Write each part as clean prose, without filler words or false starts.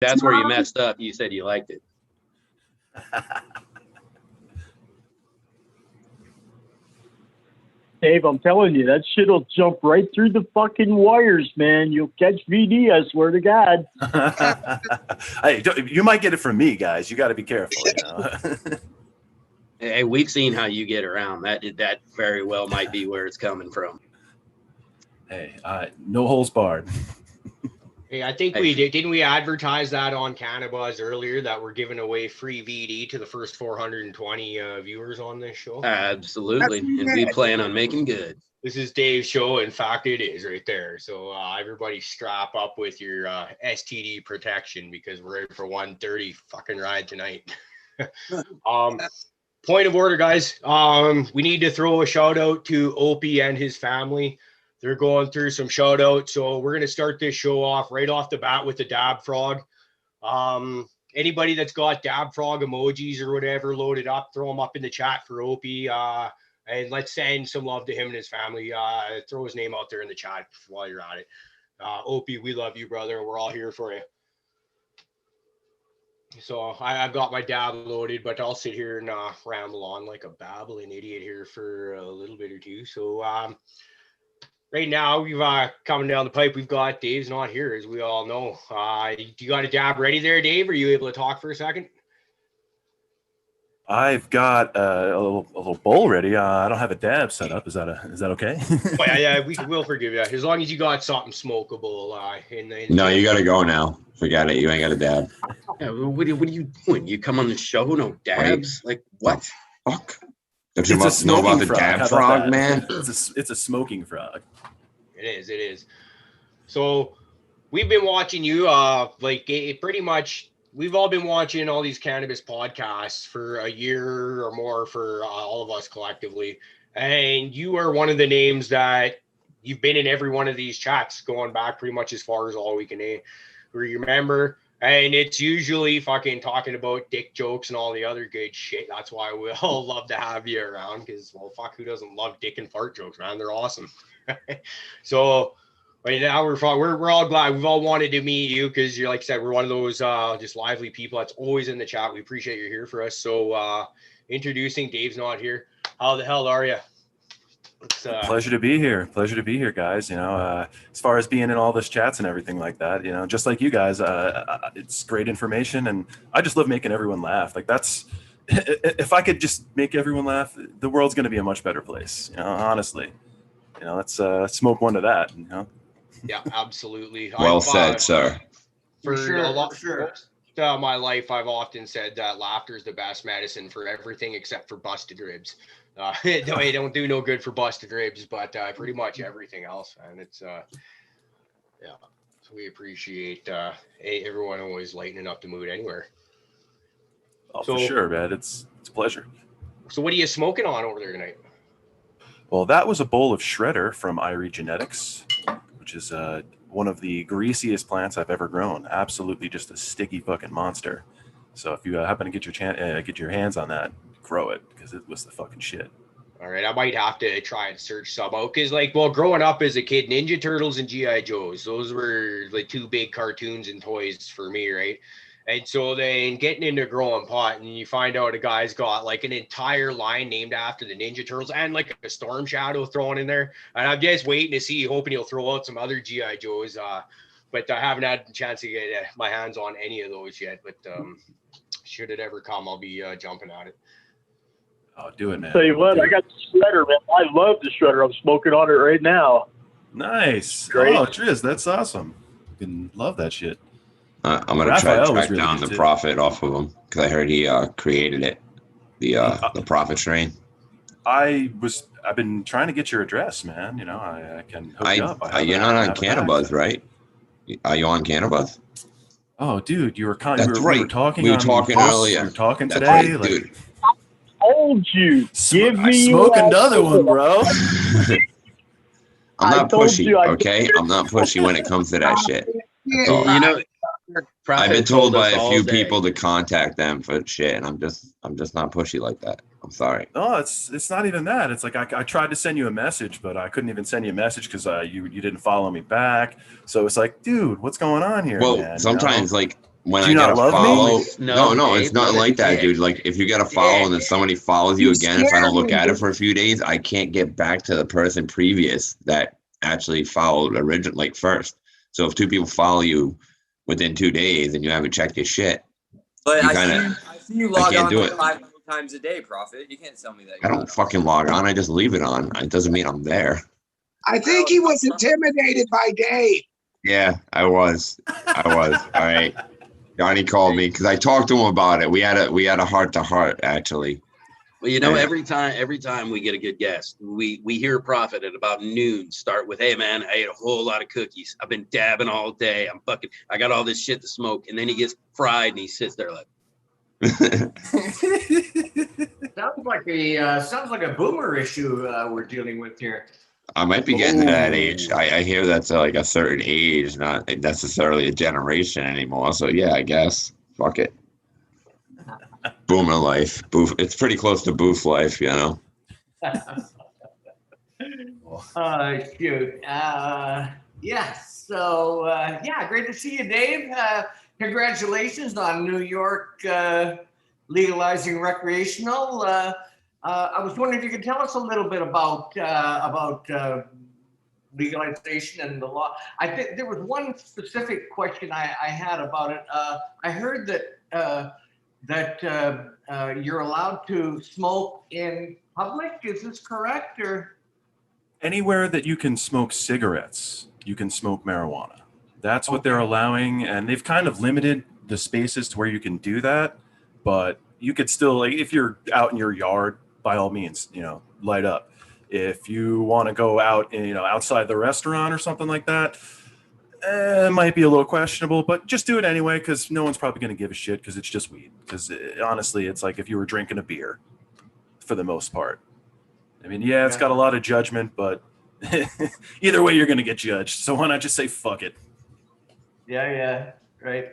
That's where you messed up. You said you liked it. Dave, I'm telling you, that shit'll jump right through the fucking wires, man. You'll catch VD, I swear to God. Hey, you might get it from me, guys. You got to be careful. You know? Hey, we've seen how you get around. That very well might be where it's coming from. Hey, no holes barred. Hey, I think we did. Didn't we advertise that on Cannabis earlier that we're giving away free VD to the first 420 viewers on this show? Absolutely. And we plan on making good. This is Dave's show. In fact, it is right there. So everybody strap up with your STD protection because we're in for 130 fucking ride tonight. Point of order, guys. We need to throw a shout out to Opie and his family. They're going through some shout outs. So we're going to start this show off right off the bat with the dab frog. Anybody that's got dab frog emojis or whatever loaded up, throw them up in the chat for Opie. And let's send some love to him and his family. Throw his name out there in the chat while you're at it. Opie, we love you, brother. We're all here for you. So I've got my dab loaded, but I'll sit here and ramble on like a babbling idiot here for a little bit or two. So right now, we've coming down the pipe. We've got Dave's not here, as we all know. Do you got a dab ready there, Dave? Are you able to talk for a second? I've got a little bowl ready. I don't have a dab set up. Is that okay? Well, yeah, we'll forgive you as long as you got something smokable. No, you got to go now. Forget it. You ain't got a dab. Yeah, what are you doing? You come on the show, no dabs? Like what? Fuck. Don't you must know about the dab frog, man? It's a smoking frog. It is. So we've been watching you. Pretty much. We've all been watching all these cannabis podcasts for a year or more for all of us collectively. And you are one of the names that you've been in every one of these chats going back pretty much as far as all we can remember. And it's usually fucking talking about dick jokes and all the other good shit. That's why we all love to have you around because, well, fuck, who doesn't love dick and fart jokes, man? They're awesome. So right now we're all glad. We've all wanted to meet you because you're, like I said, we're one of those just lively people that's always in the chat. We appreciate you're here for us. So introducing Dave's not here. How the hell are you? Pleasure to be here, guys. You know, as far as being in all this chats and everything like that, you know, just like you guys, it's great information, and I just love making everyone laugh. Like if I could just make everyone laugh, the world's going to be a much better place. You know, honestly. You know, let's smoke one to that. You know. Yeah, absolutely. Well said, sir. For my life, I've often said that laughter is the best medicine for everything except for busted ribs. It don't do no good for busted ribs, but pretty much everything else. And it's So we appreciate everyone always lightening up the mood anywhere. Oh, for sure, man. It's a pleasure. So what are you smoking on over there tonight? Well, that was a bowl of Shredder from Irie Genetics, which is one of the greasiest plants I've ever grown. Absolutely just a sticky fucking monster. So if you happen to get your hands on that, grow it because it was the fucking shit. All right, I might have to try and search some out because, growing up as a kid, Ninja Turtles and G.I. Joes, those were like two big cartoons and toys for me, right? And so then getting into growing pot, and you find out a guy's got like an entire line named after the Ninja Turtles and like a Storm Shadow thrown in there. And I'm just waiting to see, hoping he'll throw out some other G.I. Joes. But I haven't had a chance to get my hands on any of those yet. But should it ever come, I'll be jumping at it. Oh, do it, man. Tell you what, I got the Shredder, man. I love the Shredder. I'm smoking on it right now. Nice. Great. Oh, Triz, that's awesome. Fucking love that shit. I'm going to try to track down the Prophet off of him because I heard he created it, the Prophet strain. I've been trying to get your address, man. You know, I can hook you up. You're not on Cannabis, right? Are you on Cannabis? Oh, dude, you were right. We were talking earlier. We were talking That's today. right, dude. I told you. Give me smoke another one, bro. I'm not pushy, okay? I'm not pushy when it comes to that shit. You know, I've been told by a few people to contact them for shit, and I'm just not pushy like that. I'm sorry. No, it's not even that. It's like I tried to send you a message, but I couldn't even send you a message because you didn't follow me back. So it's like, dude, what's going on here? Well, man? sometimes like when Do I you get not a love follow, me? no, Dave, it's not like that, dude. Like if you get a follow and then somebody follows you You again, if I don't scared look me, at it dude. for a few days, I can't get back to the person previous that actually followed like first. So if two people follow you within 2 days and you haven't checked your shit, But you I kind see, of, I see you I log can't on do like it. 500 times a day, Prophet. You can't tell me that. I don't fucking log on. I just leave it on. It doesn't mean I'm there. I think he was intimidated by Dave. Yeah, I was. All right. Johnny called me because I talked to him about it. We had a heart to heart actually. Well, you know, every time we get a good guest, we hear Prophet at about noon start with, "Hey man, I ate a whole lot of cookies. I've been dabbing all day. I got all this shit to smoke." And then he gets fried and he sits there like, Sounds like a boomer issue we're dealing with here. I might be getting to that age. I hear that's like a certain age, not necessarily a generation anymore. So yeah, I guess. Fuck it. Boomer life. Boof. It's pretty close to boof life, you know. Shoot. Yeah. So great to see you, Dave. Congratulations on New York legalizing recreational. I was wondering if you could tell us a little bit about legalization and the law. I think there was one specific question I had about it. I heard that you're allowed to smoke in public. Is this correct? Or Anywhere that you can smoke cigarettes, you can smoke marijuana. That's what they're allowing, and they've kind of limited the spaces to where you can do that. But you could still, like, if you're out in your yard, by all means, light up. If you want to go out, outside the restaurant or something like that, it might be a little questionable, but just do it anyway because no one's probably going to give a shit because it's just weed. Because honestly, it's like if you were drinking a beer for the most part. I mean, it's got a lot of judgment, but either way, you're going to get judged. So why not just say fuck it? Yeah, right.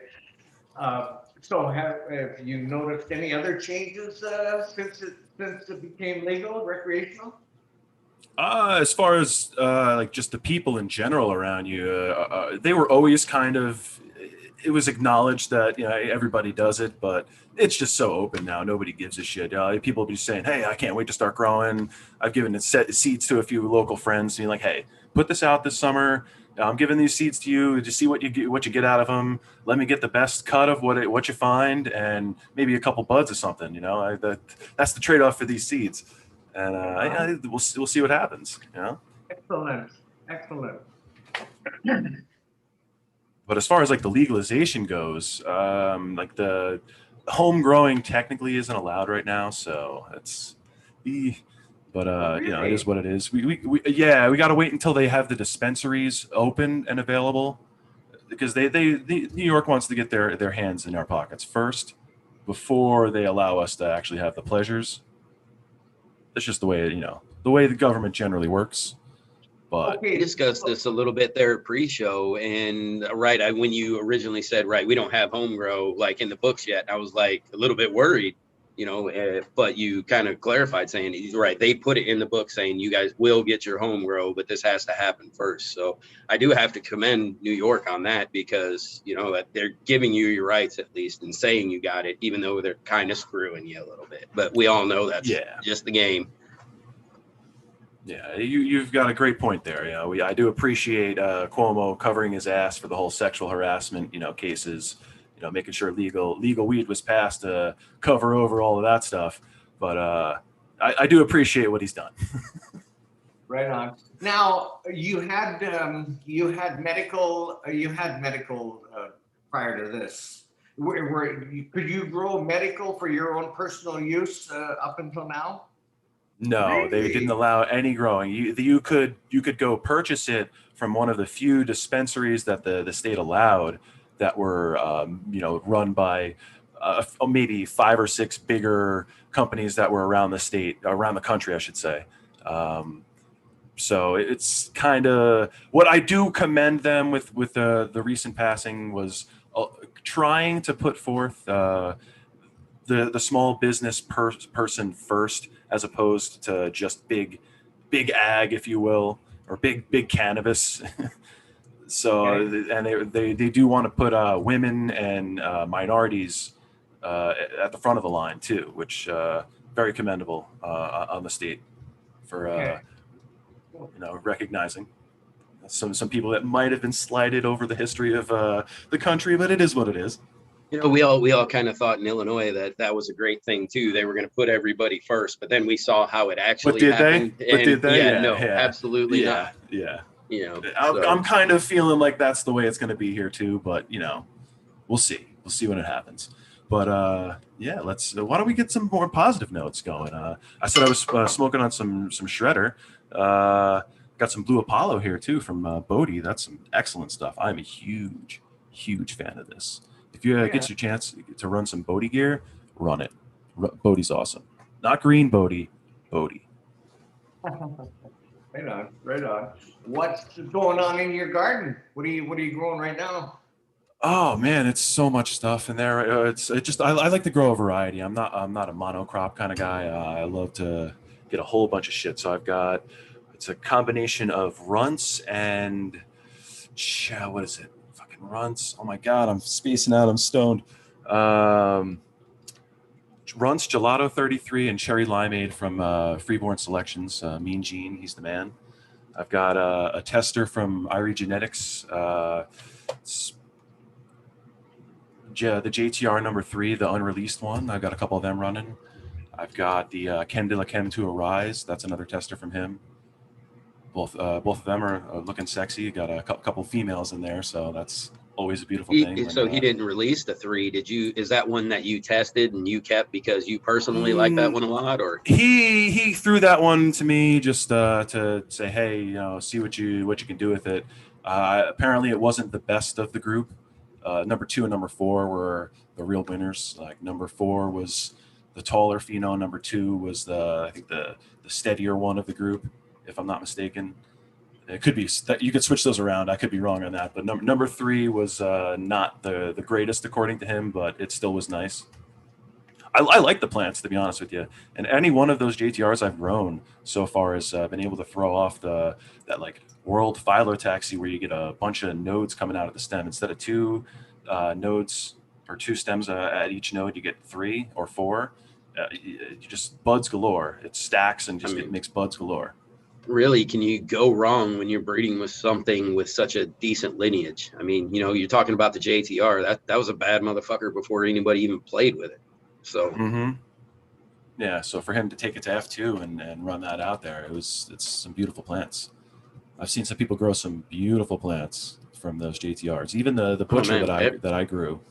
So have you noticed any other changes since it became legal, recreational? As far as like just the people in general around you, they were always kind of. It was acknowledged that everybody does it, but it's just so open now. Nobody gives a shit. People will be saying, "Hey, I can't wait to start growing." I've given seeds to a few local friends, being like, "Hey, put this out this summer. I'm giving these seeds to you to see what you get out of them. Let me get the best cut of what you find, and maybe a couple buds or something. That's the trade off for these seeds." And we'll see what happens. Excellent. But as far as like the legalization goes, like the home growing technically isn't allowed right now, so it's but it is what it is. We got to wait until they have the dispensaries open and available, because New York wants to get their hands in our pockets first before they allow us to actually have the pleasures. That's just the way the government generally works. But we discussed this a little bit there at pre-show, and when you originally said, we don't have home grow like in the books yet, I was like a little bit worried, but you kind of clarified saying he's right. They put it in the book saying you guys will get your home grow, but this has to happen first. So I do have to commend New York on that, because that they're giving you your rights at least and saying you got it, even though they're kind of screwing you a little bit. But we all know that's just the game. Yeah, you've got a great point there. I do appreciate Cuomo covering his ass for the whole sexual harassment, cases, making sure legal weed was passed to cover over all of that stuff. But I do appreciate what he's done. Right on. Now you had medical prior to this. Could you grow medical for your own personal use up until now? No, really? They didn't allow any growing. You could go purchase it from one of the few dispensaries that the state allowed that were run by maybe 5 or 6 bigger companies that were around the country, I should say. So it's kind of what I do commend them with the recent passing was trying to put forth the small business person first, as opposed to just big ag, if you will, or big cannabis. So, and they do want to put women and minorities at the front of the line too, which very commendable on the state for recognizing some people that might have been slighted over the history of the country, but it is what it is. You know, we all kind of thought in Illinois that was a great thing too. They were going to put everybody first, but then we saw how it actually happened. But did they? Yeah, no, absolutely not. Yeah. You know, I'm kind of feeling like that's the way it's going to be here too, but we'll see. We'll see when it happens. But yeah, why don't we get some more positive notes going? I said I was smoking on some shredder. Got some Blue Apollo here too from Bodhi. That's some excellent stuff. I'm a huge fan of this. If you get your chance to run some Bodhi gear, run it. Bodhi's awesome. Not green Bodhi, Bodhi. Right on. What's going on in your garden? What are you growing right now? Oh man, it's so much stuff in there. I like to grow a variety. I'm not a monocrop kind of guy. I love to get a whole bunch of shit. So it's a combination of runts and what is it? Fucking runts. Oh my god, I'm spacing out. I'm stoned. Runts, Gelato 33, and Cherry Limeade from Freeborn Selections. Mean Gene, he's the man. I've got a tester from Irie Genetics. The JTR number 3, the unreleased one. I've got a couple of them running. I've got the Ken de la Chem to Arise. That's another tester from him. Both of them are looking sexy. Got a couple females in there, so that's always a beautiful thing. So he didn't release the 3. Is that one that you tested and you kept because you personally like that one a lot, or he threw that one to me just to say, hey, see what you can do with it. Apparently it wasn't the best of the group. Number 2 and number 4 were the real winners. Like number 4 was the taller pheno. Number 2 was I think the steadier one of the group, if I'm not mistaken. It could be that you could switch those around. I could be wrong on that, but number 3 was not the greatest according to him, but it still was nice. I like the plants, to be honest with you, and any one of those JTRs I've grown so far has been able to throw off that like world phyllotaxy where you get a bunch of nodes coming out of the stem instead of 2 nodes or 2 stems at each node. You get 3 or 4. You just buds galore. It stacks and it makes buds galore. Really, can you go wrong when you're breeding with something with such a decent lineage? I mean, you're talking about the JTR. That was a bad motherfucker before anybody even played with it. So yeah, so for him to take it to F2 and run that out there, it's some beautiful plants. I've seen some people grow some beautiful plants from those JTRs. Even the butcher that I grew,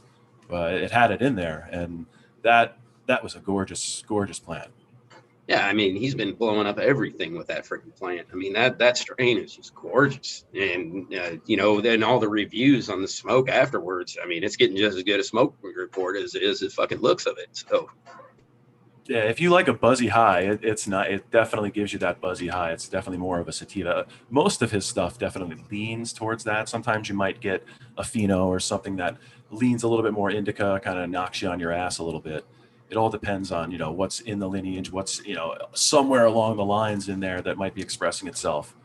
it had it in there, and that was a gorgeous plant. Yeah, I mean, he's been blowing up everything with that freaking plant. I mean, that strain is just gorgeous. And, then all the reviews on the smoke afterwards, I mean, it's getting just as good a smoke report as it is the fucking looks of it. So, yeah, if you like a buzzy high, it definitely gives you that buzzy high. It's definitely more of a sativa. Most of his stuff definitely leans towards that. Sometimes you might get a pheno or something that leans a little bit more indica, kind of knocks you on your ass a little bit. It all depends on, what's in the lineage, what's, somewhere along the lines in there that might be expressing itself.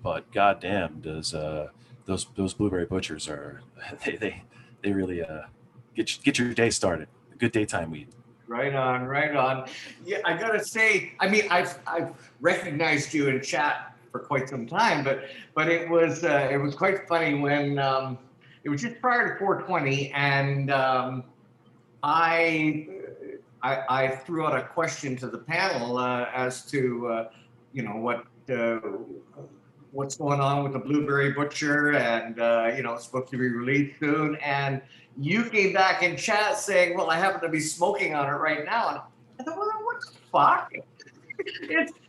But goddamn, does those blueberry butchers they really get your day started. A good daytime weed. Right on. Yeah, I gotta say, I mean, I've recognized you in chat for quite some time, but it was quite funny when it was just prior to 420, and I threw out a question to the panel as to what's going on with the Blueberry Butcher, and it's supposed to be released soon. And you came back in chat saying, "Well, I happen to be smoking on it right now." And I thought, "Well, what the fuck?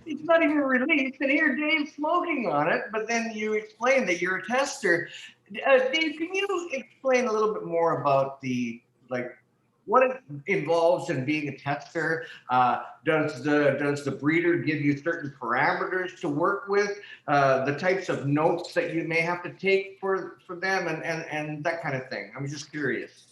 It's not even released, and here Dave's smoking on it." But then you explained that you're a tester. Dave, can you explain a little bit more about what it involves in being a tester? Does the breeder give you certain parameters to work with? The types of notes that you may have to take for them, and that kind of thing. I'm just curious.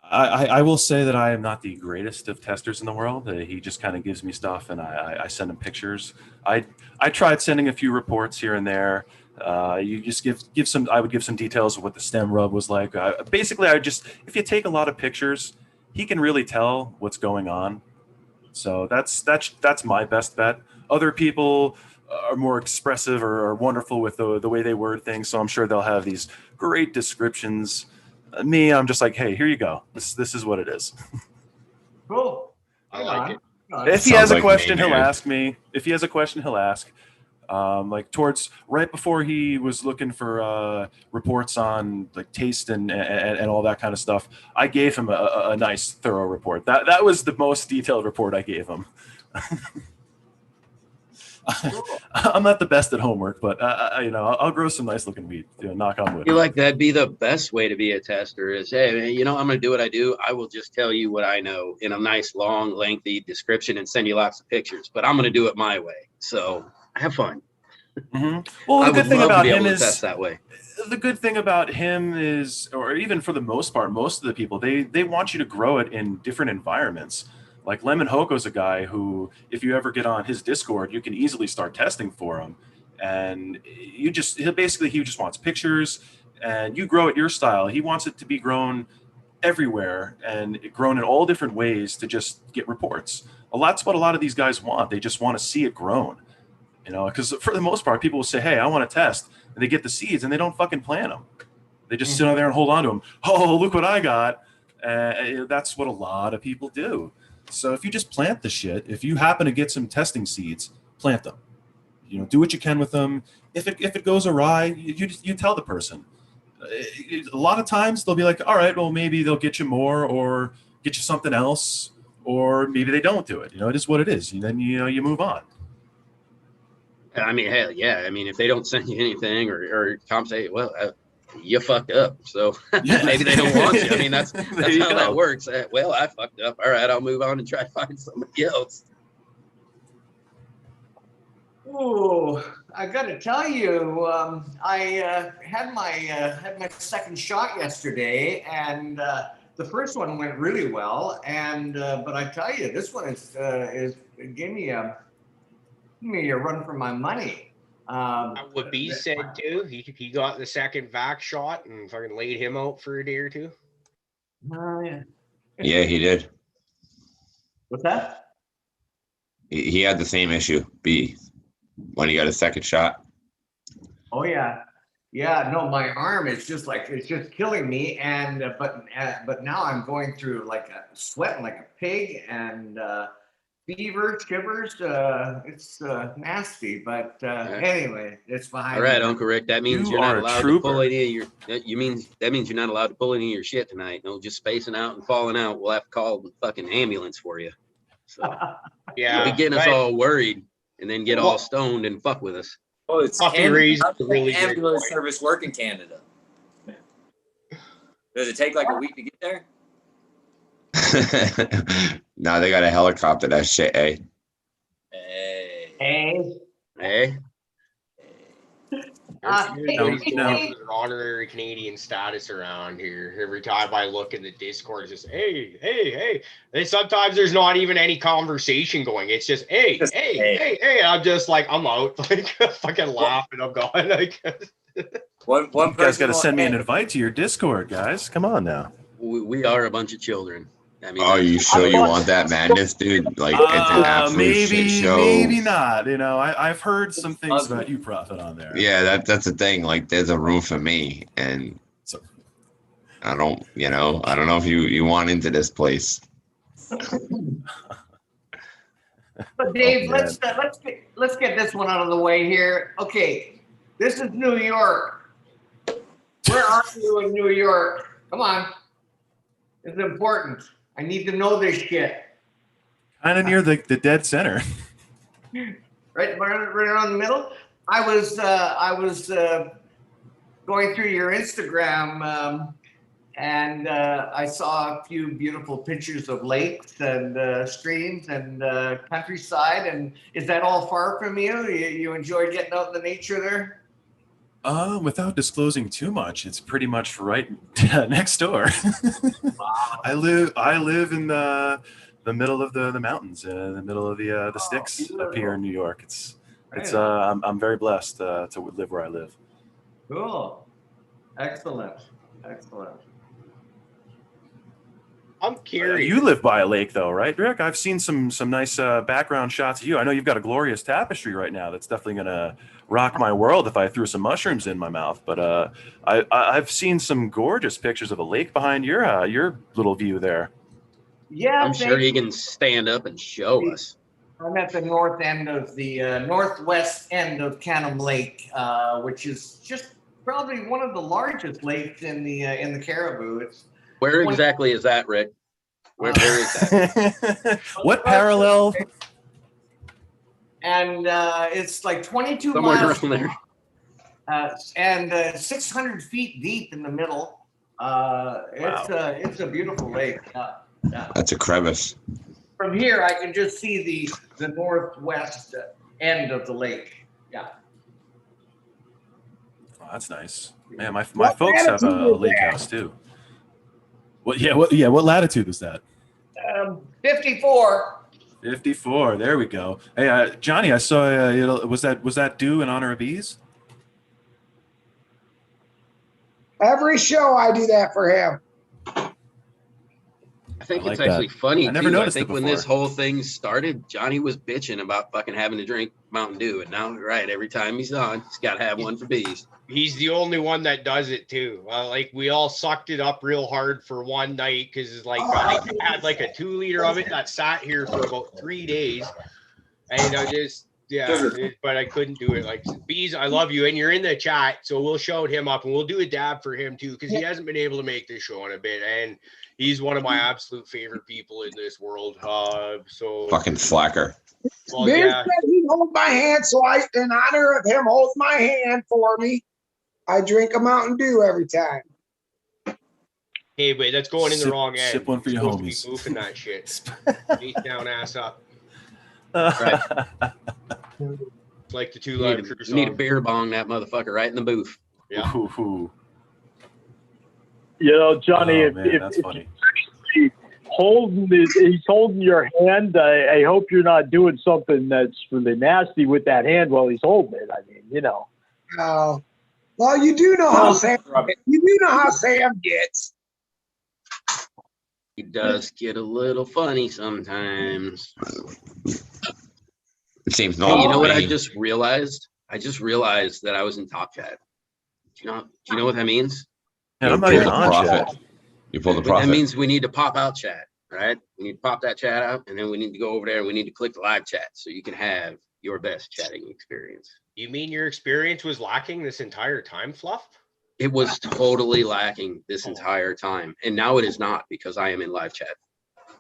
I will say that I am not the greatest of testers in the world. He just kind of gives me stuff, and I send him pictures. I tried sending a few reports here and there. You just give some. I would give some details of what the stem rub was like. Basically, if you take a lot of pictures, he can really tell what's going on. So that's my best bet. Other people are more expressive or are wonderful with the way they word things. So I'm sure they'll have these great descriptions. Me, I'm just like, hey, here you go. This is what it is. Cool. I like it. If he has a like question, me, he'll man. ask me. If he has a question, he'll ask. Like towards right before he was looking for reports on like taste and all that kind of stuff, I gave him a nice thorough report. That was the most detailed report I gave him. I'm not the best at homework, but I'll grow some nice looking weed. Knock on I wood. feel like that'd be the best way to be a tester is, hey, I'm going to do what I do. I will just tell you what I know in a nice, long, lengthy description and send you lots of pictures, but I'm going to do it my way. So have fun. Mm-hmm. Well, I the good would thing love to about be him able to is test that way. the good thing about him is, or even for the most part, most of the people, they want you to grow it in different environments. Like Lemon Hoko's a guy who, if you ever get on his Discord, you can easily start testing for him. And he just wants pictures and you grow it your style. He wants it to be grown everywhere and grown in all different ways to just get reports. That's what a lot of these guys want. They just want to see it grown. Because for the most part, people will say, hey, I want to test. And they get the seeds and they don't fucking plant them. They just sit out there and hold on to them. Oh, look what I got. That's what a lot of people do. So if you just plant the shit, if you happen to get some testing seeds, plant them. Do what you can with them. If it goes awry, you tell the person. A lot of times they'll be like, all right, well, maybe they'll get you more or get you something else, or maybe they don't do it. It is what it is. And then you move on. I mean, hell yeah. I mean, if they don't send you anything or compensate, well, you fucked up. So maybe they don't want you. I mean, that's how that works. Well, I fucked up. All right, I'll move on and try to find somebody else. Oh, I got to tell you, I had my second shot yesterday, and the first one went really well. And but I tell you, this one is gave me a run for my money. What B said too. He got the second vac shot and fucking laid him out for a day or two. Yeah. Yeah, he did. What's that? He had the same issue, B, when he got a second shot. Oh yeah. No, my arm is just killing me, and but now I'm going through sweating like a pig and fever, shivers. It's nasty, but anyway, it's behind. All right, Uncle Rick. That means you're not allowed to pull any of your. That means you're not allowed to pull any of your shit tonight. No, just spacing out and falling out. We'll have to call the fucking ambulance for you. So yeah, be getting us all worried and then get all stoned and fuck with us. Oh, it's Canada. How does the ambulance service work in Canada? Does it take like a week to get there? No, they got a helicopter. That shit, eh? Hey. There's honorary Canadian status around here. Every time I look in the Discord, it's just hey. And sometimes there's not even any conversation going. It's just hey. I'm just like, I'm out. Like fucking laughing. I'm going like one you guys got to send me an invite to your Discord, guys. Come on now. We are a bunch of children. I mean, are you sure you want that madness, dude? Like, it's an absolute shit show. Maybe not. I've heard some things about you, Prophet, on there. Yeah, that's the thing. Like, there's a room for me, and I don't know if you want into this place. But Dave, let's get this one out of the way here. Okay, this is New York. Where are you in New York? Come on, it's important. I need to know this shit. Kind of near the dead center. Right around the middle. I was going through your Instagram, and I saw a few beautiful pictures of lakes and streams and countryside. And is that all far from you? You enjoy getting out in the nature there? Without disclosing too much, it's pretty much right next door. Wow. I live in the middle of the mountains, in the middle of the sticks beautiful. Up here in New York. I'm very blessed to live where I live. Cool. Excellent. I'm curious. You live by a lake, though, right, Rick? I've seen some nice background shots of you. I know you've got a glorious tapestry right now. That's definitely gonna rock my world if I threw some mushrooms in my mouth. But I've seen some gorgeous pictures of a lake behind your little view there. Yeah, I'm sure he can stand up and show us. I'm at the north end of the northwest end of Canham Lake, which is just probably one of the largest lakes in the Caribou. It's Where exactly is that, Rick? Where is that? What parallel? And it's like 22 Somewhere miles around there. and 600 feet deep in the middle. It's a beautiful lake. Yeah. That's a crevice. From here, I can just see the northwest end of the lake. Yeah. Oh, that's nice, man. My folks have a lake house too. What latitude is that? 54. 54. There we go. Hey, Johnny, I saw. Was that due in honor of bees? Every show I do that for him. I think I like it's actually that. funny I never too. I noticed think it when this before. whole thing started, Johnny was bitching about fucking having to drink Mountain Dew, and now, right, every time he's on, he's got to have one for bees. He's the only one that does it too. Like we all sucked it up real hard for one night because it's like I had like a 2 liter of it that sat here for about 3 days, and I just but I couldn't do it. Like bees, I love you, and you're in the chat, so we'll shout him up and we'll do a dab for him too because he hasn't been able to make this show in a bit, and he's one of my absolute favorite people in this world. So Fucking slacker. Well, Beer yeah. said he'd hold my hand, so in honor of him holding my hand for me, I drink a Mountain Dew every time. Hey, but that's going in the wrong end. Sip one for You're your supposed homies. to be goofing that shit. Face down, ass up. Right. Like the Two You Live need, Crew you need a song. beer bong that motherfucker right in the booth. Yeah. Ooh. You know, Johnny, Oh, man, that's funny. he's holding your hand, I hope you're not doing something that's really nasty with that hand while he's holding it. I mean, you know. Well, you do know how Sam gets. He does get a little funny sometimes. It seems Hey, normal. you know what to I me. just realized? I just realized that I was in Top Chat. Do you know what that means? Man, I'm You not pulled even the on profit. chat. You pulled the That profit. means we need to pop out chat, right? We need to pop that chat out, and then we need to go over there and we need to click the live chat so you can have your best chatting experience. You mean your experience was lacking this entire time, Fluff? It was totally lacking this entire time, and now it is not because I am in live chat.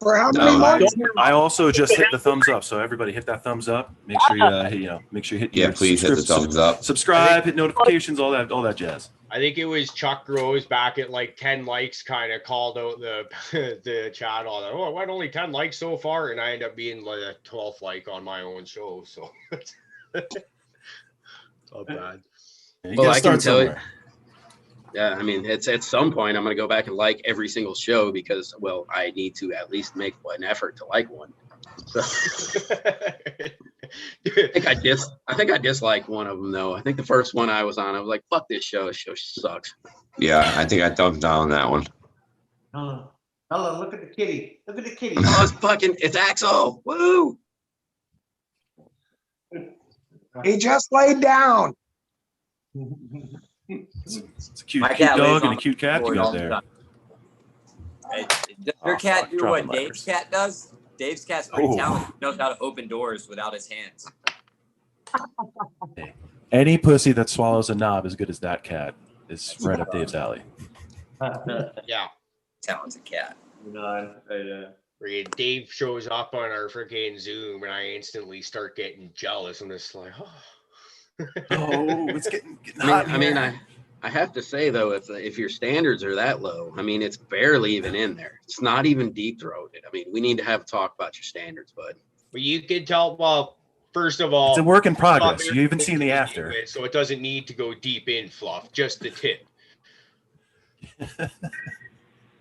For how No, many months? I also just hit the thumbs up, so everybody hit that thumbs up. Make sure you hit Yeah, your please hit the thumbs up. subscribe, hit notifications, all that jazz. I think it was Chuck Rose back at like 10 likes kind of called out the the chat all that. Oh, I went only 10 likes so far, and I end up being like a 12th like on my own show. So not bad. You Well, gotta I can start tell you. somewhere. Yeah, I mean, it's at some point I'm going to go back and like every single show because, well, I need to at least make an effort to like one. So I think I disliked one of them though. I think the first one I was on, I was like, "Fuck this show! This show sucks." Yeah, I think I thumbs down that one. Hello, look at the kitty. Look at the kitty. Oh, it's Axel! Woo! He just laid down. It's a cute, My cute cat lays dog and on a cute cat you board got all the there. time. Hey, does Oh, your cat fuck, do dropping what Dave's letters. cat does? Dave's cat's pretty Oh. talented. He knows how to open doors without his hands. Any pussy that swallows a knob as good as that cat is right up Dave's alley. Yeah. Talented cat. Dave shows up on our freaking Zoom, and I instantly start getting jealous. I'm just like, oh. Oh, it's getting hot. I have to say though, if your standards are that low, I mean, it's barely even in there. It's not even deep throated. I mean, we need to have a talk about your standards, bud. But you can tell. Well, first of all, It's a work in not progress. very You haven't seen the deep after. in, so it doesn't need to go deep in, Fluff. Just the tip.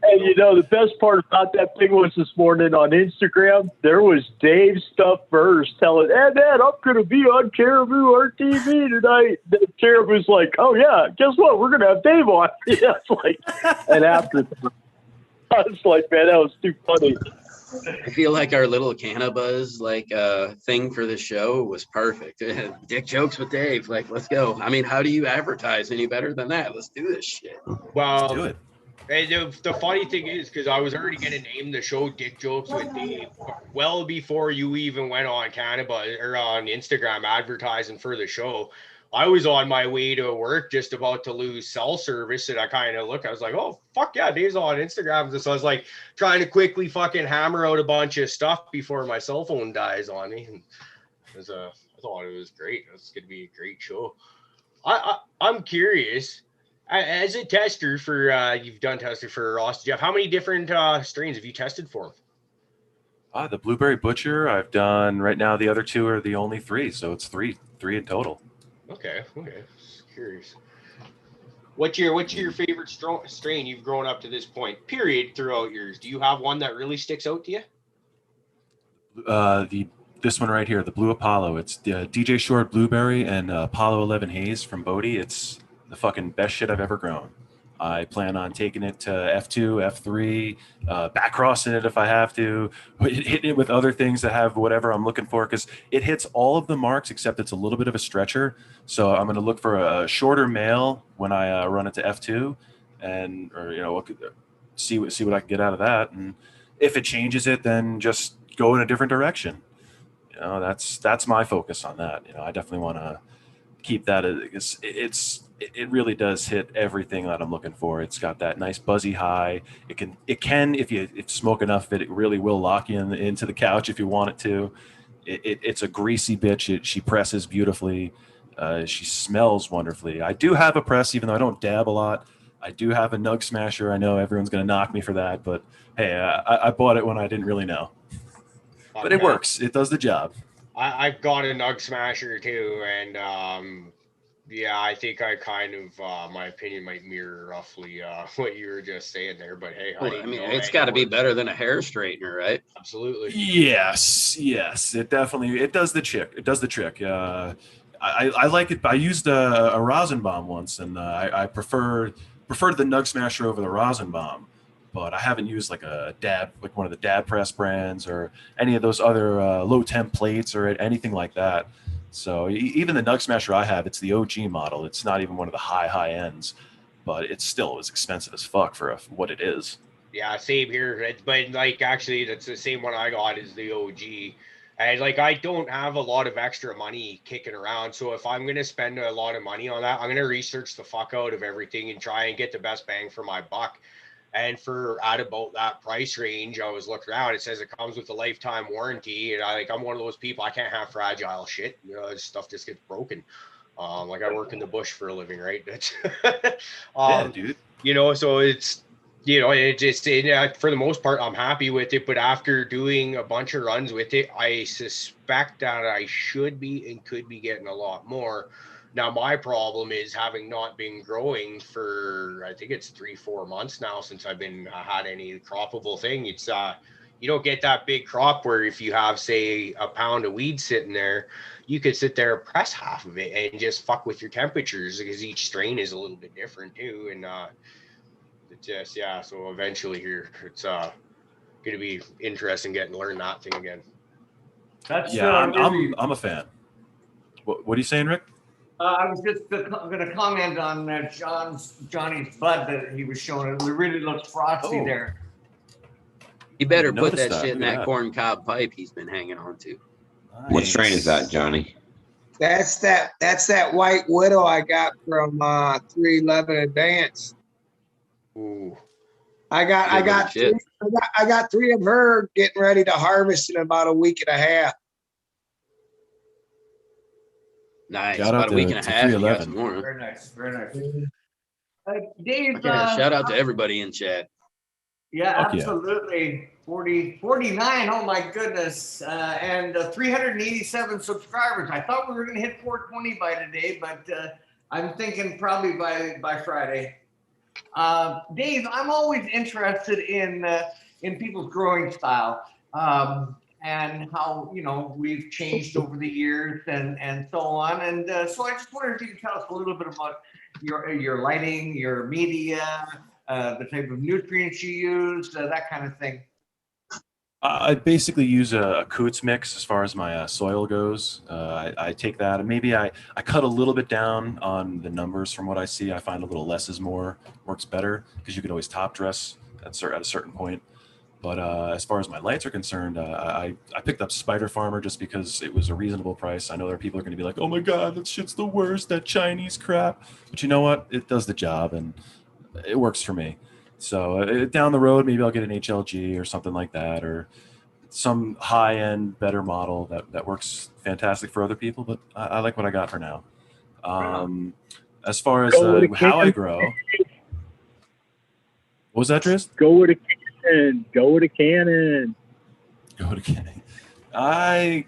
And you know, the best part about that thing was this morning on Instagram, there was Dave's stuff first telling, and then I'm going to be on Caribou RTV tonight. Then Caribou's like, oh, yeah, guess what? We're going to have Dave on. Yeah, it's like, and after, I was like, man, that was too funny. I feel like our little Cannabuzz thing for the show was perfect. Dick jokes with Dave. Like, let's go. I mean, how do you advertise any better than that? Let's do this shit. Well, Let's do it. And the funny thing is, because I was already going to name the show Dick Jokes with Dave well before you even went on Canada or on Instagram advertising for the show. I was on my way to work, just about to lose cell service, and I kind of I was like, oh, fuck yeah, Dave's on Instagram. So I was like trying to quickly fucking hammer out a bunch of stuff before my cell phone dies on me. And I thought it was great. It's going to be a great show. I'm curious. As a tester for, you've done testing for Ross, Jeff, how many different strains have you tested for? The Blueberry Butcher, I've done right now. The other two are the only three. So it's three in total. Okay. Just curious. What's your favorite strain you've grown up to this point, period, throughout yours? Do you have one that really sticks out to you? This one right here, the Blue Apollo. It's the DJ Short Blueberry and Apollo 11 Haze from Bodie. It's the fucking best shit I've ever grown. I plan on taking it to F2, F3, back crossing it if I have to, hitting it with other things that have whatever I'm looking for, because it hits all of the marks except it's a little bit of a stretcher. So I'm going to look for a shorter male when I run it to F2, or see what I can get out of that. And if it changes it, then just go in a different direction. That's my focus on that. I definitely want to keep that. It really does hit everything that I'm looking for. It's got that nice buzzy high. It can if you smoke enough of it really will lock you into the couch if you want it to. It's a greasy bitch. She presses beautifully. She smells wonderfully. I do have a press, even though I don't dab a lot. I do have a Nug Smasher. I know everyone's going to knock me for that, but hey, I bought it when I didn't really know. But it works. It does the job. I've got a Nug Smasher too, and yeah, I think I kind of my opinion might mirror roughly what you were just saying there. But hey, it's got to be better than a hair straightener, right? Absolutely. Yes. It does the trick. It does the trick. I like it. I used a rosin bomb once, and I preferred the Nug Smasher over the rosin bomb. But I haven't used like a dab, like one of the dab press brands or any of those other low temp plates or anything like that. So even the Nug Smasher I have, it's the OG model. It's not even one of the high ends, but it still is expensive as fuck for what it is. Yeah, same here. But like actually, that's the same one I got is the OG. And like I don't have a lot of extra money kicking around, so if I'm gonna spend a lot of money on that, I'm gonna research the fuck out of everything and try and get the best bang for my buck. And for at about that price range, I was looking around. It says it comes with a lifetime warranty, and I'm one of those people. I can't have fragile shit. This stuff just gets broken. Like I work in the bush for a living, right? That's yeah, dude. So it's for the most part, I'm happy with it. But after doing a bunch of runs with it, I suspect that I should be and could be getting a lot more. Now, my problem is having not been growing for, I think it's 3-4 months now since I've been had any croppable thing. It's you don't get that big crop where if you have, say, a pound of weed sitting there, you could sit there and press half of it and just fuck with your temperatures because each strain is a little bit different too. And so eventually here, it's going to be interesting getting to learn that thing again. I'm a fan. What are you saying, Rick? I was just going to comment on Johnny's bud that he was showing. It really looks frosty there. You better put that shit in that corn cob pipe he's been hanging on to. Nice. What strain is that, Johnny? That's that White Widow I got from 311 Advance. Ooh. I got 3 of her getting ready to harvest in about a week and a half. Nice. About a week and a half. You got some more. Very nice. Dave, shout out to everybody in chat. Yeah, absolutely. 49. Oh my goodness. And 387 subscribers. I thought we were going to hit 420 by today, but I'm thinking probably by Friday. Dave, I'm always interested in people's growing style, and how, you know, we've changed over the years and so on. And so I just wondered if you could tell us a little bit about your lighting, your media, the type of nutrients you use, that kind of thing. I basically use a Coots mix as far as my soil goes. I take that and maybe I cut a little bit down on the numbers from what I see. I find a little less is more works better because you can always top dress at a certain point. But as far as my lights are concerned, I picked up Spider Farmer just because it was a reasonable price. I know there are people who are going to be like, oh my God, that shit's the worst, that Chinese crap. But you know what? It does the job and it works for me. So down the road, maybe I'll get an HLG or something like that, or some high-end, better model that works fantastic for other people. But I like what I got for now. As far as how I grow, what was that, Driz? Go with a Canon. Go with a Canon. Go with a Canon. I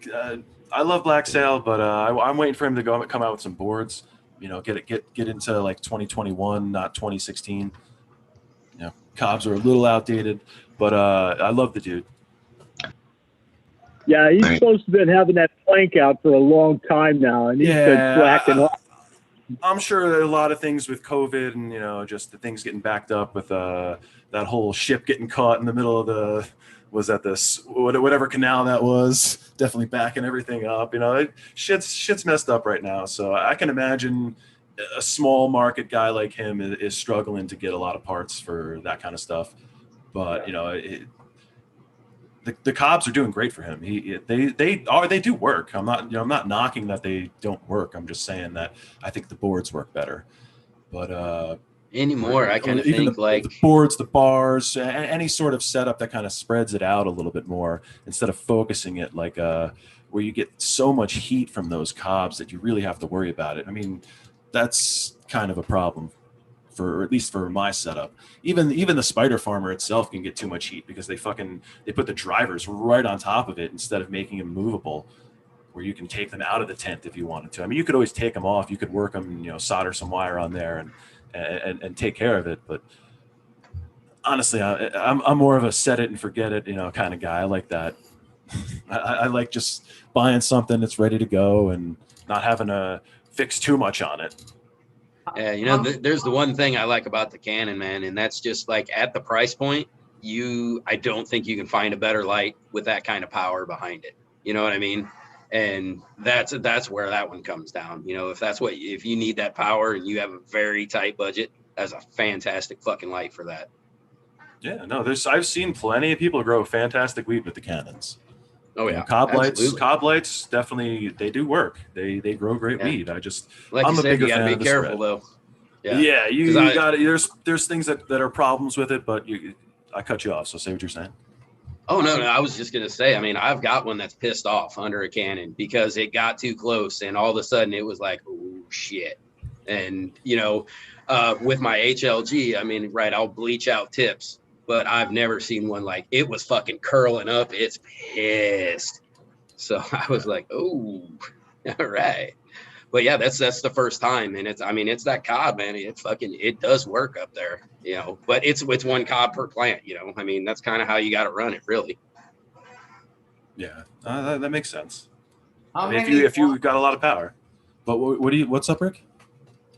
love Black Sail, but I'm waiting for him to come out with some boards. You know, get into like 2021, not 2016. You know, Cobbs are a little outdated, but I love the dude. Yeah, he's supposed to have been having that plank out for a long time now, and he's been slacking off. I'm sure there are a lot of things with COVID and, you know, just the things getting backed up with that whole ship getting caught in the middle of whatever canal that was, definitely backing everything up. You know, shit's messed up right now. So I can imagine a small market guy like him is struggling to get a lot of parts for that kind of stuff. But, you know, the Cobbs are doing great for him. They do work. I'm not knocking that they don't work. I'm just saying that I think the boards work better. But anymore, I kind of think the boards, the bars, any sort of setup that kind of spreads it out a little bit more instead of focusing it like where you get so much heat from those Cobbs that you really have to worry about it. I mean, that's kind of a problem at least for my setup. Even the Spider Farmer itself can get too much heat because they put the drivers right on top of it instead of making them movable, where you can take them out of the tent if you wanted to. I mean, you could always take them off. You could work them, you know, solder some wire on there and take care of it. But honestly, I'm more of a set it and forget it, you know, kind of guy. I like that. I like just buying something that's ready to go and not having to fix too much on it. Yeah, you know, there's the one thing I like about the Canon, man, and that's just like at the price point, I don't think you can find a better light with that kind of power behind it. You know what I mean? And that's where that one comes down. You know, if you need that power and you have a very tight budget, that's a fantastic fucking light for that. Yeah, no, I've seen plenty of people grow fantastic weed with the Canons. Oh yeah, Cob lights definitely, they do work. They grow great weed. I'm a bigger fan of the careful spread. Though. Yeah, you got it. There's things that are problems with it, but I cut you off. So say what you're saying. Oh no, I was just gonna say. I mean, I've got one that's pissed off under a Canon because it got too close, and all of a sudden it was like, oh shit. And you know, with my HLG, I mean, right, I'll bleach out tips. But I've never seen one like it was fucking curling up. It's pissed. So I was like, oh, all right. But yeah, that's the first time. And it's that Cobb, man. It does work up there, you know, but it's one Cobb per plant, you know. I mean, that's kind of how you got to run it, really. Yeah, that makes sense. If you got a lot of power. But what's up, Rick?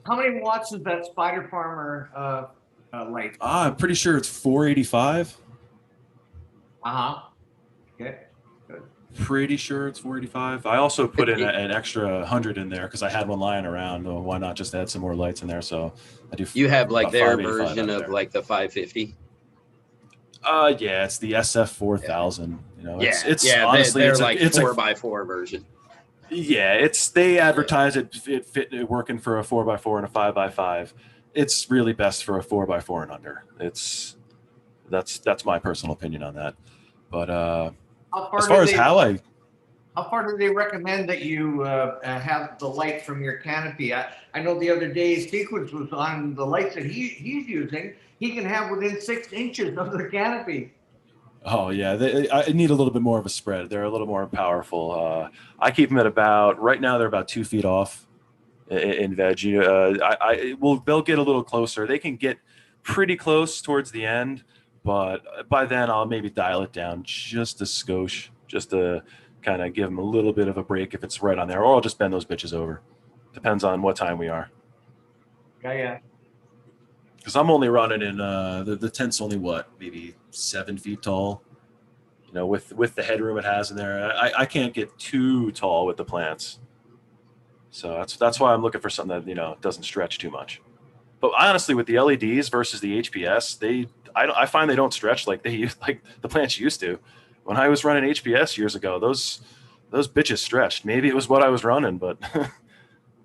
How many watts is that Spider Farmer light? I'm pretty sure it's 485. Okay. Good. Pretty sure it's 485. I also put in an extra 100 in there because I had one lying around. Well, why not just add some more lights in there? So I do. You have like their version of like the 550. Yeah, it's the SF 4000. You know, it's honestly it's like it's 4x4 version. Yeah, they advertise it working for a 4x4 and a 5x5. It's really best for a 4x4 and under. That's my personal opinion on that. But as far as how far do they recommend that you have the light from your canopy? I know the other day Sequence was on the lights that he's using. He can have within 6 inches of the canopy. Oh yeah, I need a little bit more of a spread. They're a little more powerful. I keep them at right now they're about 2 feet off in veg. They'll get a little closer. They can get pretty close towards the end, but by then I'll maybe dial it down just a skosh, just to kind of give them a little bit of a break if it's right on there, or I'll just bend those bitches over. Depends on what time we are. Yeah. Because I'm only running in the tent's only what, maybe 7 feet tall. You know, with the headroom it has in there, I can't get too tall with the plants. So that's why I'm looking for something that, you know, doesn't stretch too much. But honestly, with the LEDs versus the HPS, I find they don't stretch like the plants used to. When I was running HPS years ago, those bitches stretched. Maybe it was what I was running, but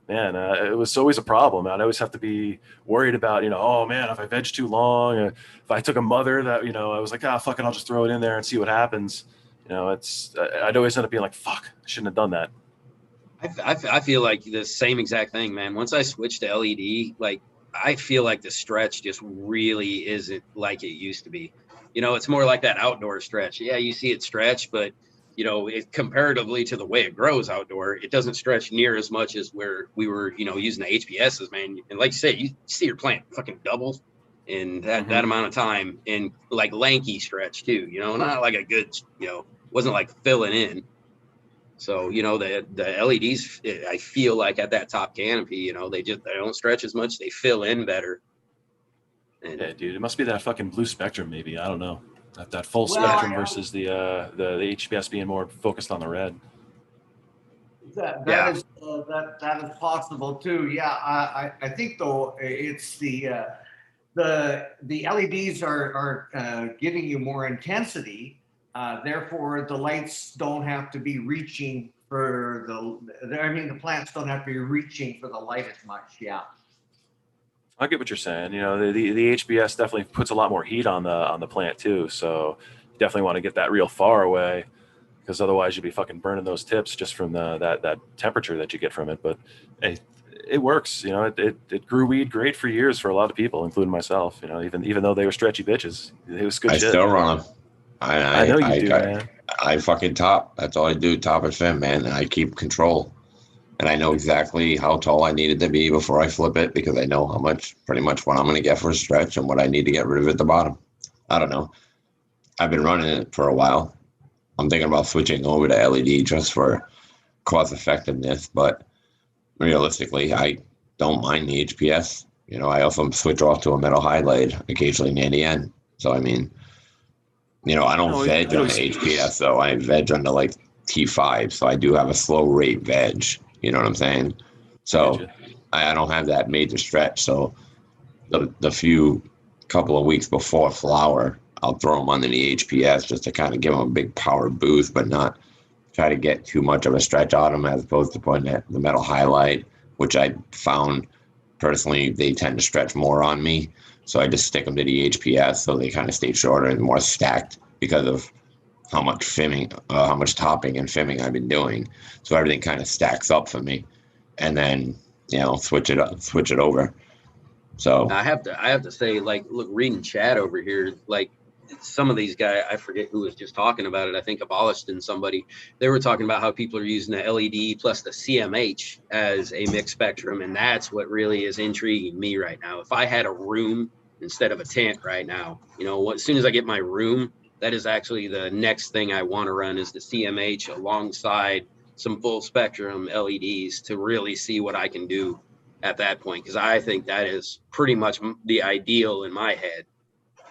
man, it was always a problem. I'd always have to be worried about, you know, oh man, if I veg too long, if I took a mother that, you know, I was like, fuck it, I'll just throw it in there and see what happens. You know, I'd always end up being like, fuck, I shouldn't have done that. I feel like the same exact thing, man. Once I switched to LED, like I feel like the stretch just really isn't like it used to be. You know, it's more like that outdoor stretch. Yeah, you see it stretch, but you know, comparatively to the way it grows outdoor, it doesn't stretch near as much as where we were, you know, using the HPSs, man. And like you say, you see your plant fucking double in that amount of time, and like lanky stretch too. You know, not like a good, you know, wasn't like filling in. So, you know, the LEDs, I feel like at that top canopy, you know, they don't stretch as much. They fill in better. And, yeah, dude, it must be that fucking blue spectrum, maybe. I don't know. That full spectrum versus the HPS being more focused on the red. That is possible too. Yeah, I think though it's the LEDs are giving you more intensity. Therefore, the lights don't have to be reaching for the plants don't have to be reaching for the light as much. Yeah. I get what you're saying. You know, the HBS definitely puts a lot more heat on the plant too. So you definitely want to get that real far away, because otherwise you'd be fucking burning those tips just from that temperature that you get from it. But hey, it works. You know, it grew weed great for years for a lot of people, including myself. You know, even though they were stretchy bitches, it was good shit. I still run them. I know you do, man. I fucking top. That's all I do. Top and fin, man. And I keep control. And I know exactly how tall I need it to be before I flip it, because I know pretty much what I'm going to get for a stretch and what I need to get rid of at the bottom. I don't know. I've been running it for a while. I'm thinking about switching over to LED just for cost effectiveness, but realistically, I don't mind the HPS. You know, I also switch off to a metal highlight occasionally near the end. So, I mean, you know, I don't veg on the HPS, though. I veg on the like T5, so I do have a slow rate veg. You know what I'm saying? So I don't have that major stretch. So the couple of weeks before flower, I'll throw them under the HPS just to kind of give them a big power boost, but not try to get too much of a stretch on them, as opposed to putting the metal highlight, which I found personally they tend to stretch more on me. So I just stick them to the HPS so they kind of stay shorter and more stacked because of how much fimming, how much topping and fimming I've been doing. So everything kind of stacks up for me, and then, you know, switch it over. So I have to say, like, look, reading chat over here, like some of these guys, I forget who was just talking about it. I think Abolished and somebody, they were talking about how people are using the LED plus the CMH as a mixed spectrum. And that's what really is intriguing me right now. If I had a room instead of a tent right now, you know, as soon as I get my room, that is actually the next thing I want to run is the CMH alongside some full spectrum LEDs to really see what I can do at that point. Because I think that is pretty much the ideal in my head.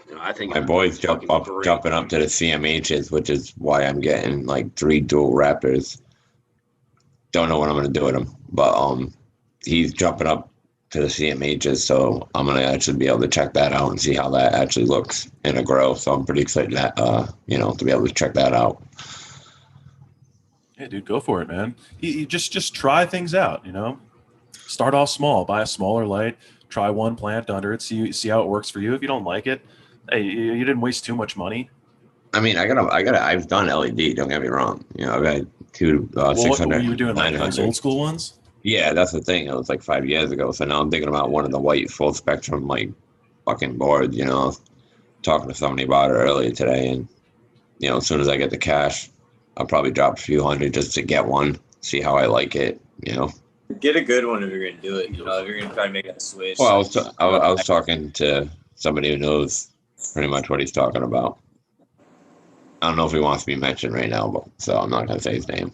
You know, I think my boys jumping up to the CMHs, which is why I'm getting like 3 dual Raptors. Don't know what I'm going to do with them, but he's jumping up to the CMHs, so I'm going to actually be able to check that out and see how that actually looks in a grow. So I'm pretty excited that, you know, to be able to check that out. Yeah, dude, go for it, man. You just try things out, you know. Start off small, buy a smaller light, try one plant under it, see how it works for you. If you don't like it, hey, you didn't waste too much money. I mean, I've done LED. Don't get me wrong. You know, I've had 600. What were you doing, like those old school ones? Yeah, that's the thing. It was like 5 years ago. So now I'm thinking about one of the white full spectrum, like, fucking boards, you know. I was talking to somebody about it earlier today, and, you know, as soon as I get the cash, I'll probably drop a few hundred just to get one, see how I like it, you know. Get a good one if you're going to do it, you know, if you're going to try to make that switch. Well, I was talking to somebody who knows pretty much what he's talking about. I don't know if he wants to be mentioned right now, but so I'm not going to say his name.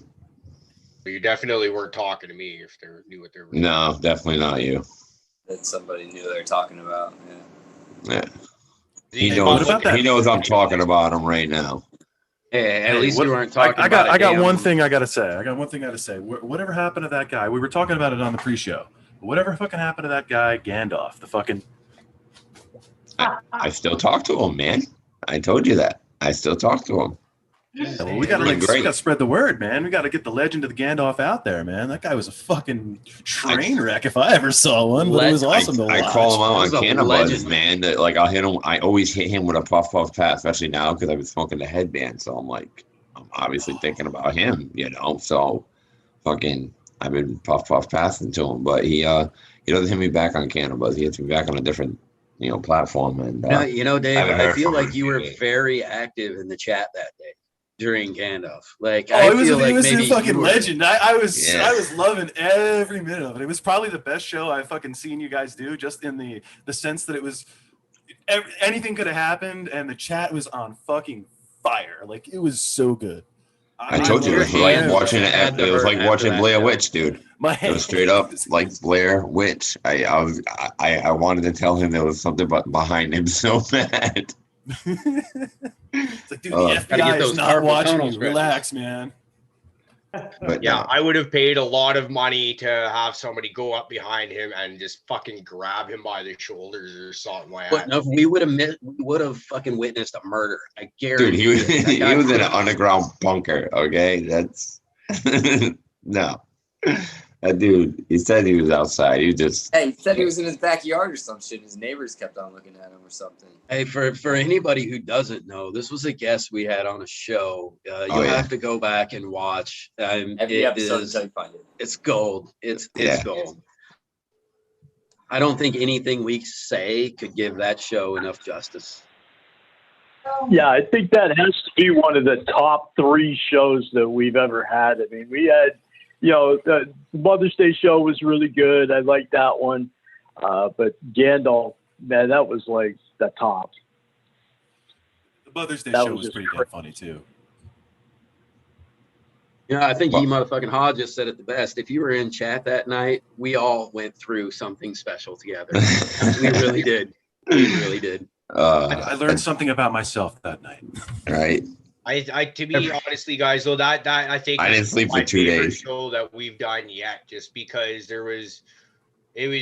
But you definitely weren't talking to me if they knew what they were. No, definitely not you. That somebody knew they were talking about. Yeah. He knows I'm talking about him right now. Hey, at least you weren't talking about I got one thing I got to say. Whatever happened to that guy? We were talking about it on the pre-show. Whatever fucking happened to that guy, Gandalf, the fucking... I still talk to him, man. I told you that. I still talk to him. Yeah, well, we gotta spread the word, man. We gotta get the legend of the Gandalf out there, man. That guy was a fucking train wreck if I ever saw one, but it was awesome to watch. I call him out on Cannabis, man. That, like, I'll hit him. I always hit him with a puff pass, especially now because I've been smoking the headband. So I'm like, I'm obviously thinking about him, you know. So fucking, I've been puff passing to him, but he doesn't hit me back on Cannabis. He hits me back on a different, platform. And Dave, I feel like you were very active in the chat that day during Gandalf. Like, it was a fucking legend. I was loving every minute of it. It was probably the best show I've fucking seen you guys do, just in the sense that it was anything could have happened, and the chat was on fucking fire. Like, it was so good. I told you, it was like watching it was like watching Blair Witch, dude. It was straight up like Blair Witch. I wanted to tell him there was something behind him so bad. It's like, dude, the FBI is not watching you. Relax, man. But yeah, I would have paid a lot of money to have somebody go up behind him and just fucking grab him by the shoulders or something like that. But no, we would have fucking witnessed a murder. I guarantee. Dude, he was in an underground bunker. Okay, that's no. That dude, he said he was outside. He said he was in his backyard or some shit. His neighbors kept on looking at him or something. Hey, for anybody who doesn't know, this was a guest we had on a show. You'll have to go back and watch. Every episode until you find it. It's gold. It's gold. I don't think anything we say could give that show enough justice. Yeah, I think that has to be one of the top 3 shows that we've ever had. I mean, we had, the Mother's Day show was really good. I liked that one. But Gandalf, man, that was like the top. The Mother's Day show was pretty damn funny too. I think you motherfucking Hodge just said it the best. If you were in chat that night, we all went through something special together. We really did. We really did. I learned something about myself that night. Right. I to be honestly, guys, though, that I think I didn't sleep for 2 days. Show that we've done yet, just because it was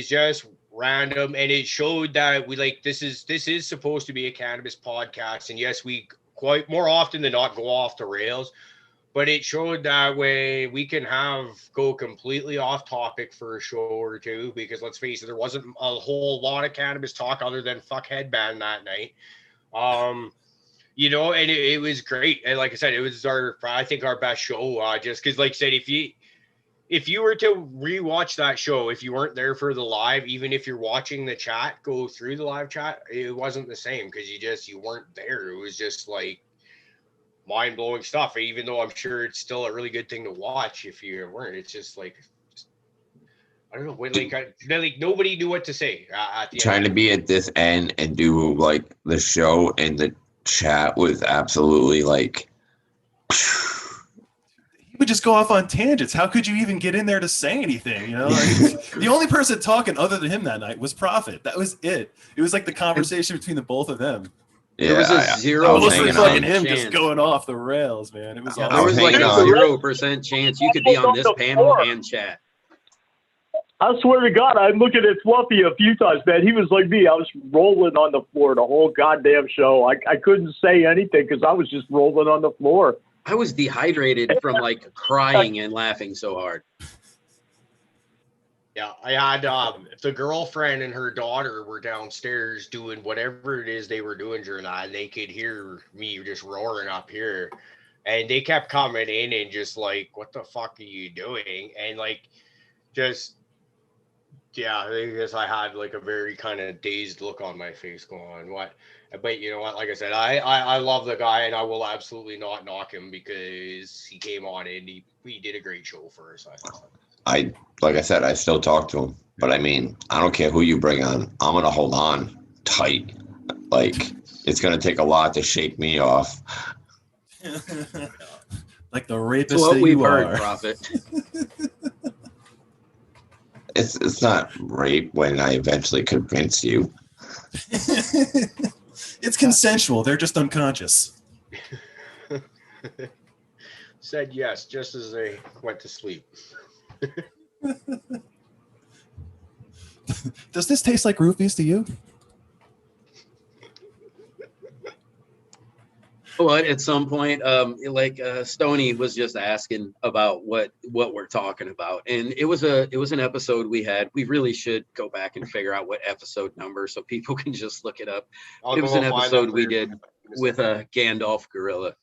just random, and it showed that this is supposed to be a cannabis podcast, and yes, we quite more often than not go off the rails, but it showed that way we can go completely off topic for a show or two, because let's face it, there wasn't a whole lot of cannabis talk other than fuck headband that night. And it was great. And like I said, it was I think our best show, just because, like I said, if you were to rewatch that show, if you weren't there for the live, even if you're watching the chat, go through the live chat, it wasn't the same, because you weren't there. It was just like mind-blowing stuff, even though I'm sure it's still a really good thing to watch if you weren't. It's just like, I don't know, nobody knew what to say at the trying end. To be at this end and do like the show, and the chat was absolutely like he would just go off on tangents. How could you even get in there to say anything? The only person talking other than him that night was Prophet. That was it. It was like the conversation between the both of them. Yeah, there was a 0% fucking him chance. Just going off the rails, man. It was awesome. There was like a 0% chance you could be on this panel and chat. I swear to God, I'm looking at Fluffy a few times, man. He was like me. I was rolling on the floor the whole goddamn show. I couldn't say anything because I was just rolling on the floor. I was dehydrated from like crying and laughing so hard. Yeah, I had the girlfriend and her daughter were downstairs doing whatever it is they were doing during that, and they could hear me just roaring up here, and they kept coming in and just like, "What the fuck are you doing?" And like, just I guess I had like a very kind of dazed look on my face, going, "What?" But you know what? Like I said, I love the guy, and I will absolutely not knock him because he came on and he did a great show for us. Like I said, I still talk to him, but I mean, I don't care who you bring on. I'm gonna hold on tight Like, it's going to take a lot to shake me off. Like the rapist That's what that we've you heard, are. Prophet. It's not rape when I eventually convince you. It's consensual. They're just unconscious. Said yes, just as they went to sleep. Does this taste like roofies to you? Well, at some point, Stoney was just asking about what we're talking about, and it was an episode we had. We really should go back and figure out what episode number so people can just look it up. It was an episode we did with a Gandalf gorilla,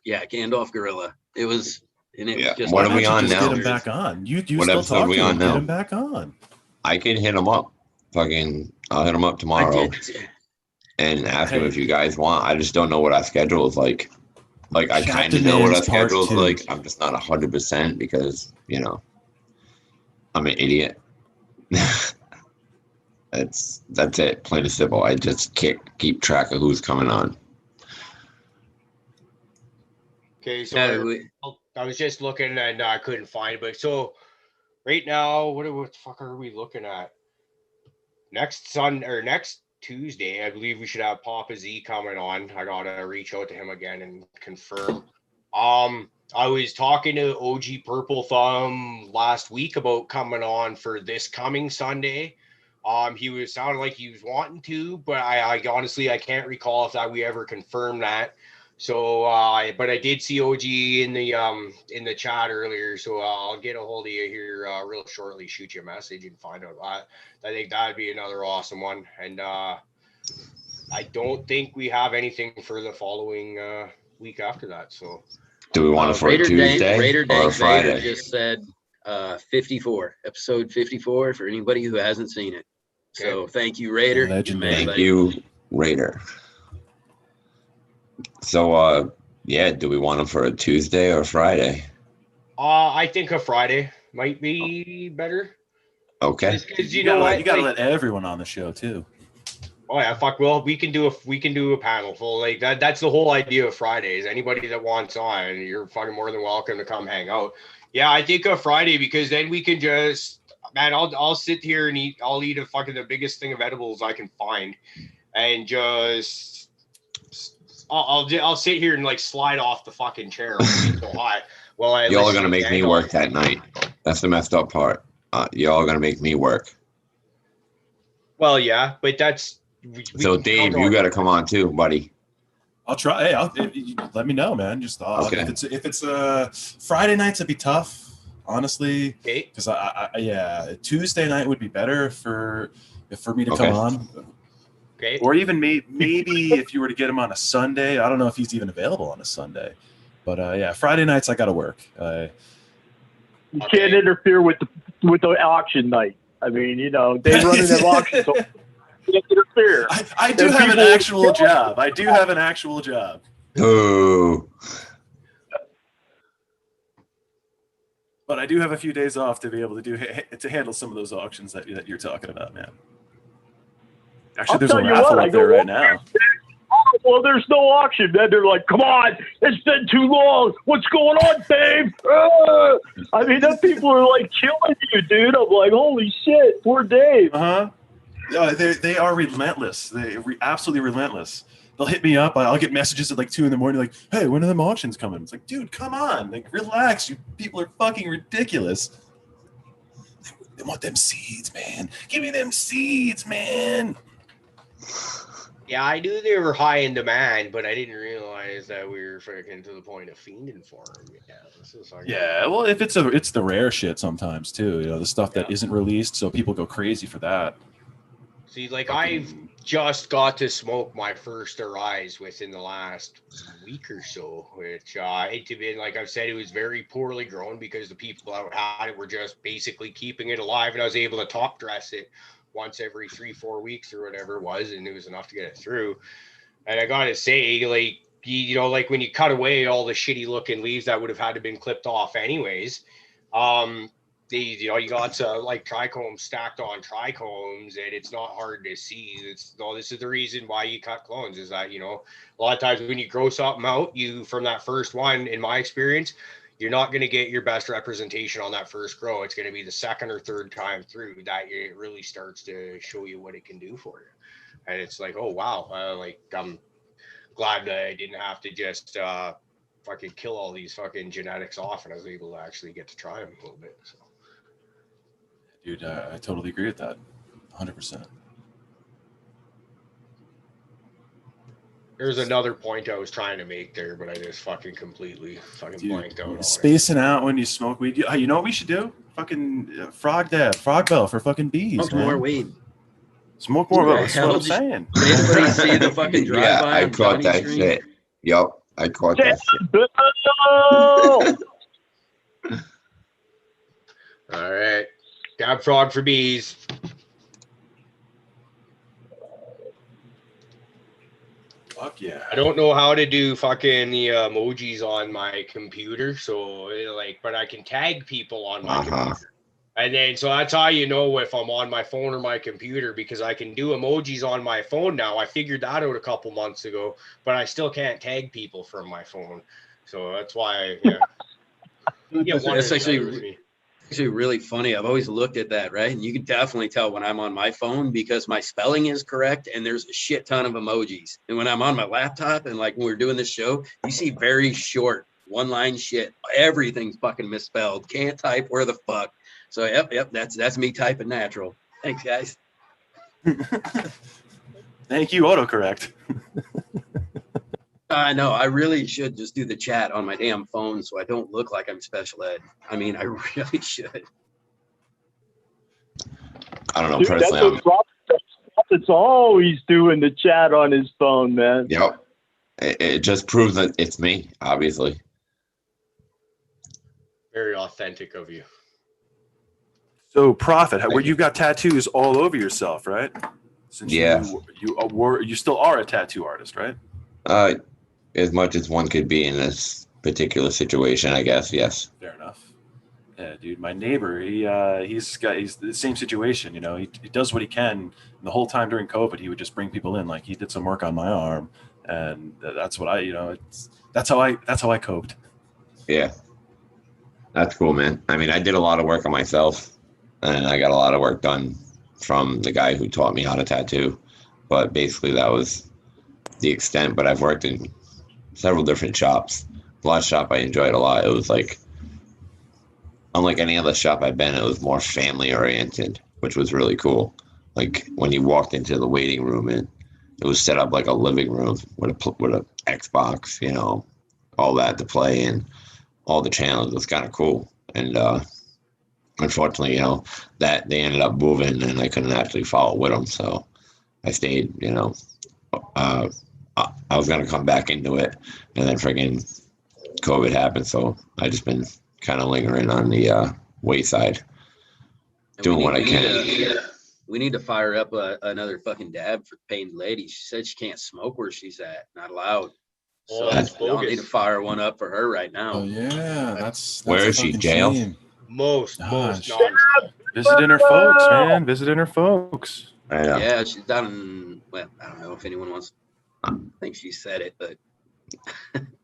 Gandalf gorilla. It was, and it was just. What are we on now? Get him back on. You what still episode talk are we to on him. now? Get him back on. I can hit him up. I'll hit him up tomorrow. And ask him if you guys want. I just don't know what our schedule is like. Like, I kind of know what our schedule is like. I'm just not 100% because, I'm an idiot. That's it, plain and simple. I just can't keep track of who's coming on. Okay, so I was just looking and I couldn't find it. But so right now, what the fuck are we looking at? Next Tuesday, I believe we should have Papa Z coming on. I gotta reach out to him again and confirm. I was talking to OG Purple Thumb last week about coming on for this coming Sunday. He was sounding like he was wanting to, but I honestly I can't recall if we ever confirmed that. So, but I did see OG in the chat earlier, so I'll get a hold of you here real shortly. Shoot you a message and find out. I think that'd be another awesome one, and I don't think we have anything for the following week after that. So, do we want it for a Tuesday Raider or a Friday? Vader just said 54, episode 54 for anybody who hasn't seen it. Okay. So, thank you, Raider. Thank you, Raider. So, do we want them for a Tuesday or a Friday? I think a Friday might be better. Okay. Because you know what, you gotta let everyone on the show too. Oh yeah, fuck. Well, we can do a panel full like that. That's the whole idea of Fridays. Anybody that wants on, you're fucking more than welcome to come hang out. Yeah, I think a Friday because then we can just I'll sit here and eat. I'll eat the biggest thing of edibles I can find, and just. I'll sit here and like slide off the fucking chair. So high. Well, y'all are gonna make me work that night. That's the messed up part. Y'all are gonna make me work. Well, yeah, but that's. So Dave, you got to come on too, buddy. I'll try. Hey, let me know, man. Just okay. If it's Friday nights, it'd be tough, honestly. Because Tuesday night would be better for me to come on. Okay. Or even maybe if you were to get him on a Sunday, I don't know if he's even available on a Sunday, but Friday nights I got to work. You can't interfere with the auction night. I mean, they run an auction, so you can't interfere. I do have an actual job. I do have an actual job. Oh. But I do have a few days off to be able to handle some of those auctions that you're talking about, man. Actually, there's a raffle up there right now. Oh, well, there's no auction. Then they're like, come on, it's been too long. What's going on, Dave? I mean, them people are like killing you, dude. I'm like, holy shit, poor Dave. No, they are relentless. They're absolutely relentless. They'll hit me up. I'll get messages at like 2 a.m. like, hey, when are them auctions coming? It's like, dude, come on. Like, relax. You people are fucking ridiculous. They want them seeds, man. Give me them seeds, man. Yeah, I knew they were high in demand, but I didn't realize that we were freaking to the point of fiending for them. Yeah, well, if it's the rare shit sometimes too, the stuff that isn't released, so people go crazy for that. See, like I've just got to smoke my first Arise within the last week or so, which like I've said, it was very poorly grown because the people that had it were just basically keeping it alive, and I was able to top dress it once every 3-4 weeks or whatever it was, and it was enough to get it through. And I gotta say, like, like when you cut away all the shitty looking leaves that would have had to been clipped off anyways, these, you got like trichomes stacked on trichomes, and it's not hard to see. This is the reason why you cut clones, is that, a lot of times when you grow something out, you, from that first one, in my experience, you're not going to get your best representation on that first grow. It's going to be the second or third time through that it really starts to show you what it can do for you. And it's like, oh, wow. I'm glad that I didn't have to just fucking kill all these fucking genetics off, and I was able to actually get to try them a little bit. So. Dude, I totally agree with that. 100%. There's another point I was trying to make there, but I just fucking completely blanked out. Spacing out when you smoke weed. You know what we should do? Fucking frog bell for fucking bees. Smoke more weed. Smoke more. That's what I'm saying. Did anybody see the fucking drive-by? Yeah, I caught that shit. Yup, I caught that shit. All right. Dab frog for bees. Fuck yeah. I don't know how to do fucking the emojis on my computer, so but I can tag people on my computer. And then, so that's how you know if I'm on my phone or my computer, because I can do emojis on my phone now. I figured that out a couple months ago, but I still can't tag people from my phone. So that's why, That's actually really funny. I've always looked at that, right? And you can definitely tell when I'm on my phone because my spelling is correct and there's a shit ton of emojis. And when I'm on my laptop and like when we're doing this show, you see very short one-line shit. Everything's fucking misspelled. Can't type where the fuck. So yep, that's me typing natural. Thanks, guys. Thank you, autocorrect. I know. I really should just do the chat on my damn phone so I don't look like I'm special ed. I mean, I really should. I don't know. Dude, personally, it's always doing the chat on his phone, man. Yep. It just proves that it's me, obviously. Very authentic of you. So, Prophet, where you've got tattoos all over yourself, right? Since yeah. You still are a tattoo artist, right? As much as one could be in this particular situation, I guess. Yes. Fair enough. Yeah, dude. My neighbor, he's the same situation. He does what he can. And the whole time during COVID, he would just bring people in. Like he did some work on my arm, and that's what that's how I coped. Yeah. That's cool, man. I mean, I did a lot of work on myself, and I got a lot of work done from the guy who taught me how to tattoo. But basically, that was the extent. But I've worked in several different shops. The last shop I enjoyed a lot. It was like, unlike any other shop I've been, it was more family oriented, which was really cool. Like when you walked into the waiting room, and it was set up like a living room with a Xbox, all that to play in. All the channels. It was kind of cool. And unfortunately, that they ended up moving and I couldn't actually follow with them. So I stayed, I was going to come back into it, and then friggin' COVID happened. So I just been kind of lingering on the wayside, doing what I can. We need to fire up another fucking dab for the painted lady. She said she can't smoke where she's at. Not allowed. So we need to fire one up for her right now. Oh yeah, that's where is she? Jail? Shame. Most visiting her folks, man. Visiting her folks. I know. Yeah, she's down in. Well, I don't know if anyone wants. I think she said it, but.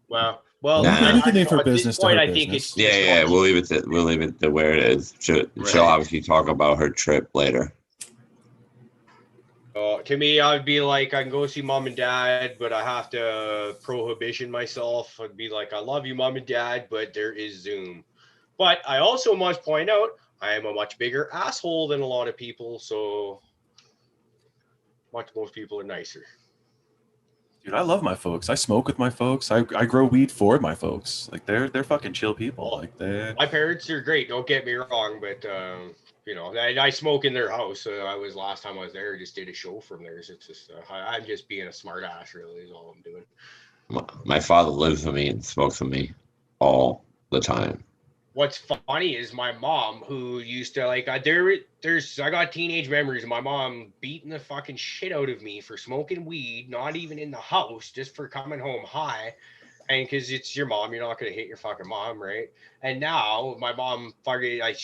well, anything for business. Point, I think it's yeah. We'll leave it to where it is. She'll obviously talk about her trip later. To me, I'd be like, I can go see mom and dad, but I have to prohibition myself. I'd be like, I love you, mom and dad, but there is Zoom. But I also must point out, I am a much bigger asshole than a lot of people, so most people are nicer. Dude, I love my folks. I smoke with my folks. I grow weed for my folks. Like they're fucking chill people. Like my parents are great. Don't get me wrong, but I smoke in their house. Last time I was there, I just did a show from there. So it's just I'm just being a smart ass. Really, is all I'm doing. My father lives with me and smokes with me all the time. What's funny is my mom, who used to I got teenage memories of my mom beating the fucking shit out of me for smoking weed, not even in the house, just for coming home high. And because it's your mom, you're not gonna hit your fucking mom, right? And now my mom fucking like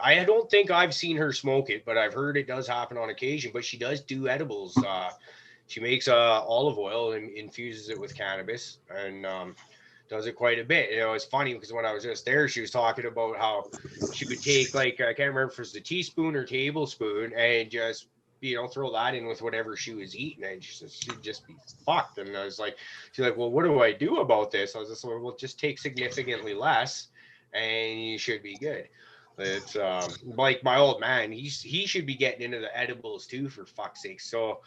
I don't think I've seen her smoke it, but I've heard it does happen on occasion. But she does do edibles. She makes olive oil and infuses it with cannabis, and does it quite a bit. You know, it's funny because when I was just there, she was talking about how she would take, like, I can't remember if it was the teaspoon or tablespoon, and just, you know, throw that in with whatever she was eating, and she'd just be fucked. And I was like, she's like, well, what do I do about this? I was just like, well, just take significantly less, and you should be good. It's like my old man, he should be getting into the edibles too, for fuck's sake. So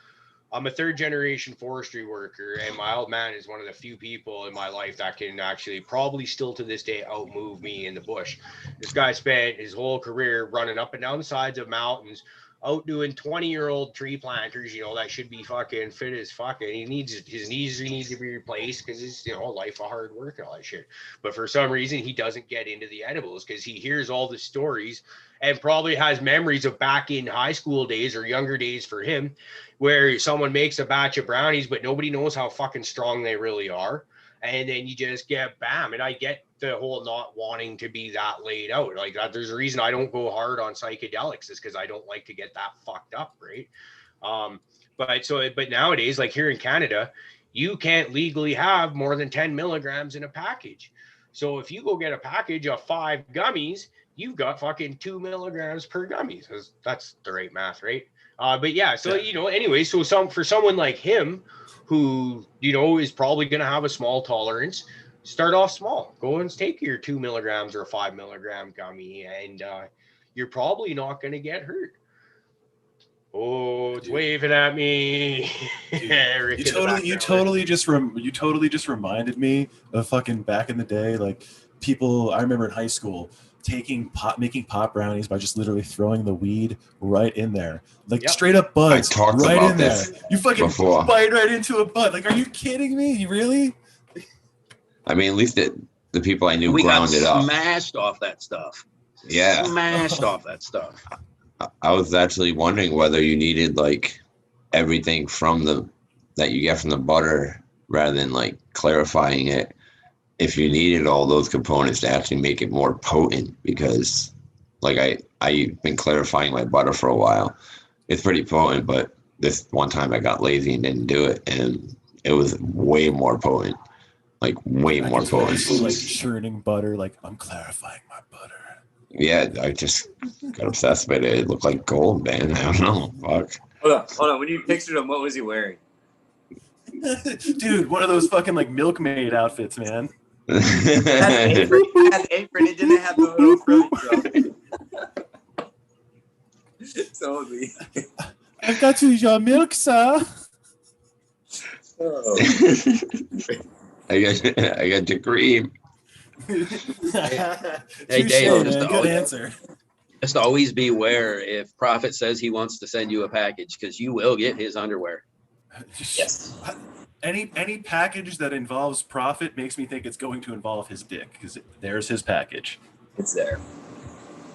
I'm a third generation forestry worker, and my old man is one of the few people in my life that can actually probably still to this day outmove me in the bush. This guy spent his whole career running up and down the sides of mountains, outdoing 20-year-old tree planters, you know, that should be fucking fit as fuck. And his knees need to be replaced because it's, you know, life of hard work and all that shit. But for some reason, he doesn't get into the edibles because he hears all the stories and probably has memories of back in high school days or younger days for him, where someone makes a batch of brownies, but nobody knows how fucking strong they really are. And then you just get bam. And I get the whole not wanting to be that laid out. Like, there's a reason I don't go hard on psychedelics, is because I don't like to get that fucked up, right? But nowadays, like here in Canada, you can't legally have more than 10 milligrams in a package. So if you go get a package of 5 gummies, you've got fucking 2 milligrams per gummy. So that's the right math, right? But yeah, so, you know, anyway, so for someone like him who, you know, is probably going to have a small tolerance, start off small. Go and take your 2 milligrams or a 5 milligram gummy, and you're probably not going to get hurt. Oh, it's waving at me. You totally just reminded me of fucking back in the day, like people I remember in high school making pop brownies by just literally throwing the weed right in there, like straight up buds right in there. You fucking bite right into a bud. Like, are you kidding me? Really? I mean, at least the people I knew ground it up. Smashed off that stuff. Yeah, smashed off that stuff. I was actually wondering whether you needed like everything that you get from the butter rather than like clarifying it. If you needed all those components to actually make it more potent, because like I've been clarifying my butter for a while. It's pretty potent, but this one time I got lazy and didn't do it, and it was way more potent. Like way more potent. Like churning butter, like I'm clarifying my butter. Yeah, I just got obsessed with it. It looked like gold, man. I don't know. Fuck. Hold on. When you pictured him, what was he wearing? Dude, one of those fucking like milkmaid outfits, man. It had apron. It didn't have the little frilly drop. Totally. I got you your milk, sir. Oh. I got your cream. Hey Dave, good answer. Just always beware if Prophet says he wants to send you a package, because you will get his underwear. Yes. Any package that involves Prophet makes me think it's going to involve his dick, because there's his package. It's there.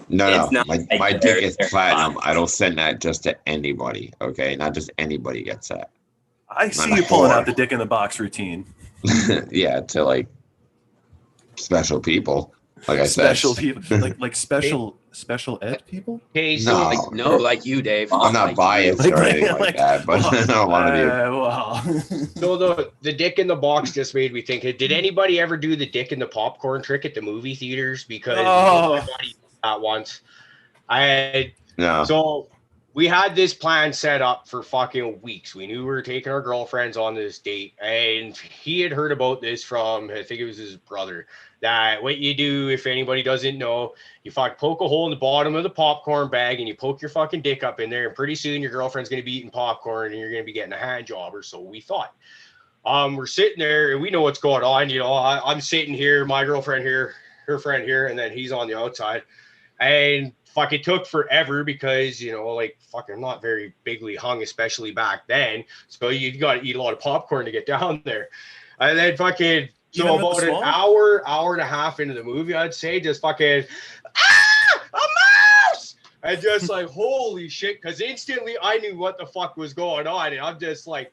No. My dick is platinum. I don't send that just to anybody. Okay, not just anybody gets that. I see you pulling out the dick in the box routine. Yeah, to like special people. Like I said, special people, like special ed people. Hey, so like you, Dave. I'm not biased or anything like that, but I don't want to be. So the dick in the box just made me think. Did anybody ever do the dick in the popcorn trick at the movie theaters? Because everybody did that once. So we had this plan set up for fucking weeks. We knew we were taking our girlfriends on this date, and he had heard about this from, I think it was his brother, that what you do, if anybody doesn't know, you fucking poke a hole in the bottom of the popcorn bag and you poke your fucking dick up in there, and pretty soon your girlfriend's going to be eating popcorn and you're going to be getting a hand job, or so we thought. We're sitting there and we know what's going on. You know, I'm sitting here, my girlfriend here, her friend here, and then he's on the outside. And fuck, it took forever because, you know, like, fucking not very bigly hung, especially back then. So you got to eat a lot of popcorn to get down there. And then fucking, so about an hour and a half into the movie, I'd say, just fucking, a mouse! And just like, holy shit, because instantly I knew what the fuck was going on. And I'm just like,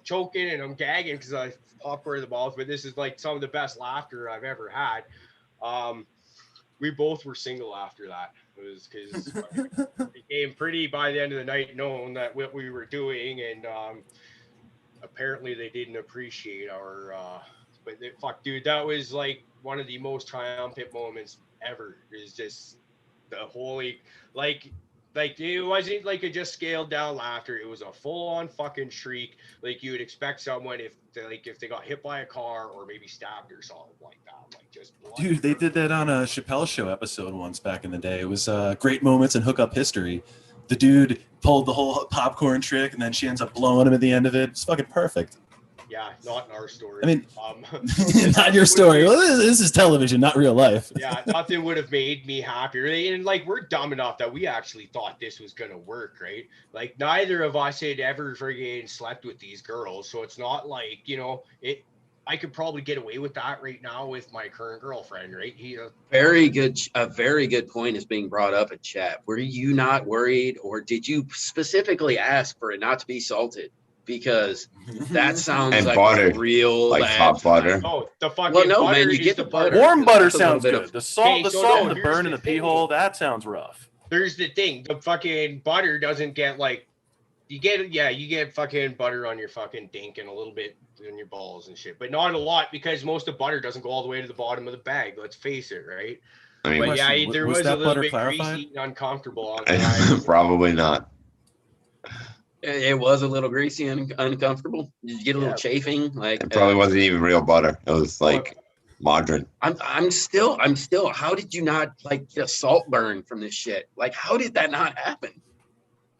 choking and I'm gagging because I popcorn in the mouth. But this is like some of the best laughter I've ever had. We both were single after that. It was because it became pretty by the end of the night known that what we were doing, and apparently they didn't appreciate our. But fuck, dude, that was like one of the most triumphant moments ever. Is just the holy like it wasn't like a just scaled down laughter. It was a full on fucking shriek, like you would expect someone if they got hit by a car or maybe stabbed or something like that. Like just blood. Dude, they did that on a Chappelle Show episode once back in the day. It was Great Moments in Hookup History. The dude pulled the whole popcorn trick, and then she ends up blowing him at the end of it. It's fucking perfect. Yeah, not in our story. I mean, not your story. Well, this is television, not real life. Yeah, nothing would have made me happier. And like, we're dumb enough that we actually thought this was gonna work, right? Like, neither of us had ever friggin' slept with these girls, so it's not like, you know, I could probably get away with that right now with my current girlfriend, right? A very good point is being brought up in chat. Were you not worried, or did you specifically ask for it not to be salted? Because that sounds And like butter, a real like hot butter. Oh, the fucking well, no, butter man, you is get the butter. Warm butter That's a little sounds bit good. of- The salt, and the here's burn in the pee thing. hole, that sounds rough. There's the thing, the fucking butter doesn't get like, you get fucking butter on your fucking dink and a little bit in your balls and shit, but not a lot because most of butter doesn't go all the way to the bottom of the bag. Let's face it, right? I mean, But yeah, there was a that little butter bit clarified? greasy and uncomfortable on the ride. probably not. It was a little greasy and uncomfortable. Did you get a little chafing? Like It probably wasn't even real butter. It was like margarine. I'm still. How did you not like get a salt burn from this shit? Like, how did that not happen?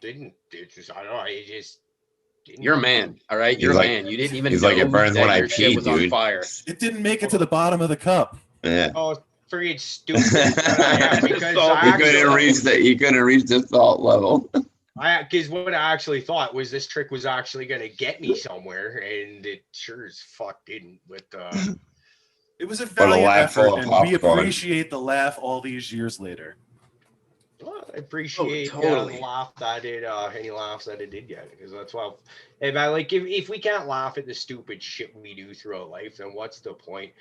I don't know. It just didn't. You're a man, all right. You're He's a like- man. You didn't even. he's like, know it burns that when I your shit pee, was on dude. fire. It didn't make it to the bottom of the cup. Yeah. Oh, freaking stupid. Yeah, because He couldn't reach the salt level. because what I actually thought was this trick was actually going to get me somewhere, and it sure as fuck didn't. With It was a a valiant laugh full effort, of and we popcorn. appreciate the laugh all these years later. well, I appreciate totally. the laugh that it any laughs that it did get, because that's why. If I like if we can't laugh at the stupid shit we do throughout life, then what's the point?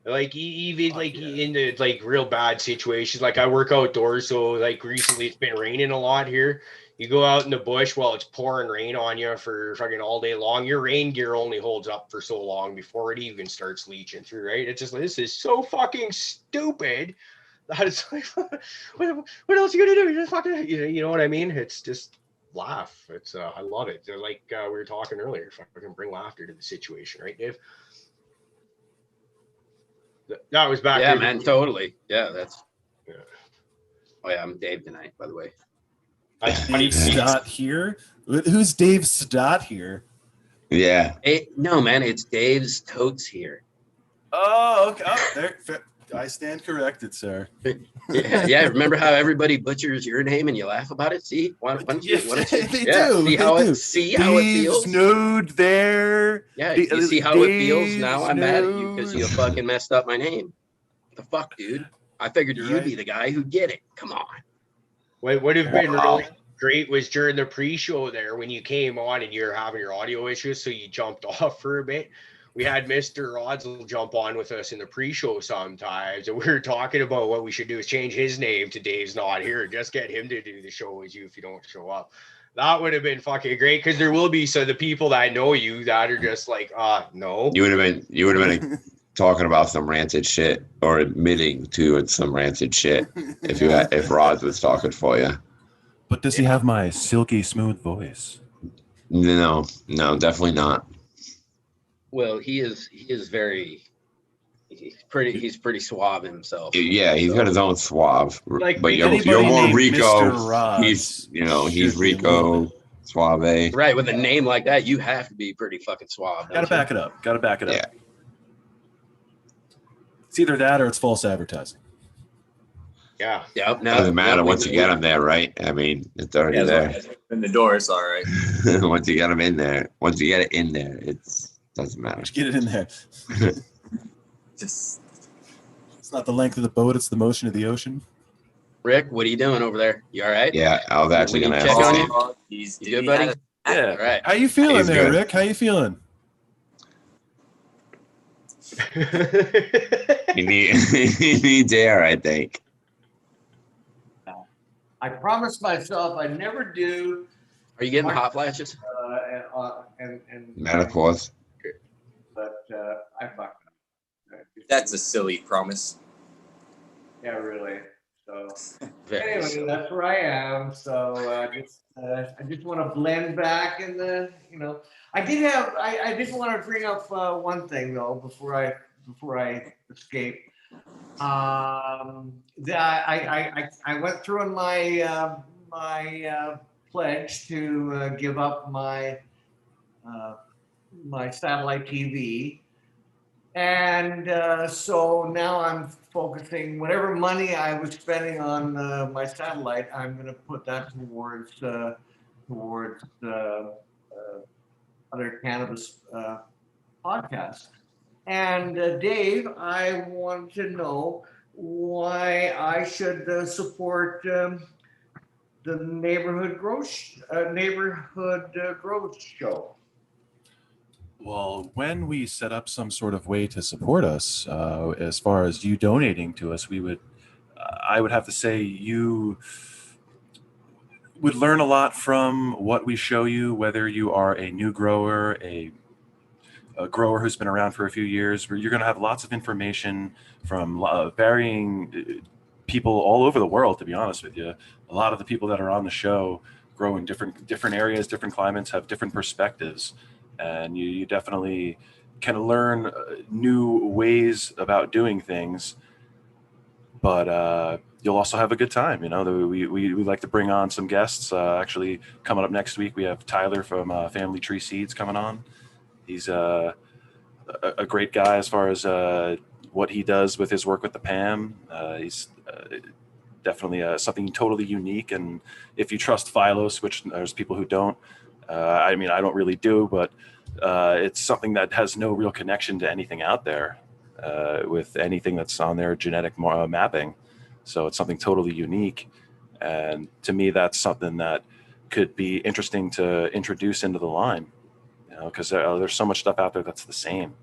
Like even in the like real bad situations, like I work outdoors, so like recently it's been raining a lot here. You go out in the bush while it's pouring rain on you for fucking all day long. Your rain gear only holds up for so long before it even starts leaching through, right? It's just like, this is so fucking stupid that it's like, what else are you gonna do? You're just fucking, you know what I mean? It's just laugh. It's I love it. They're like we were talking earlier, fucking bring laughter to the situation, right, Dave? That was back. Yeah, here. man, totally. Yeah, that's. Yeah. Oh yeah, I'm Dave tonight, by the way. Dave Stott here? Who's Dave Stott here? Yeah. Hey, no, man, it's Dave's totes here. Oh, okay. Oh, there. I stand corrected, sir. Yeah. Remember how everybody butchers your name and you laugh about it? See, why don't you? They do. See how it feels. Snood there. Yeah, you see how it feels. Now I'm mad at you Snood. because you fucking messed up my name. The fuck, dude. I figured You're you'd right. be the guy who'd get it. Come on. What would have been Wow. really great was during the pre-show there when you came on and you're having your audio issues, so you jumped off for a bit. We had Mr. Rodsel jump on with us in the pre-show sometimes, and we were talking about what we should do is change his name to Dave's Not Here. Just get him to do the show as you if you don't show up. That would have been fucking great because there will be the people that know you that are just like, no. You would have been talking about some ranted shit or admitting to some ranted shit if Rod was talking for you. But does he have my silky smooth voice? No, definitely not. Well, he's pretty suave himself. Yeah, he's got his own suave. Like, but you're anybody more named Rico. Mr. Rods He's should be Rico loving. Suave. Right, with a name like that, you have to be pretty fucking suave. Gotta back it up. Yeah. It's either that or it's false advertising. Yeah. Yep. Doesn't matter once you get him there, right? I mean, it's already there. In the door, it's all right. Once you get him in there, once you get it in there, doesn't matter. Just get it in there. Just It's not the length of the boat, it's the motion of the ocean. Rick, what are you doing over there? You all right? Yeah, I was actually We gonna need to ask check on him. you. he's You good, buddy? Yeah. Right. How you feeling He's there, good. Rick? How you feeling? He needs air, I think. I promised myself I'd never do. Are you getting the hot flashes? And Menopause. but I fucked up. That's a silly promise. Yeah, really. So Very anyway, silly. that's where I am. So I just want to blend back in the, I did want to bring up one thing though before I escape. I went through on my pledge to give up my satellite TV. And so now I'm focusing whatever money I was spending on my satellite. I'm going to put that towards other cannabis podcasts. And Dave, I want to know why I should support the neighborhood growth show. Well, when we set up some sort of way to support us, as far as you donating to us, I would have to say you would learn a lot from what we show you, whether you are a new grower, a grower who's been around for a few years, where you're going to have lots of information from varying people all over the world, to be honest with you. A lot of the people that are on the show grow in different areas, different climates, have different perspectives. And you definitely can learn new ways about doing things, but you'll also have a good time. We like to bring on some guests. Actually, coming up next week, we have Tyler from Family Tree Seeds coming on. He's a great guy as far as what he does with his work with the PAM. He's definitely something totally unique. And if you trust Phylos, which there's people who don't, I don't really do, but it's something that has no real connection to anything out there with anything that's on their genetic mapping. So it's something totally unique. And to me, that's something that could be interesting to introduce into the line, because there's so much stuff out there that's the same.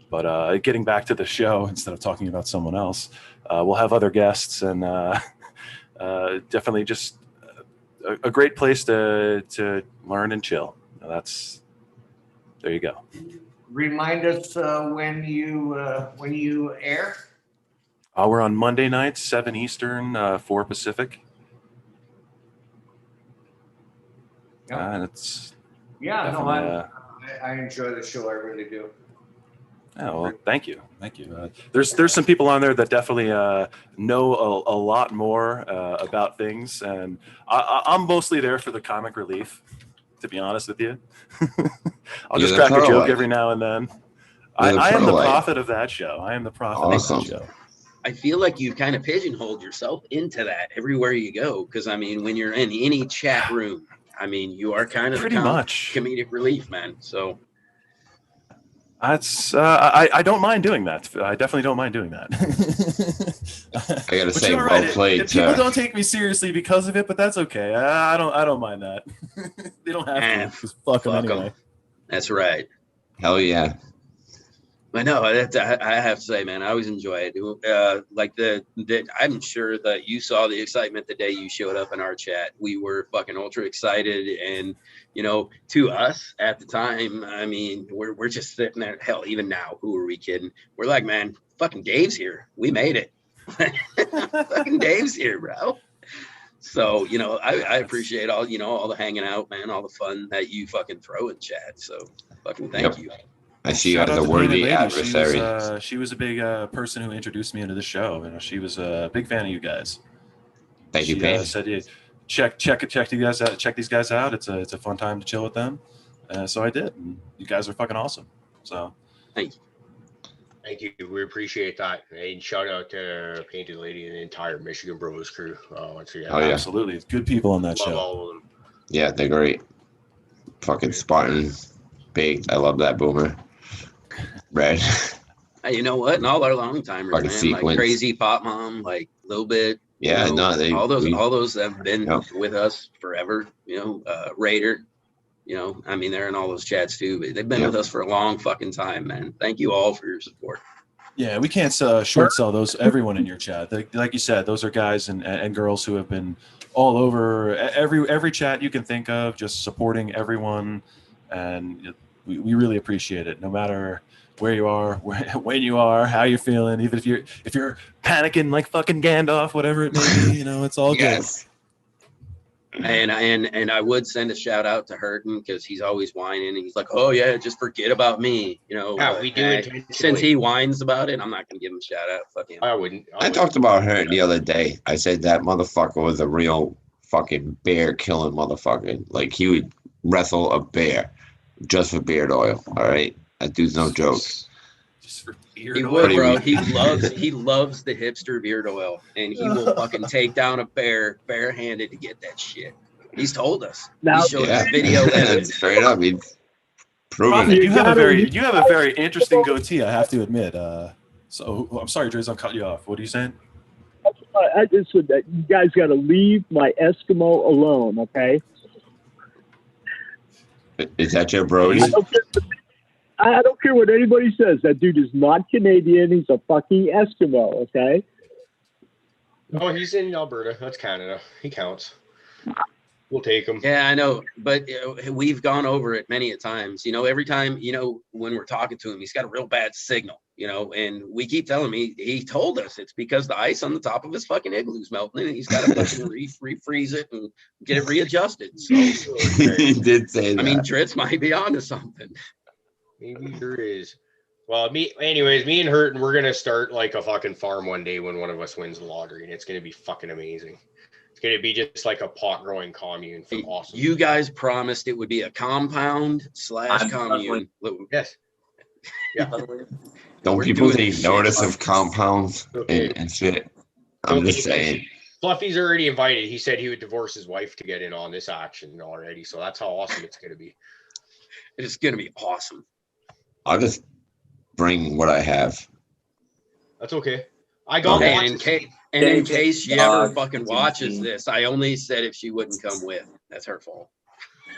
But getting back to the show, instead of talking about someone else, we'll have other guests, and definitely just a great place to learn and chill. There you go. Remind us when you air. We're on Monday nights, 7 Eastern, 4 Pacific. Yep. And it's I enjoy the show. I really do. Oh, well, thank you. There's some people on there that definitely know a lot more about things, and I'm mostly there for the comic relief, to be honest with you. I'll just crack a joke every now and then. I am the prophet of that show. I am the prophet of that show. I feel like you kind of pigeonholed yourself into that everywhere you go, because when you're in any chat room, you are kind of pretty much comedic relief, man. So that's I don't mind doing that. I definitely don't mind doing that. I gotta say, well played. People don't take me seriously because of it, but that's okay. I don't mind that. They don't have to. Just fuck them anyway. That's right. Hell yeah. I know. I have to say, man, I always enjoy it. I'm sure that you saw the excitement the day you showed up in our chat. We were fucking ultra excited, and to us at the time, we're just sitting there. Hell, even now, who are we kidding? We're like, man, fucking Dave's here. We made it. Fucking Dave's here, bro. So I appreciate all the hanging out, man, all the fun that you fucking throw in chat. So fucking thank you. I see you as a worthy adversary. She was a big person who introduced me into the show. She was a big fan of you guys. Thank you, Payne. Said, check you guys out. Check these guys out. It's a fun time to chill with them. So I did. And you guys are fucking awesome. So thank you. Thank you. We appreciate that. And shout out to Painted Lady and the entire Michigan Bros crew. Once again. Oh yeah, absolutely. It's good people on that show. All of them. Yeah, they're great. Fucking Spartan baked. I love that Boomer. Red. Hey, you know what? And all our long timers, man, like Crazy Pop Mom, like a little bit. Yeah, all those have been with us forever. Raider. You know, I mean, they're in all those chats too, but they've been with us for a long fucking time, man. Thank you all for your support. Yeah, we can't short sell everyone in your chat. Like you said, those are guys and girls who have been all over every chat you can think of, just supporting everyone, and we really appreciate it. No matter where you are, when you are, how you're feeling, even if you're panicking like fucking Gandalf, whatever it may be, you know, it's all Yes. good. And I would send a shout out to Hurton because he's always whining. He's like, "Oh yeah, just forget about me," you know. Yeah, we do intentionally. Since he whines about it, I'm not gonna give him a shout out. Fuck him. I wouldn't. I talked about her the other day. I said that motherfucker was a real fucking bear killing motherfucker. Like he would wrestle a bear just for beard oil. All right, that dude's no joke. Just for beard He oil. would, bro. He loves the hipster beard oil, and he will fucking take down a bear barehanded to get that shit. He's told us. Now- He showed us video evidence. Straight up, he's proven it. You have a very interesting goatee, I have to admit. So I'm sorry, Driz, I'm cutting you off. What are you saying? I just would. You guys got to leave my Eskimo alone, okay? Is that your Brody? I don't care what anybody says. That dude is not Canadian. He's a fucking Eskimo, okay? Oh, he's in Alberta. That's Canada. He counts. We'll take him. Yeah, I know, but we've gone over it many a times. You know, every time, you know, when we're talking to him, he's got a real bad signal, you know, and we keep telling him, he told us it's because the ice on the top of his fucking igloo's melting and he's got to fucking refreeze it and get it readjusted. So He did say that. I mean, Dritz might be onto something. Maybe there is. Well, me and Hurton, we're gonna start like a fucking farm one day when one of us wins the lottery, and it's gonna be fucking amazing. It's gonna be just like a pot growing commune for awesome. You guys promised it would be a compound / commune. Yes. Yeah. Don't We're people doing take this notice shit. of compounds Okay. and shit? I'm just saying. Fluffy's already invited. He said he would divorce his wife to get in on this action already. So that's how awesome it's gonna be. It's gonna be awesome. I'll just bring what I have. That's okay. I got Okay, lots and of- in case she ever fucking watches this, I only said if she wouldn't come with. That's her fault.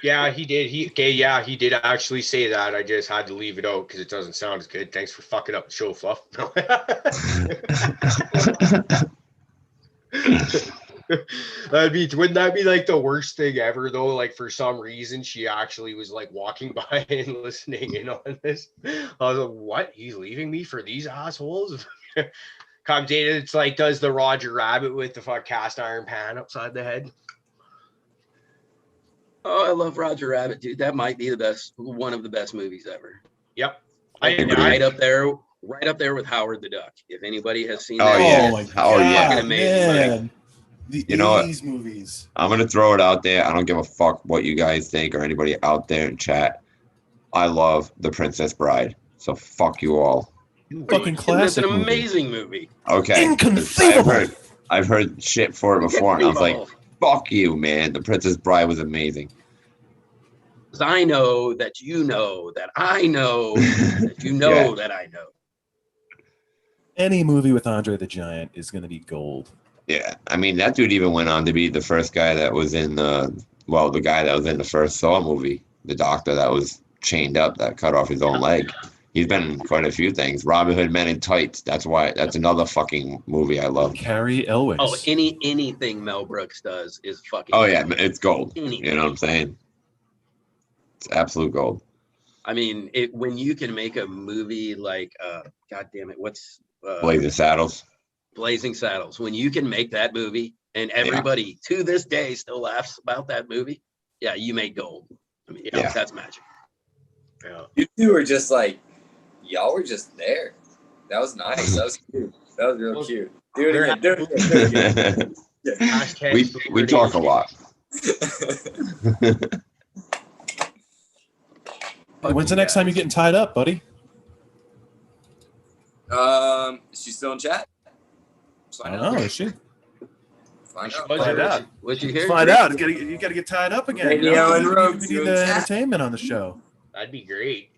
Yeah, he did. He did actually say that. I just had to leave it out because it doesn't sound as good. Thanks for fucking up the show, Fluff. Wouldn't that be like the worst thing ever though? Like for some reason she actually was like walking by and listening in on this. I was like, what? He's leaving me for these assholes? Comes in, it's like does the Roger Rabbit with the fuck cast iron pan upside the head. Oh, I love Roger Rabbit, dude. That might be one of the best movies ever. Yep. Right up there with Howard the Duck. If anybody has seen Oh, that, yeah. Oh my it's Oh, yeah. fucking amazing. man. The You know what? 80s movies. I'm gonna throw it out there. I don't give a fuck what you guys think or anybody out there in chat. I love The Princess Bride. So fuck you all. Fucking It's classic an movie. amazing movie. Okay. Inconceivable. I've heard shit for it before, and I was like, fuck you, man. The Princess Bride was amazing. 'Cause I know that you know that I know that you know Yeah. that I know. Any movie with Andre the Giant is going to be gold. Yeah. I mean, that dude even went on to be the first guy that was in the guy that was in the first Saw movie, the doctor that was chained up that cut off his own leg. He's been in quite a few things. Robin Hood Men in Tights. That's another fucking movie I love. Carrie Elwes. Oh, anything Mel Brooks does is fucking. Oh yeah, it's gold. Anything. You know what I'm saying? It's absolute gold. I mean, when you can make a movie like, God damn it, what's Blazing Saddles. Blazing Saddles? When you can make that movie and everybody to this day still laughs about that movie, yeah, you make gold. I mean, Yeah. that's magic. Yeah. You two were just like, y'all were just there. That was nice. That was cute. That was real cute. Do it again. Do it again. Hashtag we talk a lot. When's the next time you're getting tied up, buddy? Is she still in chat? I don't know. Is she? Find out. Find out. What'd you hear? Find out. You got to get tied up again. Radio and Rogue We need doing the chat. entertainment on the show. That'd be great.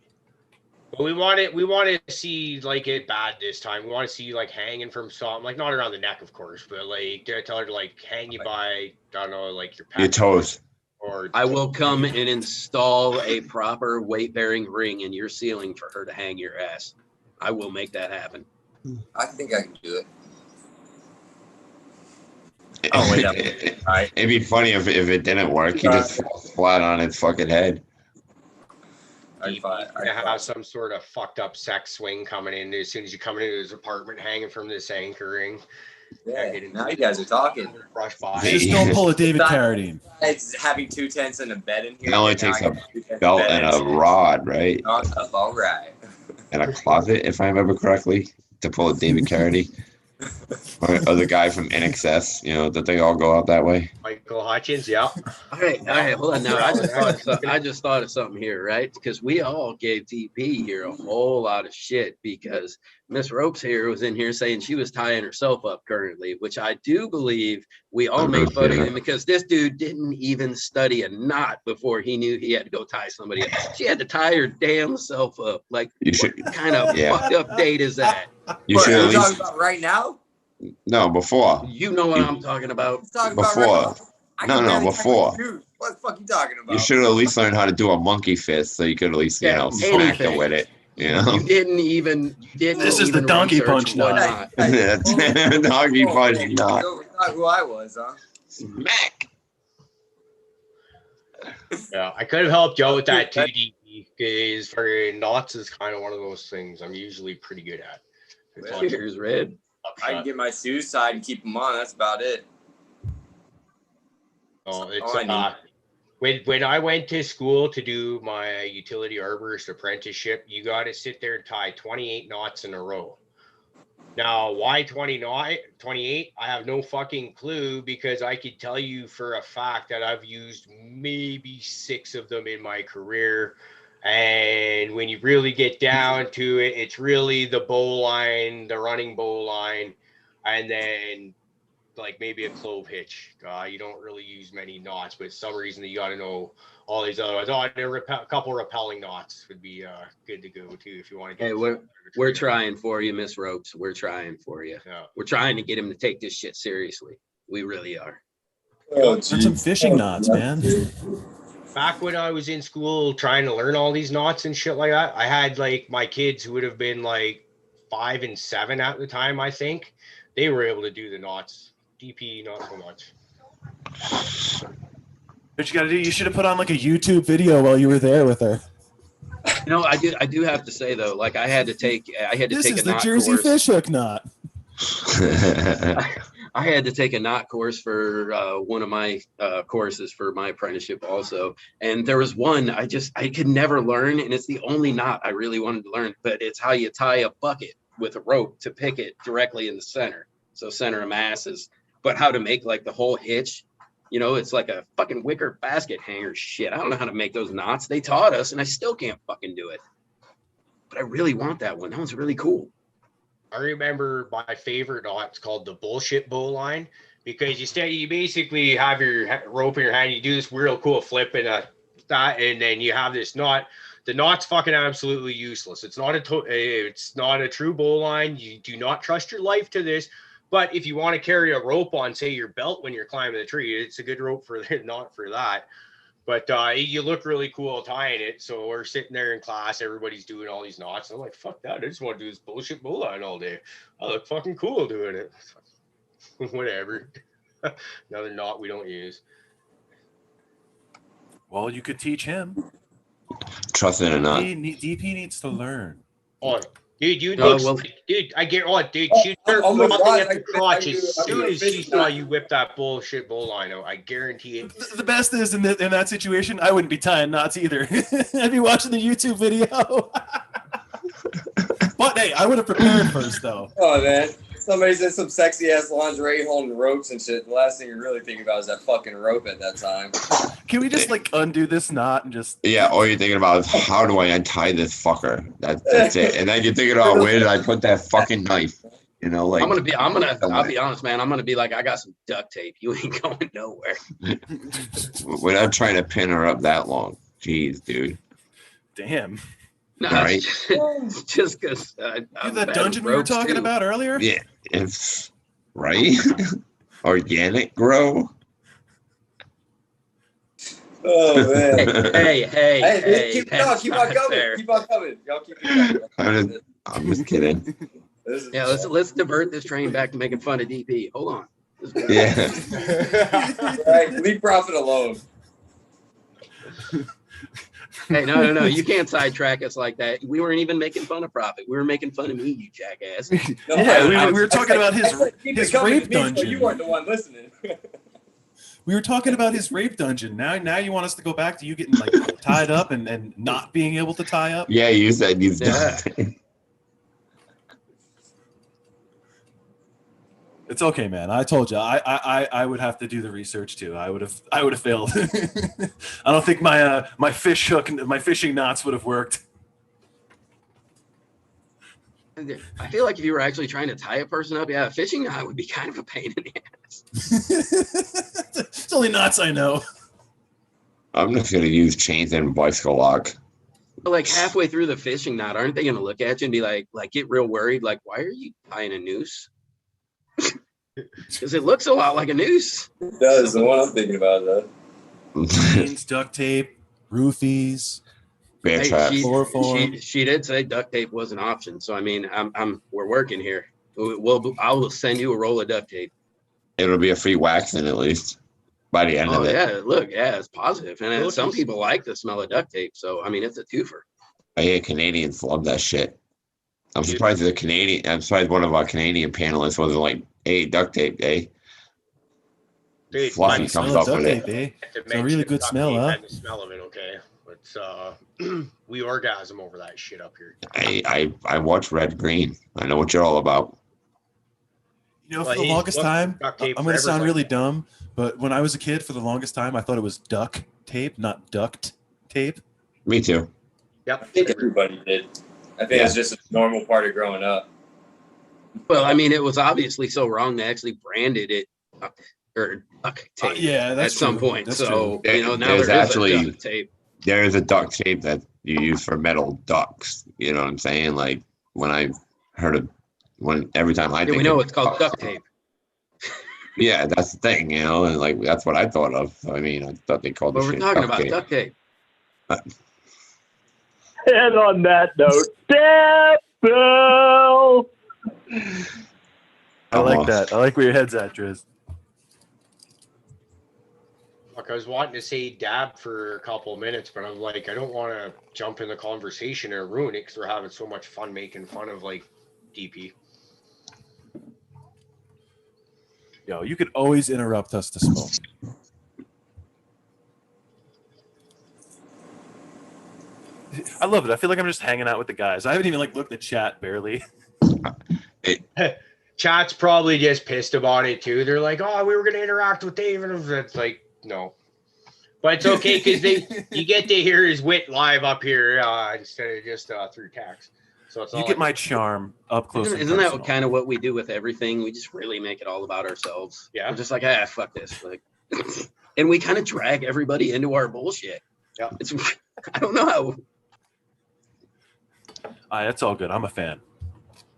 But we want to see like it bad this time. We want to see you like hanging from something, like not around the neck, of course, but like tell her to like hang you by, I don't know, like your Your toes. Or I will come and install a proper weight-bearing ring in your ceiling for her to hang your ass. I will make that happen. I think I can do it. Oh, wait. It'd be funny if it didn't work. He just falls flat on its fucking head. He's gonna have some sort of fucked up sex swing coming in as soon as you come into his apartment, hanging from this anchoring. Yeah, now you guys are talking. Brush by. Just don't pull a David Carradine. It's having 2 tents and a bed in here. It only takes a belt and a rod, right? All right. And a closet, if I remember correctly, to pull a David Carradine. Or the guy from NXS, that they all go out that way. Michael Hutchins, yeah. All right, hold on now. I just thought of something here, right? Because we all gave TP here a whole lot of shit because Miss Ropes here was in here saying she was tying herself up currently, which I do believe we all make fun of him because this dude didn't even study a knot before he knew he had to go tie somebody up. She had to tie her damn self up. Like, what kind of fucked up date is that? You should at least talking about right now? No, before. You know what I'm talking about. Before. No, before. What the fuck you talking about? You should at least learn how to do a monkey fist so you could at least, smack them with it. You didn't even. This is the donkey punch knot. Donkey punch knot. Not who I was, huh? Smack. Yeah, I could have helped you out with that 2D because for knots is kind of one of those things I'm usually pretty good at. Cheers, Red. I can get my shoes tied and keep them on. That's about it. Oh, it's when I went to school to do my utility arborist apprenticeship, you got to sit there and tie 28 knots in a row. Now, why 28? I have no fucking clue because I could tell you for a fact that I've used maybe 6 of them in my career. And when you really get down to it, it's really the bow line, the running bow line, and then like maybe a clove hitch. You don't really use many knots, but for some reason you got to know all these other ones. A couple rappelling knots would be good to go too if you want to get. Hey, we're trying for you, Miss Ropes. We're trying for you. Yeah. We're trying to get him to take this shit seriously. We really are. Learn some fishing knots, man. Back when I was in school trying to learn all these knots and shit like that, I had like my kids who would have been like 5 and 7 at the time, I think. They were able to do the knots. DP, not so much. What you got to do? You should have put on like a YouTube video while you were there with her. I do have to say though, like I had to take This a is the knot Jersey course. fish hook knot. I had to take a knot course for one of my courses for my apprenticeship also. And there was one I could never learn. And it's the only knot I really wanted to learn, but it's how you tie a bucket with a rope to pick it directly in the center. So center of mass is, but how to make like the whole hitch, it's like a fucking wicker basket hanger shit. I don't know how to make those knots. They taught us and I still can't fucking do it. But I really want that one. That one's really cool. I remember my favorite knot. It's called the bullshit bow line because you basically have your rope in your hand. You do this real cool flip and and then you have this knot. The knot's fucking absolutely useless. It's not a true bow line. You do not trust your life to this. But if you want to carry a rope on, say your belt when you're climbing the tree, it's a good rope for not for that. But you look really cool tying it. So we're sitting there in class, everybody's doing all these knots. I'm like, fuck that. I just want to do this bullshit bow line all day. I look fucking cool doing it. Whatever. Another knot we don't use. Well, you could teach him. Trust in a knot. DP needs to learn. Oh, dude, dude, I get on, dude. She started at the crotch as soon as she saw you whip that bullshit bow line out. I guarantee it. The best is in that situation, I wouldn't be tying knots either. I'd be watching the YouTube video. But hey, I would have prepared first, though. Oh man, somebody's in some sexy ass lingerie holding ropes and shit. The last thing you're really thinking about is that fucking rope at that time. Can we just like undo this knot and just? Yeah, all you're thinking about is how do I untie this fucker? That's it. And then you're thinking, oh, where did I put that fucking knife? Like I'll be honest, man. I'm gonna be like, I got some duct tape. You ain't going nowhere. Without trying to pin her up that long. Jeez, dude. Damn. No, right. Just because that dungeon we were talking about earlier. Yeah, it's right. Organic grow. Oh man. Hey, keep that's on not coming. fair. Keep on coming. Y'all keep it coming. I'm just kidding. Yeah, let's divert this train back to making fun of DP. Hold on. Yeah. Right, leave profit alone. Hey, no. You can't sidetrack us like that. We weren't even making fun of Profit. We were making fun of me, you jackass. No, Yeah, we were talking about his rape so dungeon. you weren't the one listening. We were talking about his rape dungeon. Now you want us to go back to you getting like tied up and not being able to tie up? Yeah, you said he's Yeah. done. It's okay, man. I told you I would have to do the research too. I would have failed. I don't think my fishing knots would have worked. I feel like if you were actually trying to tie a person up, yeah, a fishing knot would be kind of a pain in the ass. It's the only knots I know. I'm just gonna use chains and bicycle lock. But like halfway through the fishing knot, aren't they going to look at you and be like get real worried? Like, why are you tying a noose? Because it looks a lot like a noose. It does. The one I'm thinking about, though. Chains, duct tape, roofies, Bear traps. She did say duct tape was an option. So I mean, we're working here. I will send you a roll of duct tape. It'll be a free waxing at least by the end of it. Yeah, look, yeah, it's positive. And some people like the smell of duct tape. So I mean, it's a twofer. I hear Canadians love that shit. I'm surprised one of our Canadian panelists wasn't like, hey, duct tape, eh? Dude, Fluffy comes up with it. It's a really good smell, huh? The smell of it, okay. But we orgasm over that shit up here. I watch Red Green. I know what you're all about. You know, for the longest time, I'm going to sound really dumb, but when I was a kid, for the longest time, I thought it was duck tape, not duct tape. Me too. Yep. I think everybody did. I think it's just a normal part of growing up. Well, I mean, it was obviously so wrong they actually branded it or duct tape that's at some true. point. That's now there's actually a duct tape. There is a duct tape that you use for metal ducks. You know what I'm saying? Like every time I think we know it's called duct tape. Yeah, that's the thing, and like that's what I thought of. I mean, I thought they called it. But we're talking about duct tape. And on that note, Death Bell. I like that. I like where your head's at, Driz. Look, I was wanting to say dab for a couple of minutes, but I'm like, I don't want to jump in the conversation and ruin it because we're having so much fun making fun of like DP. Yo, you could always interrupt us to smoke. I love it. I feel like I'm just hanging out with the guys. I haven't even looked at chat barely. Chat's probably just pissed about it too. They're like, "Oh, we were gonna interact with Dave," and it's like, no. But it's okay because you get to hear his wit live up here instead of just through text. So it's you get my charm up close. Isn't that kind of what we do with everything? We just really make it all about ourselves. Yeah. We're just like, fuck this. And we kind of drag everybody into our bullshit. Yeah. I don't know how. That's all good. I'm a fan.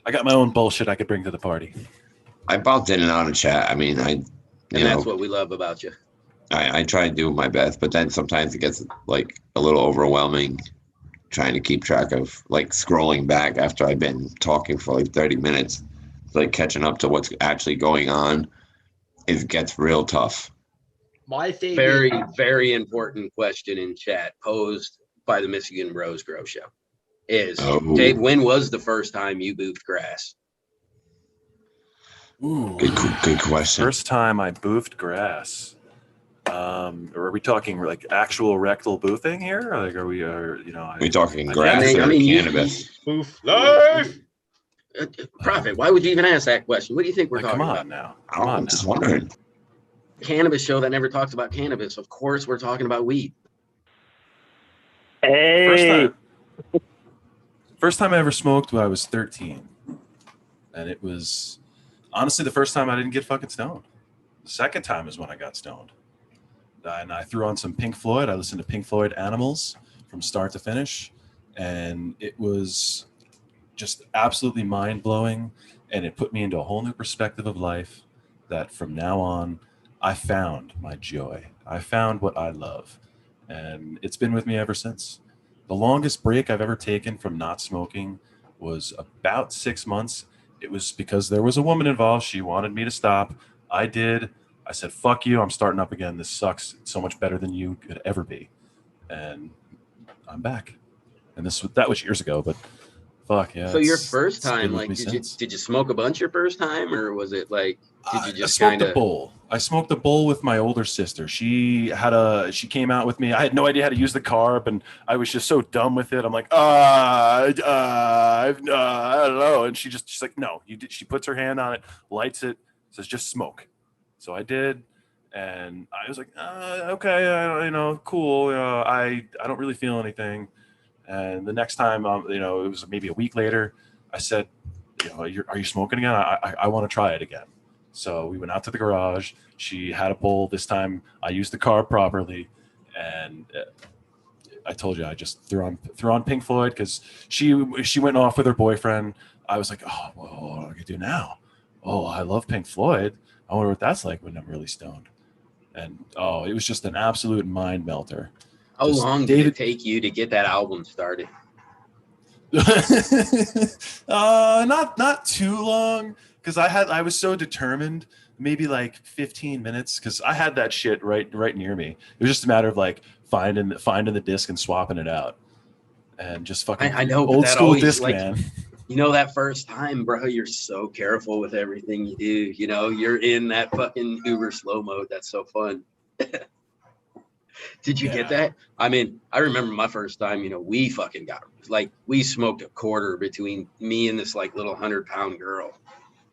I got my own bullshit I could bring to the party. I bounced in and out of chat. I mean, that's what we love about you. I try to do my best, but then sometimes it gets like a little overwhelming trying to keep track of scrolling back after I've been talking for 30 minutes, catching up to what's actually going on. It gets real tough. My thing very, very important question in chat posed by the Michigan Bros Grow Show is, Dave, when was the first time you boofed grass? Ooh, good question. First time I boofed grass. Are we talking actual rectal boofing here? Or are we talking grass or cannabis? Boof life. Profit. Why would you even ask that question? What do you think we're talking about now? I'm just wondering. Cannabis show that never talks about cannabis. Of course, we're talking about weed. Hey. First time I ever smoked when I was 13. And it was honestly the first time I didn't get fucking stoned. The second time is when I got stoned. And I threw on some Pink Floyd. I listened to Pink Floyd Animals from start to finish. And it was just absolutely mind-blowing. And it put me into a whole new perspective of life that from now on, I found my joy. I found what I love. and it's been with me ever since. The longest break I've ever taken from not smoking was about 6 months. It was because there was a woman involved. She wanted me to stop. I did. I said, fuck you. I'm starting up again. This sucks. It's so much better than you could ever be. And I'm back. And that was years ago, but fuck yeah. So your first it's been time, with like, me did since. you smoke a bunch your first time, or was it like, did you I just smoked kind a of? bowl. I smoked a bowl with my older sister. She came out with me. I had no idea how to use the carb, and I was just so dumb with it. I'm like, I don't know. And she's like, no, you did. She puts her hand on it, lights it, says, just smoke. So I did, and I was like, okay, cool. I don't really feel anything. And the next time, it was maybe a week later, I said, are you smoking again? I want to try it again. So we went out to the garage. She had a bowl. This time I used the carb properly. And I told you, I just threw on Pink Floyd because she went off with her boyfriend. I was like, oh, well, what do I gonna do now? Oh, I love Pink Floyd. I wonder what that's like when I'm really stoned. And it was just an absolute mind melter. How long did it take you to get that album started? Not too long, because I was so determined. Maybe like 15 minutes, because I had that shit right near me. It was just a matter of like finding the disc and swapping it out, and just fucking I know, old that school always, disc, like, man. That first time, bro, you're so careful with everything you do. You're in that fucking Uber slow mode. That's so fun. Did you get that? I mean, I remember my first time, we fucking we smoked a quarter between me and this like little 100-pound girl.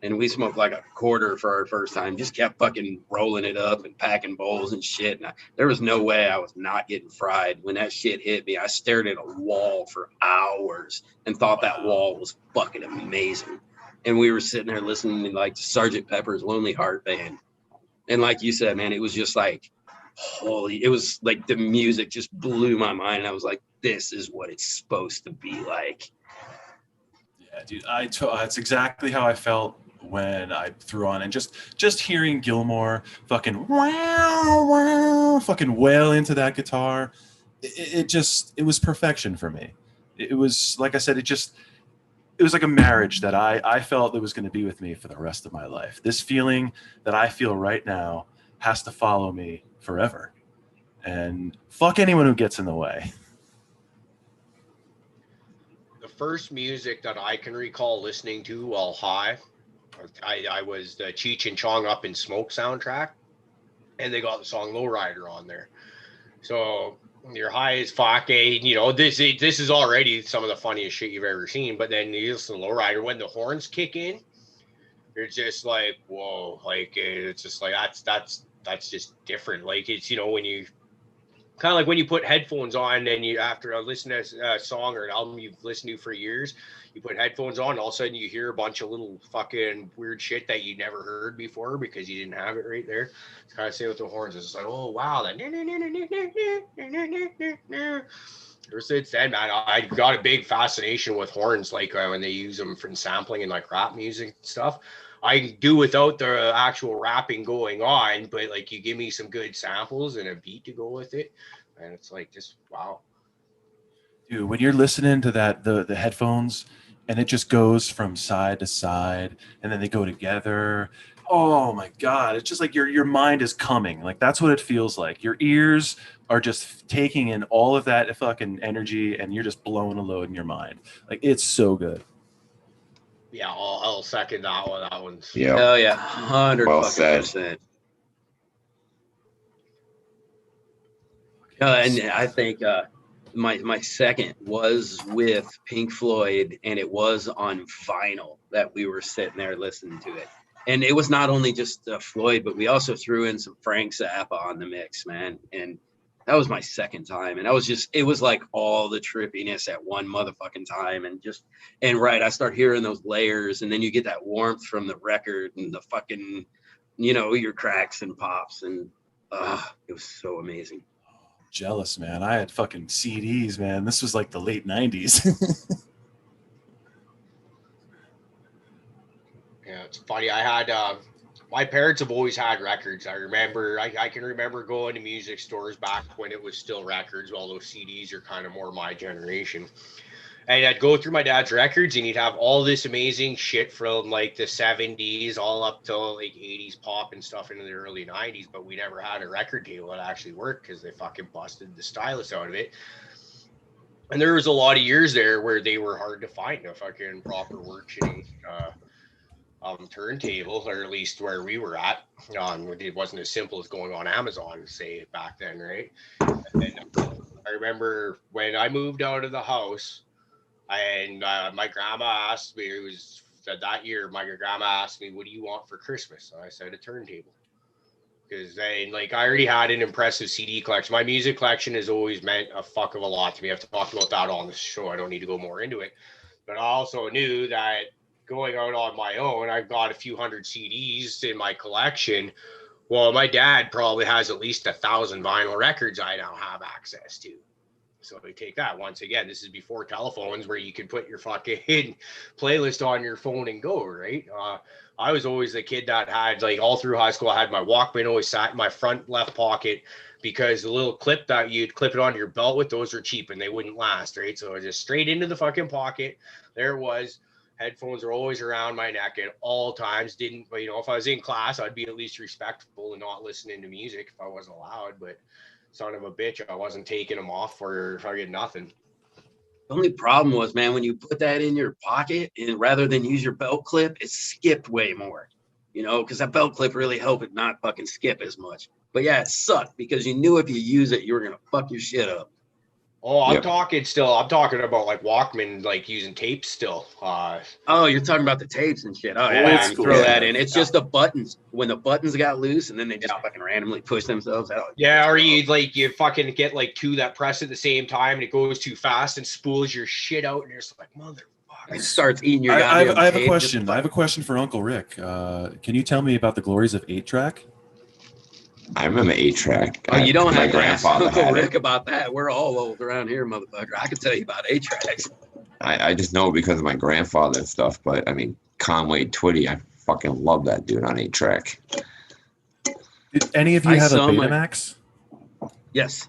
And we smoked like a quarter for our first time, just kept fucking rolling it up and packing bowls and shit. And there was no way I was not getting fried. When that shit hit me, I stared at a wall for hours and thought that wall was fucking amazing. And we were sitting there listening to like Sgt. Pepper's Lonely Heart Band. And like you said, man, it was just like, it was like the music just blew my mind. And I was like, this is what it's supposed to be like. Yeah, dude, that's exactly how I felt when I threw on, and just hearing Gilmore fucking fucking wail into that guitar, it was perfection for me. It was, like I said, it was like a marriage that I felt that was going to be with me for the rest of my life. This feeling that I feel right now has to follow me forever, and fuck anyone who gets in the way. The first music that I can recall listening to while high, I was the Cheech and Chong Up in Smoke soundtrack, and they got the song Lowrider on there. So you're high as fuck, this is already some of the funniest shit you've ever seen. But then you listen to Lowrider, when the horns kick in, you're just like, whoa, like it's just like that's just different. Like it's when you kind of like when you put headphones on and you, after listen to a song or an album you've listened to for years, you put headphones on, and all of a sudden you hear a bunch of little fucking weird shit that you never heard before because you didn't have it right there. It's kind of same with the horns. It's like, oh wow, that. Ever since then, man, I got a big fascination with horns, like when they use them for sampling and like rap music stuff. I do without the actual rapping going on, but like you give me some good samples and a beat to go with it, and it's like just wow. Dude, when you're listening to that, the headphones, and it just goes from side to side, and then they go together. Oh my God. It's just like your mind is coming. Like that's what it feels like. Your ears are just taking in all of that fucking energy, and you're just blowing a load in your mind. Like it's so good. Yeah, I'll second that one. That one's Oh yeah, 100%. Well said. And I think my second was with Pink Floyd, and it was on vinyl that we were sitting there listening to it. And it was not only just Floyd, but we also threw in some Frank Zappa on the mix, man. And that was my second time. And it was like all the trippiness at one motherfucking time. And right, I start hearing those layers, and then you get that warmth from the record and the fucking, your cracks and pops. And it was so amazing. Jealous, man. I had fucking CDs, man. This was like the late 90s. Yeah, it's funny. I had my parents have always had records. I can remember going to music stores back when it was still records. All those CDs are kind of more my generation. And I'd go through my dad's records and he'd have all this amazing shit from like the 70s all up to like 80s pop and stuff into the early 90s. But we never had a record table that actually worked because they fucking busted the stylus out of it. And there was a lot of years there where they were hard to find a fucking proper working turntable, or at least where we were at. It wasn't as simple as going on Amazon, say, back then, right? And then I remember when I moved out of the house, and my grandma asked me, it was that year, my grandma asked me, what do you want for Christmas? And I said, a turntable. Because then, like, I already had an impressive CD collection. My music collection has always meant a fuck of a lot to me. I've talked about that on the show. I don't need to go more into it. But I also knew that going out on my own, I've got a few hundred CDs in my collection. Well, my dad probably has at least 1,000 vinyl records I now have access to. So we take that. Once again, this is before telephones where you can put your fucking playlist on your phone and go, right? I was always the kid that had, like, all through high school, I had my Walkman always sat in my front left pocket because the little clip that you'd clip it onto your belt with, those are cheap and they wouldn't last, right? So just straight into the fucking pocket. There it was. Headphones are always around my neck at all times. But if I was in class, I'd be at least respectful and not listening to music if I wasn't allowed. But son of a bitch, I wasn't taking them off for fucking nothing. The only problem was, man, when you put that in your pocket and rather than use your belt clip, it skipped way more, because that belt clip really helped it not fucking skip as much. But yeah, it sucked because you knew if you use it, you were going to fuck your shit up. Oh, I'm talking about like Walkman, like using tapes still. Oh, you're talking about the tapes and shit. Oh, yeah, you throw that in. It's just the buttons. When the buttons got loose and then they just fucking randomly push themselves out. Yeah, or you fucking get like two that press at the same time and it goes too fast and spools your shit out and you're just like, motherfucker. It starts eating your I have a question. I have a question for Uncle Rick. Can you tell me about the glories of 8-track? I remember 8-track. Oh, you don't have to ask Uncle Rick it. about that. We're all old around here, motherfucker. I can tell you about 8-tracks. I just know because of my grandfather and stuff, but I mean, Conway Twitty, I fucking love that dude on 8-track. Did any of you have a Betamax? Yes.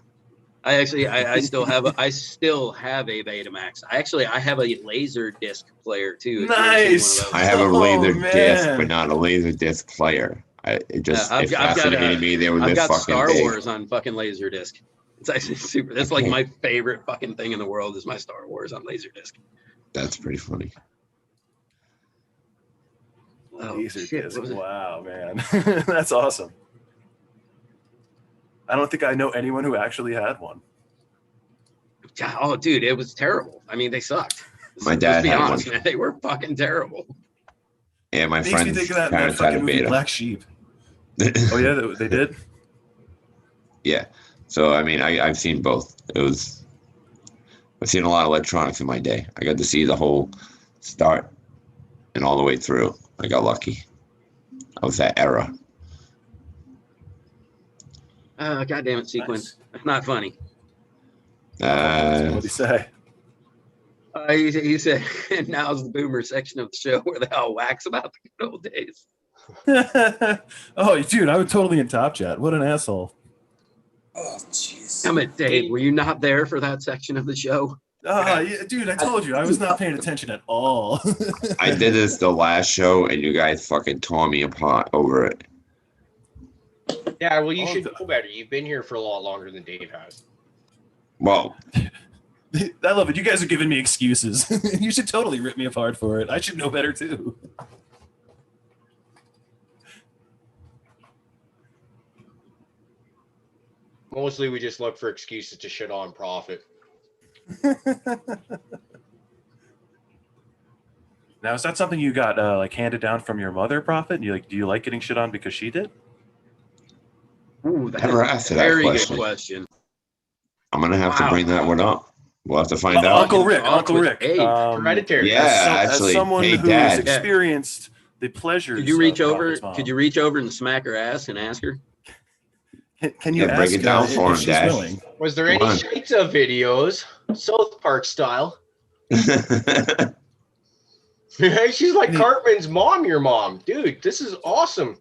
I still have a Betamax. I have a laser disc player too. Nice. I have a laser disc, but not a laser disc player. It fascinated me. I've got Star Wars on fucking Laserdisc. It's actually super. That's like my favorite fucking thing in the world is my Star Wars on Laserdisc. That's pretty funny. Oh, Laserdisc. Wow, man. That's awesome. I don't think I know anyone who actually had one. Oh, dude, it was terrible. I mean, they sucked. My dad had honest, one. Man, they were fucking terrible. Yeah, my friends' parents had a Beta. Black Sheep. Oh yeah, they did. Yeah, so I mean, I've seen both. I've seen a lot of electronics in my day. I got to see the whole start and all the way through. I got lucky. I was that era. God damn it, Sequence. Nice. Not funny. What did he say? He said, and now's the boomer section of the show where they all wax about the good old days. Oh, dude, I was totally in Top Chat. What an asshole. Oh, jeez. Damn it, Dave. Were you not there for that section of the show? Yeah, dude, I told you. I was not paying attention at all. I did this the last show, and you guys fucking tore me apart over it. Yeah, well, you should know better. You've been here for a lot longer than Dave has. Well... I love it. You guys are giving me excuses. You should totally rip me apart for it. I should know better too. Mostly we just look for excuses to shit on Profit. Now, is that something you got like handed down from your mother, Prophet? Do you like getting shit on because she did? Ooh, that's a very good question. I'm gonna have to bring that one up. We'll have to find out. Uncle Rick. Hereditary. Yeah, actually, as someone who's experienced the pleasures. Could you reach over and smack her ass and ask her? Can you break it down for him, Dash? Willing? Was there any Shades of videos, South Park style? She's like Cartman's mom, your mom. Dude, this is awesome.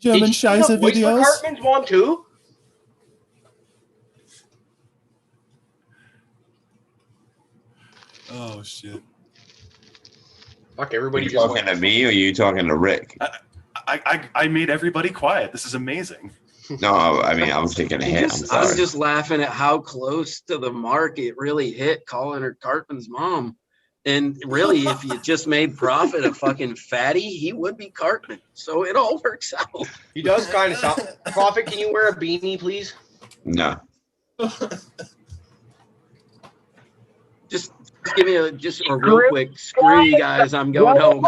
German you see the Scheiße voice for videos. Cartman's mom too? Oh shit! Fuck, Are everybody you just talking went. to me or are you talking to Rick? I made everybody quiet. This is amazing. No, I mean, I was taking a hit. I'm sorry. I'm just laughing at how close to the mark it really hit calling her Cartman's mom. And really, if you just made Prophet a fucking fatty, he would be Cartman. So it all works out. He does kind of sound. Prophet, can you wear a beanie, please? No. Just give me a real quick screw you guys. I'm going home.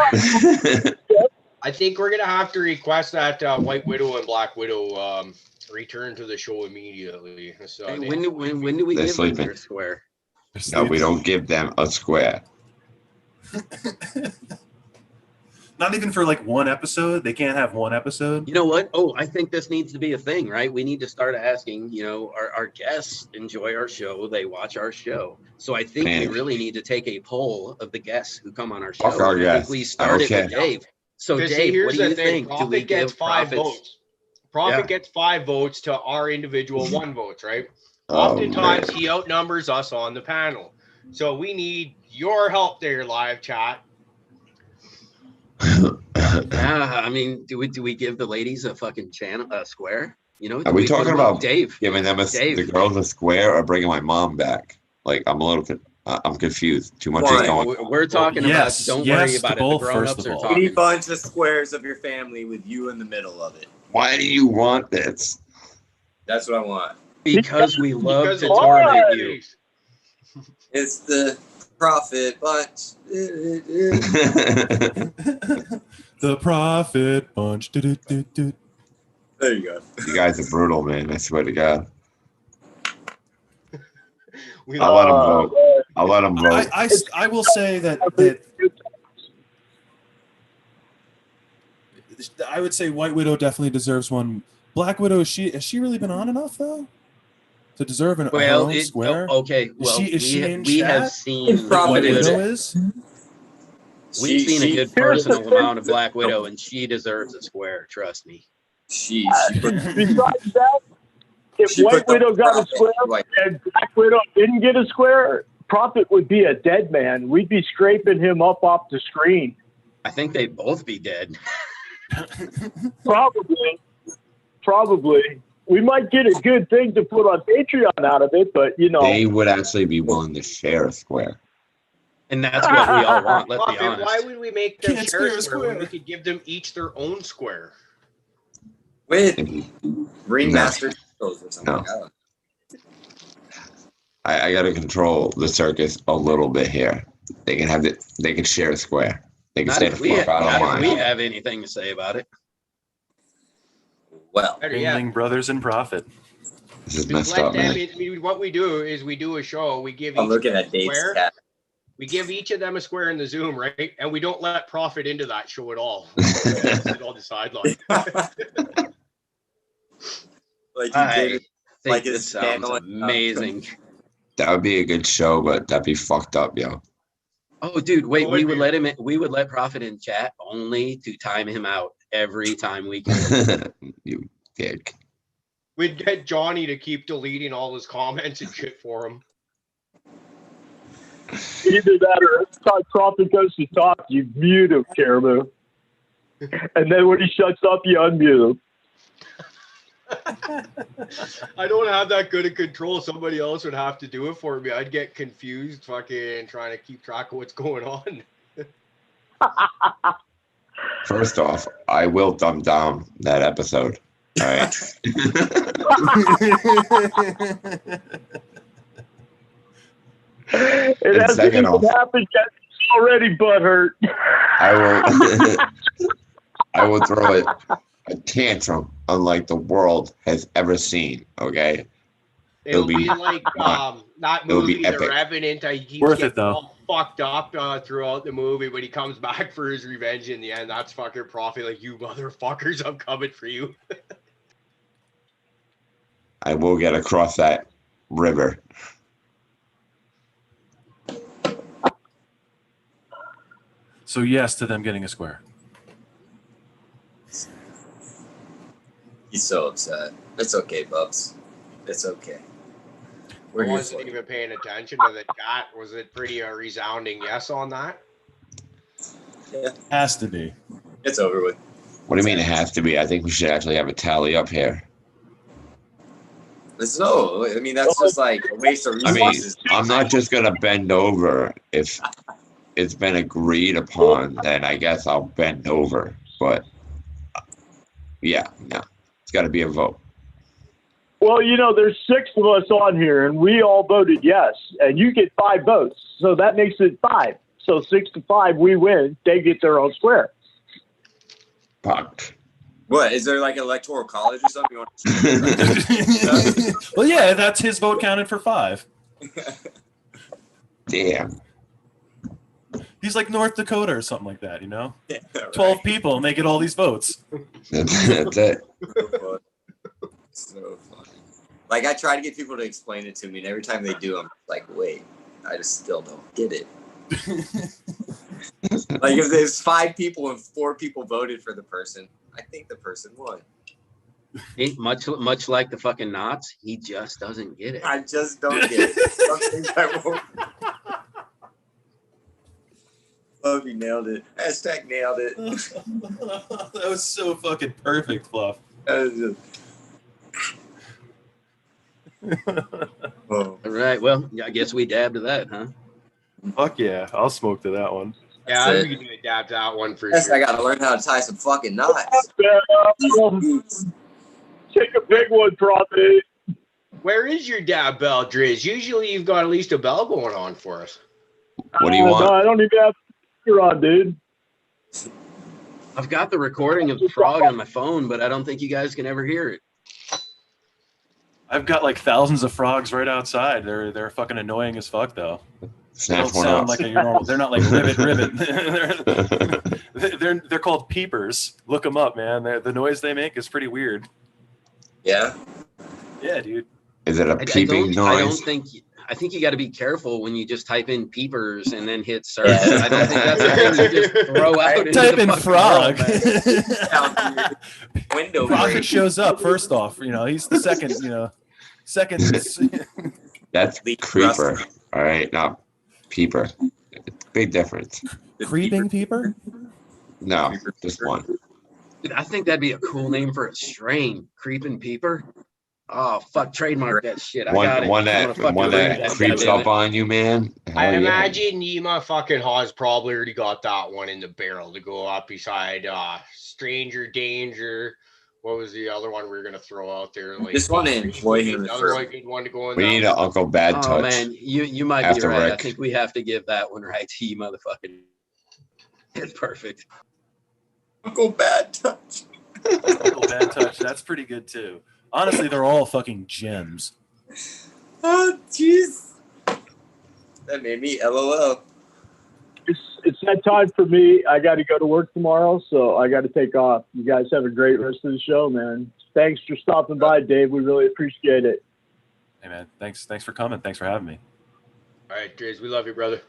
I think we're gonna have to request that White Widow and Black Widow return to the show immediately. So Hey, when do we They're give them sleeping. their square? No, we don't give them a square. Not even for like one episode. They can't have one episode. You know what? Oh, I think this needs to be a thing, right? We need to start asking, our guests enjoy our show. They watch our show. So I think we Man. really need to take a poll of the guests who come on our Fuck show. our And I think guests. we I start don't it with care. Dave. So see, Dave, here's what do the you thing. think? Do Prophet we gets give 5 Prophets? votes. Prophet Yeah. gets 5 votes to our individual 1 votes, right? Oh, Oftentimes man. he outnumbers us on the panel. So we need your help there, live chat. Yeah, I mean, do we give the ladies a fucking square? Are we talking about Dave? giving them Dave. the girls a square or bringing my mom back? Like, I'm a little I'm confused. Too much is Why? going. We're talking yes, about. Don't yes worry to about it. both, The first grown-ups of are all. Any talking. bunch of squares of your family with you in the middle of it. Why do you want this? That's what I want. Because we love Because to of torment all you. ladies. It's the Prophet bunch. The Prophet Bunch. There you go. You guys are brutal, man. I swear to God. We I'll let them vote. I'll let them vote. I will say that I would say White Widow definitely deserves one. Black Widow, has she really been on enough though to deserve her own square? Okay. Well, we have seen White Widow is. We've seen a good personal amount of Black Widow, and she deserves a square. Trust me. Besides that, if White Widow got a square and Black Widow didn't get a square, Prophet would be a dead man. We'd be scraping him up off the screen. I think they'd both be dead. Probably. We might get a good thing to put on Patreon out of it, but They would actually be willing to share a square. And that's what we all want. Let's be honest. Why would we make them Can't share spare a a square when we square. could give them each their own square? With remastered or something. No. I got to control the circus a little bit here. They can have it. They can share a square. They can Not stay if the we fuck out of not if we mine. have anything to say about it. Well, Better yet, Ringling Brothers and Profit. This is we messed let up, them. man. What we do is we do a show. We give I'm each looking of at them a Dave's square. cat. We give each of them a square in the Zoom, right? And we don't let Prophet into that show at all. Sit on the sideline. Like you I did. think Like this it's sounds scandalous. amazing. That would be a good show, but that'd be fucked up, yo. Oh, dude, wait. It We would would be. let him. We would let Prophet in chat only to time him out every time we can. You dick. We'd get Johnny to keep deleting all his comments and shit for him. either that or every time Prophet goes to talk, you mute him, Caribou. And then when he shuts up, you unmute him. I don't have that good of control. Somebody else would have to do it for me. I'd get confused fucking trying to keep track of what's going on. First off, I will dumb down that episode. All right. It And hasn't second even off- happened yet. It's already butthurt. I will throw it a tantrum unlike the world has ever seen. Okay. It'll It'll be be like that it'll be movie, The epic. Revenant. He keeps Worth getting it, though. all fucked up throughout the movie, but he comes back for his revenge in the end. That's fucking Prophet. Like, you motherfuckers, I'm coming for you. I will get across that river. So yes to them getting a square. He's so upset. It's okay, Bubs. It's okay. I wasn't even paying attention to the chat. Was it pretty a resounding yes on that? Yeah. Has to be. It's over with. What do you mean it has to be? I think we should actually have a tally up here. No, I mean, that's just like a waste of resources. I mean, I'm not just going to bend over. If it's been agreed upon, then I guess I'll bend over. But, yeah, no. It's got to be a vote. Well, there's 6 of us on here, and we all voted yes, and you get 5 votes, so that makes it 5. So 6-5, we win. They get their own square. Fuck. What, is there like electoral college or something? Well, yeah, that's his vote counted for 5. Damn. He's like North Dakota or something like that, Yeah, right. 12 people, and they get all these votes. That's it. So funny. Like, I try to get people to explain it to me, and every time they do, I'm like, wait, I just still don't get it. Like, if there's 5 people and 4 people voted for the person, I think the person won. Much like the fucking knots, he just doesn't get it. I just don't get it. Some things I won't. Fluffy nailed it. Hashtag nailed it. That was so fucking perfect, Fluff. That was just... All right. Well, I guess we dabbed to that, huh? Fuck yeah. I'll smoke to that one. Yeah, I think you can adapt that one for Yes, sure. I gotta learn how to tie some fucking knots. Take a big one, Prophet. Where is your dab bell, Driz? Usually you've got at least a bell going on for us. What do you want? No, I don't even have a speaker on, dude. I've got the recording of the frog on my phone, but I don't think you guys can ever hear it. I've got like thousands of frogs right outside. They're fucking annoying as fuck, though. They don't sound like a normal. They're not like ribbit. they're called peepers. Look them up, man. The noise they make is pretty weird. Yeah. Yeah, dude. Is it a peeping noise? I think you got to be careful when you just type in peepers and then hit search. I don't think that's something you just throw out. Type in frog. Window. Frog shows up first off. He's the second. Second. That's creeper. All right, not peeper. Big difference. Creeping peeper? No, just one. Dude, I think that'd be a cool name for a strain. Creeping peeper. Oh fuck! Trademark that shit. I got it. One that creeps up on you, man. I imagine Yima fucking Haas probably already got that one in the barrel to go up beside Stranger Danger. What was the other one we were gonna throw out there? Like, this one in Boy another good one to go in. We need an Uncle Bad Touch. Oh man, you might be right. I think we have to give that one right to you, motherfucking. It's perfect. Uncle Bad Touch. Uncle Bad Touch. That's pretty good too. Honestly, they're all fucking gems. Oh jeez. That made me LOL. It's that time for me. I got to go to work tomorrow, so I got to take off. You guys have a great rest of the show, man. Thanks for stopping by, Dave. We really appreciate it. Hey, man. Thanks for coming. Thanks for having me. All right, Driz, we love you, brother.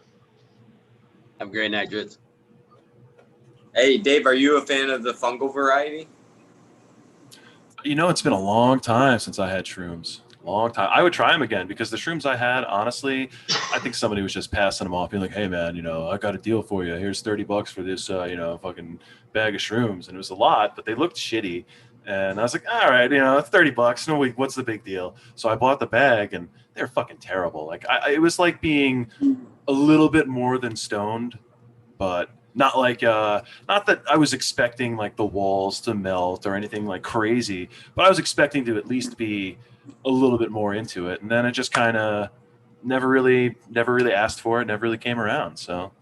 Have a great night, Driz. Hey, Dave, are you a fan of the fungal variety? It's been a long time since I had shrooms. Long time. I would try them again because the shrooms I had, honestly, I think somebody was just passing them off, being like, "Hey, man, I got a deal for you. Here's $30 for this, fucking bag of shrooms." And it was a lot, but they looked shitty. And I was like, "All right, it's $30. No, what's the big deal?" So I bought the bag, and they're fucking terrible. Like, it was like being a little bit more than stoned, but not like not that I was expecting like the walls to melt or anything like crazy, but I was expecting to at least be a little bit more into it, and then it just kind of never really asked for it, never really came around. So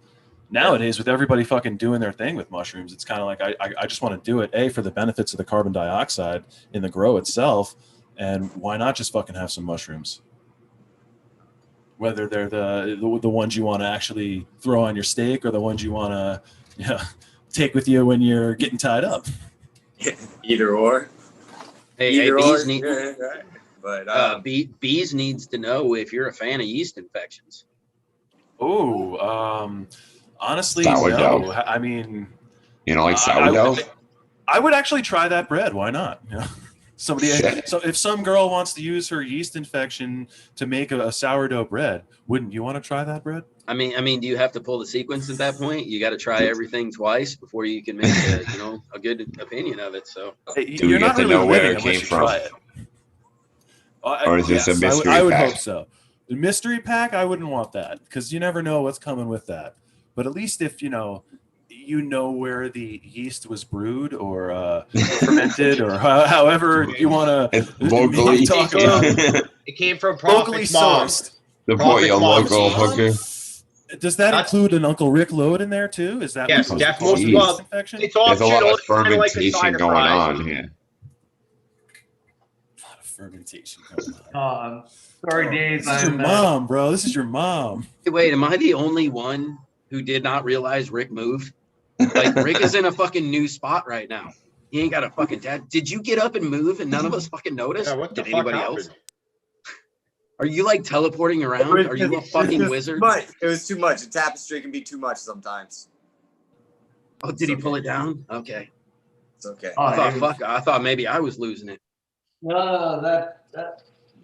nowadays, with everybody fucking doing their thing with mushrooms, it's kind of like I just want to do it for the benefits of the carbon dioxide in the grow itself, and why not just fucking have some mushrooms, whether they're the ones you want to actually throw on your steak or the ones you want to take with you when you're getting tied up. Either or. Hey, bees need. Right. But bees needs to know if you're a fan of yeast infections. Oh, honestly, sourdough. No. I mean, like sourdough? I would actually try that bread. Why not? So if some girl wants to use her yeast infection to make a sourdough bread, wouldn't you want to try that bread? I mean, do you have to pull the sequence at that point? You got to try everything twice before you can make a good opinion of it. So Do we get to know where it came from? Or is this a mystery I would pack? hope so. The mystery pack, I wouldn't want that because you never know what's coming with that. But at least if you know where the yeast was brewed or fermented or however you want to locally talk about it came from locally Prophet's mom. sourced. Your local hooker. Does that include an Uncle Rick load in there too? Is that yes, definitely? Well, There's it's a lot optional. of fermentation Like going on here. A lot of fermentation going on. Sorry, Dave. This is your mom, bro. This is your mom. wait, am I the only one who did not realize Rick moved? Like Rick is in a fucking new spot right now. He ain't got a fucking dad. Did you get up and move and none of us fucking noticed? Yeah, what the did fuck anybody happened? else? Are you like teleporting around? Are you a fucking wizard? It was too much. A tapestry can be too much sometimes. Oh, did he pull it down? Okay. It's okay. I thought maybe I was losing it. No,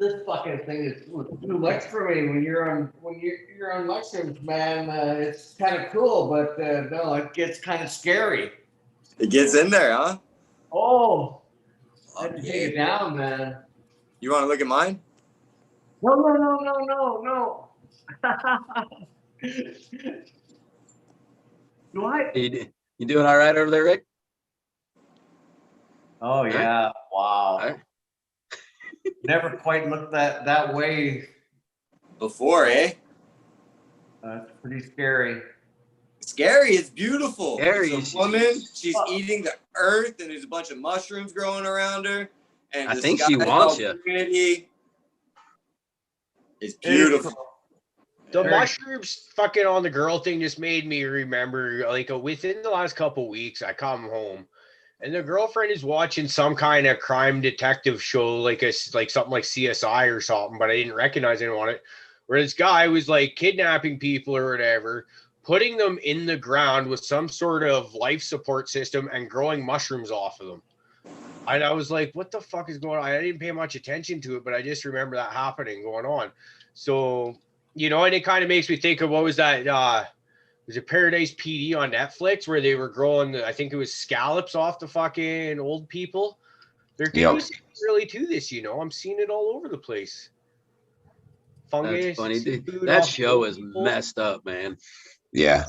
this fucking thing is too much for me. When you're on mushrooms, man, it's kind of cool, but no, it gets kind of scary. It gets in there, huh? Oh, I had to take it down, man. You want to look at mine? No. Do I? You doing all right over there, Rick? Oh yeah! Wow. All right. Never quite looked that way Before, eh? That's pretty scary. Scary. It's beautiful. Scary. It's a woman. She's eating the earth, and there's a bunch of mushrooms growing around her. And I think she wants you. Pretty. It's beautiful. The mushrooms fucking on the girl thing just made me remember, like, within the last couple weeks, I come home and the girlfriend is watching some kind of crime detective show, like something like CSI or something, but I didn't recognize anyone on it. Where this guy was like kidnapping people or whatever, putting them in the ground with some sort of life support system and growing mushrooms off of them. And I was like, what the fuck is going on? I didn't pay much attention to it, but I just remember that going on. So, and it kind of makes me think of what was that? Was it Paradise PD on Netflix where they were growing, I think it was scallops off the fucking old people? They're getting really to this, I'm seeing it all over the place. Fungus. That's funny, dude. That show is messed up, man. Yeah.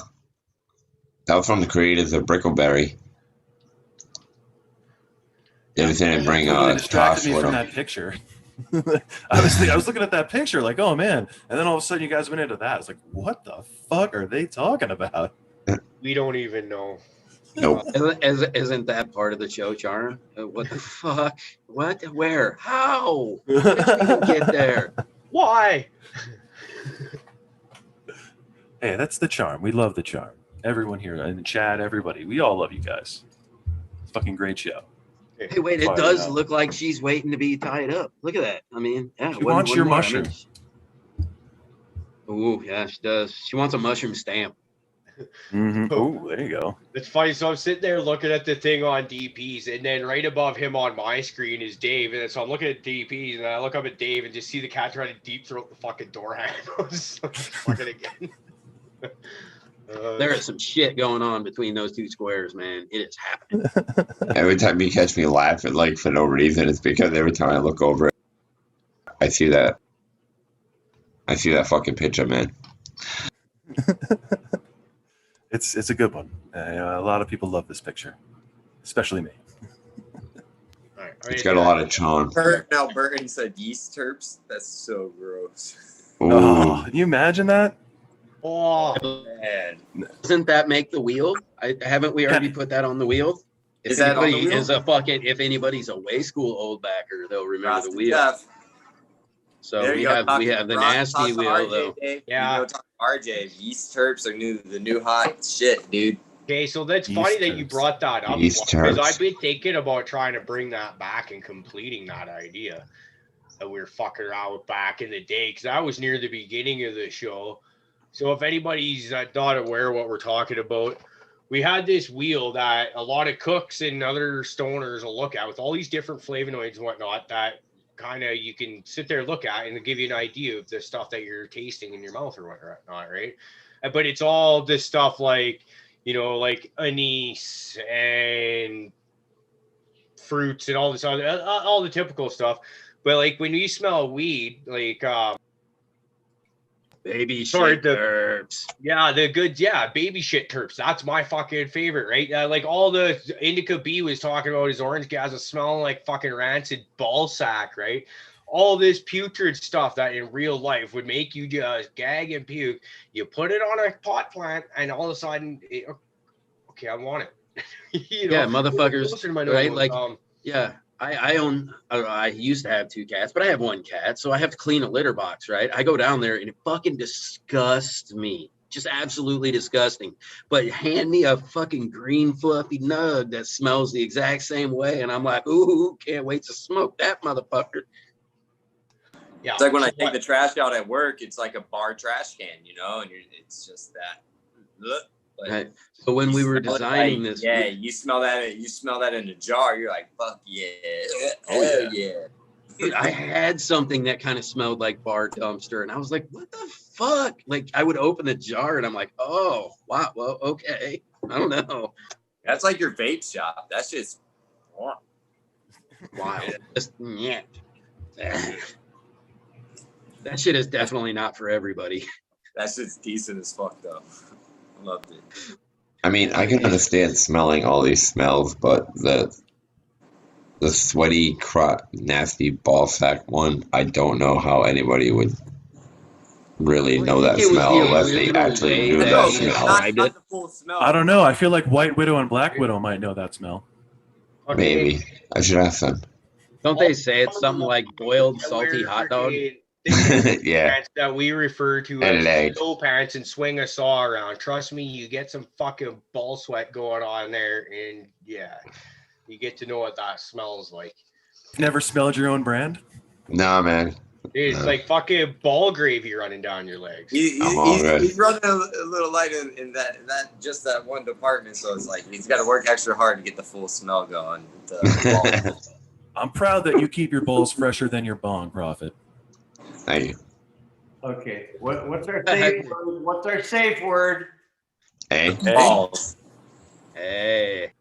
That was from the creators of Brickleberry. They didn't bring distracted Tosh me with from them. that picture. I was looking at that picture like, oh man, and then all of a sudden you guys went into that. It's like, what the fuck are they talking about? We don't even know. Nope. Isn't that part of the show charm? What the fuck? What? Where? How? How did we even get there? Why? Hey, that's the charm. We love the charm. Everyone here in the chat, everybody, we all love you guys. Fucking great show. Hey, wait, it does look like she's waiting to be tied up. Look at that. I mean, yeah. She wants your mushroom. Oh, yeah, she does. She wants a mushroom stamp. Mm-hmm. Oh, there you go. It's funny. So I'm sitting there looking at the thing on DPs, and then right above him on my screen is Dave. And so I'm looking at DPs, and I look up at Dave and just see the cat trying to deep throat the fucking door handles. Fucking again. There is some shit going on between those two squares, man. It is happening. Every time you catch me laughing, like for no reason, it's because every time I look over it, I see that fucking picture, man. It's a good one. A lot of people love this picture, especially me. It's got a lot of charm. Now Burton said yeast terps. That's so gross. Oh, can you imagine that? Oh Man. Doesn't that make the wheel? Haven't we already put that on the wheel? If Is that on the anybody wheel? is if anybody's a way school old backer, they'll remember the wheel. Jeff. So There we you go. have the nasty wheel RJ, though. Dave. Yeah. You know, talk to RJ. Yeast terps are the new hot shit, dude. Okay, so that's Yeast funny that you terps. brought that up Yeast because terps. I've been thinking about trying to bring that back and completing that idea that we were fucking around with back in the day because I was near the beginning of the show. So if anybody's not aware of what we're talking about, we had this wheel that a lot of cooks and other stoners will look at with all these different flavonoids and whatnot that kind of you can sit there and look at and give you an idea of the stuff that you're tasting in your mouth or whatnot, right? But it's all this stuff like, you know, like anise and fruits and all this other, all the typical stuff. But like when you smell weed, like baby shit terps. Yeah, the good, baby shit terps. That's my fucking favorite, right? Like all the Indica B was talking about his orange gas is smelling like fucking rancid ball sack, right? All this putrid stuff that in real life would make you just gag and puke. You put it on a pot plant, and all of a sudden, okay, I want it. You know, yeah, motherfuckers, right? Like, yeah. I used to have 2 cats, but I have 1 cat, so I have to clean a litter box, right? I go down there and it fucking disgusts me. Just absolutely disgusting. But hand me a fucking green fluffy nug that smells the exact same way, and I'm like, ooh, can't wait to smoke that motherfucker. Yeah. It's like when I take the trash out at work, it's like a bar trash can, you know, and it's just that. Right. So when we were designing this, yeah, you smell that. You smell that in a jar. You're like, fuck yeah, oh yeah. Dude, I had something that kind of smelled like bar dumpster, and I was like, what the fuck? Like, I would open the jar, and I'm like, oh wow, well, okay, I don't know. That's like your vape shop. That's just wild. Just yeah. That shit is definitely not for everybody. That's just decent as fuck, though. Loved it. I mean, I can understand smelling all these smells, but the sweaty, nasty ball sack one, I don't know how anybody would really know that smell unless they actually knew that smell. Not the full smell. I don't know. I feel like White Widow and Black Widow might know that smell. Maybe. I should ask them. Don't they say it's something like boiled salty hot dog? Yeah. That we refer to as slow pants and swing a saw around. Trust me, you get some fucking ball sweat going on there, and yeah, you get to know what that smells like. Never smelled your own brand? Nah, man. It's like fucking ball gravy running down your legs. He's running a little light in that one department, so it's like he's got to work extra hard to get the full smell going. I'm proud that you keep your bowls fresher than your bong, Prophet. Thank you. Okay, what's our safe word? What's our safe word? Hey. Balls. Hey.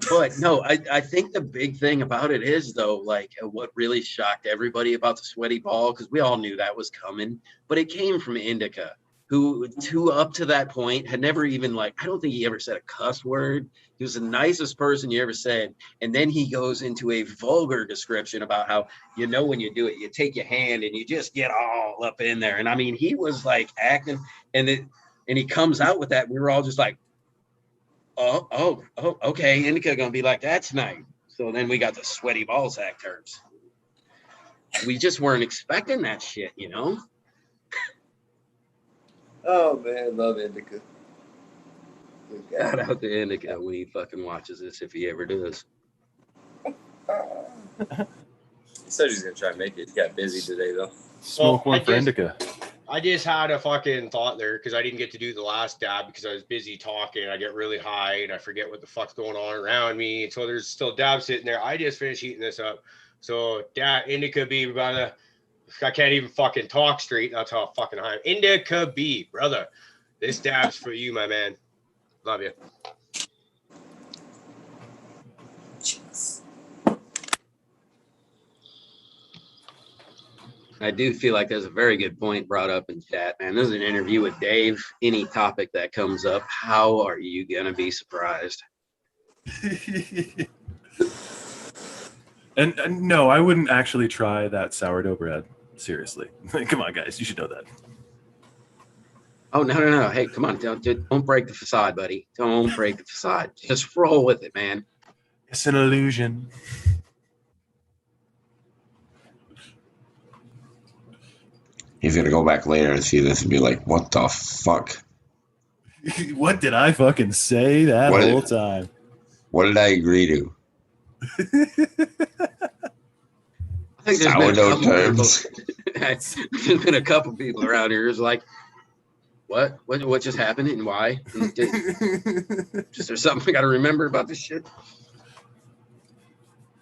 But no, I think the big thing about it is, though, like what really shocked everybody about the sweaty ball, because we all knew that was coming, but it came from Indica, who up to that point had never even, like, I don't think he ever said a cuss word. He was the nicest person you ever said. And then he goes into a vulgar description about how, you know, when you do it, you take your hand and you just get all up in there. And I mean, he was like acting, and he comes out with that. We were all just like, oh, okay. Indica gonna be like that tonight. So then we got the sweaty ball sack terms. We just weren't expecting that shit, you know? Oh man, love Indica. Shout out to Indica when he fucking watches this, if he ever does. He said he's gonna try and make it. He got busy today though. Smoke one for Indica. I just had a fucking thought there because I didn't get to do the last dab because I was busy talking. I get really high and I forget what the fuck's going on around me. So there's still dab sitting there. I just finished eating this up. So Indica B, brother. I can't even fucking talk straight. That's how fucking high. Indica B, brother. This dab's for you, my man. Love you. Jeez. I do feel like there's a very good point brought up in chat, man. This is an interview with Dave. Any topic that comes up, how are you going to be surprised? And no, I wouldn't actually try that sourdough bread. Seriously. Come on, guys. You should know that. Oh, no. Hey, come on. Don't break the facade, buddy. Don't break the facade. Just roll with it, man. It's an illusion. He's going to go back later and see this and be like, what the fuck? What did I fucking say that whole time? What did I agree to? I think sourdough terms. There's been a couple people around here who's like, What just happened and why? And just there's something I got to remember about this shit.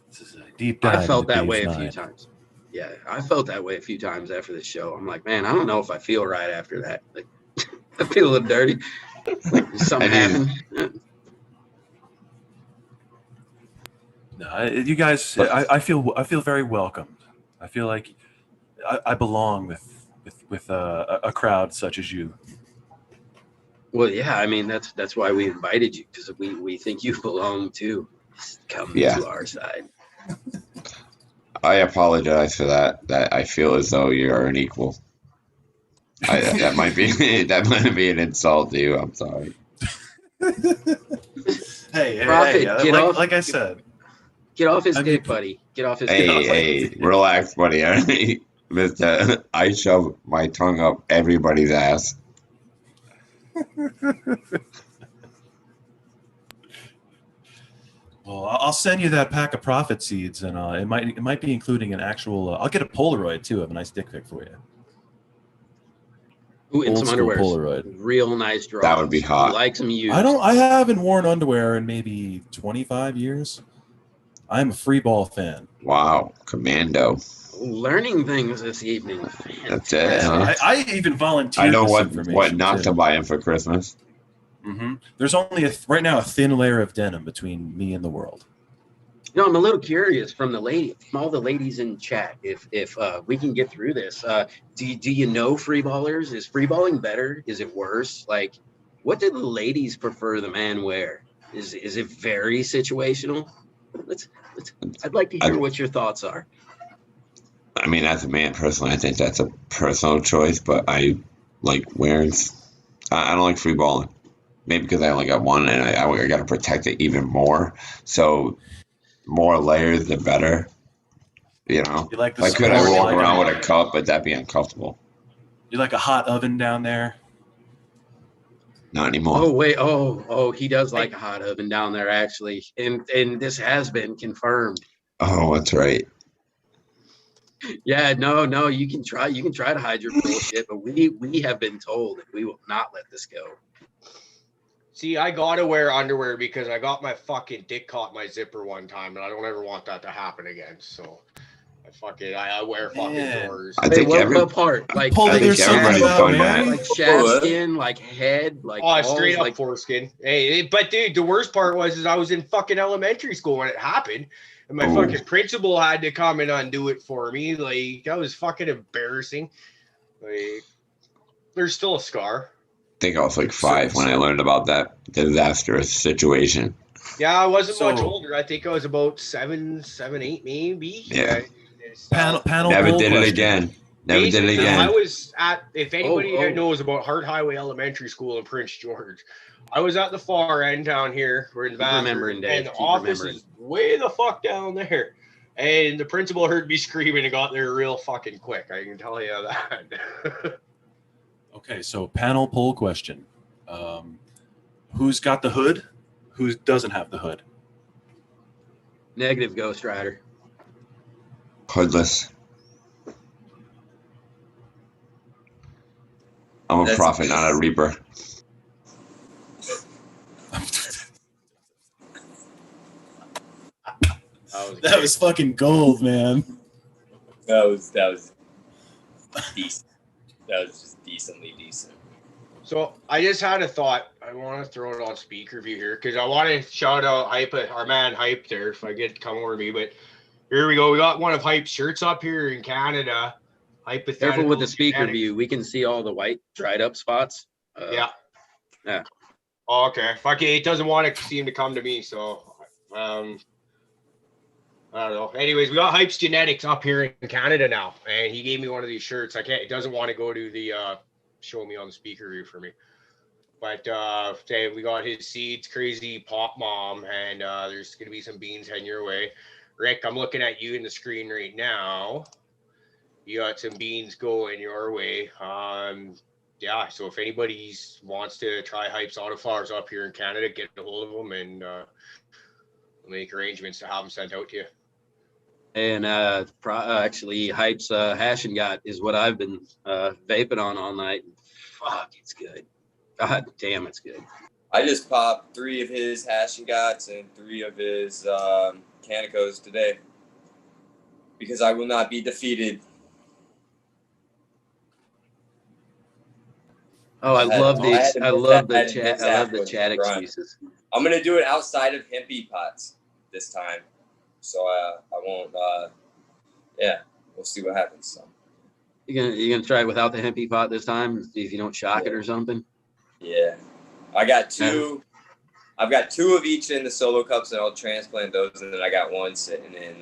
This is a deep dive. I felt that Dave's way a mind. few times. Yeah, I felt that way a few times after the show. I'm like, man, I don't know if I feel right after that. Like, I feel a little dirty. Like something happened. No, you guys, I feel very welcomed. I feel like I belong with a crowd such as you. Well, yeah, I mean that's why we invited you, because we think you belong too. Just come to our side. I apologize for that. That I feel as though you're an equal. That might be an insult to you. I'm sorry. Hey, Prophet, hey, like I said, get off his dick, buddy. Get off his dick. Hey, relax, buddy. All right? Mister, I shove my tongue up everybody's ass. Well, I'll send you that pack of prophet seeds, and it might be including an actual. I'll get a Polaroid too of a nice dick pic for you. Ooh, and Old some school underwear. Polaroid. Real nice draws. That would be hot. Like some used. I haven't worn underwear in maybe 25 years. I'm a free ball fan. Wow, commando. Learning things this evening. That's it, huh? I even volunteered. I know this what information not too. to buy him for Christmas. Mm-hmm. There's only right now a thin layer of denim between me and the world. You know, I'm a little curious from all the ladies in chat, if we can get through this. Do you know free ballers? Is free balling better? Is it worse? Like, what do the ladies prefer the man wear? Is it very situational? I'd like to hear what your thoughts are. I mean, as a man, personally, I think that's a personal choice, but I like wearing. I don't like free balling. Maybe because I only got one, and I got to protect it even more. So, more layers, the better. You know, You like the like could I support roll around line? with a cup, but that'd be uncomfortable. You like a hot oven down there? Not anymore. Oh wait, he does like a hot oven down there actually, and this has been confirmed. Oh, that's right. Yeah, no, you can try to hide your bullshit, but we have been told that we will not let this go. See, I gotta wear underwear because I got my fucking dick caught in my zipper one time, and I don't ever want that to happen again. So, I wear fucking drawers. I think what part? Like, everybody's done that. Like shaft skin, like head, like balls, straight up like foreskin. Hey, but dude, the worst part was I was in fucking elementary school when it happened, and my fucking principal had to come and undo it for me. Like, that was fucking embarrassing. Like, there's still a scar. I think I was like 5 when I learned about that disastrous situation. Yeah, I wasn't much older. I think I was about 7, 8, maybe. Yeah. Panel. Never did it again. Never did it again. I was at, if anybody knows about Hart Highway Elementary School in Prince George, I was at the far end down here. We're in the bathroom, and the office is way the fuck down there. And the principal heard me screaming and got there real fucking quick. I can tell you that. Okay, so panel poll question. Who's got the hood? Who doesn't have the hood? Negative, Ghost Rider. Hoodless. I'm a prophet, not a reaper. That was fucking gold, man. That was decent. That was just decently decent. So I just had a thought. I want to throw it on speaker view here because I want to shout out our man Hype there if I get to come over to me. But here we go. We got one of Hype's shirts up here in Canada. Careful with the speaker view. We can see all the white dried up spots. Yeah. Oh, okay. Fuck it. It doesn't want to seem to come to me. So I don't know. Anyways, we got Hype's Genetics up here in Canada now, and he gave me one of these shirts. It doesn't want to go to the show me on the speaker view for me. But we got his seeds, Crazy Pop Mom, and there's gonna be some beans heading your way. Rick, I'm looking at you in the screen right now. You got some beans going your way. So if anybody wants to try Hype's autoflowers up here in Canada, get a hold of them and make arrangements to have them sent out to you. And actually, Hype's Hash and Got is what I've been vaping on all night. Fuck, it's good. God damn, it's good. I just popped 3 of his Hash and Gots and 3 of his Canicos today because I will not be defeated. Oh, I love the chat. I love the chat excuses. I'm gonna do it outside of hempy pots this time, so I won't. Yeah, we'll see what happens. So. You gonna try it without the hempy pot this time? See if you don't shock it or something. Yeah, I got 2. I've got 2 of each in the solo cups, and I'll transplant those, and then I got 1 sitting in,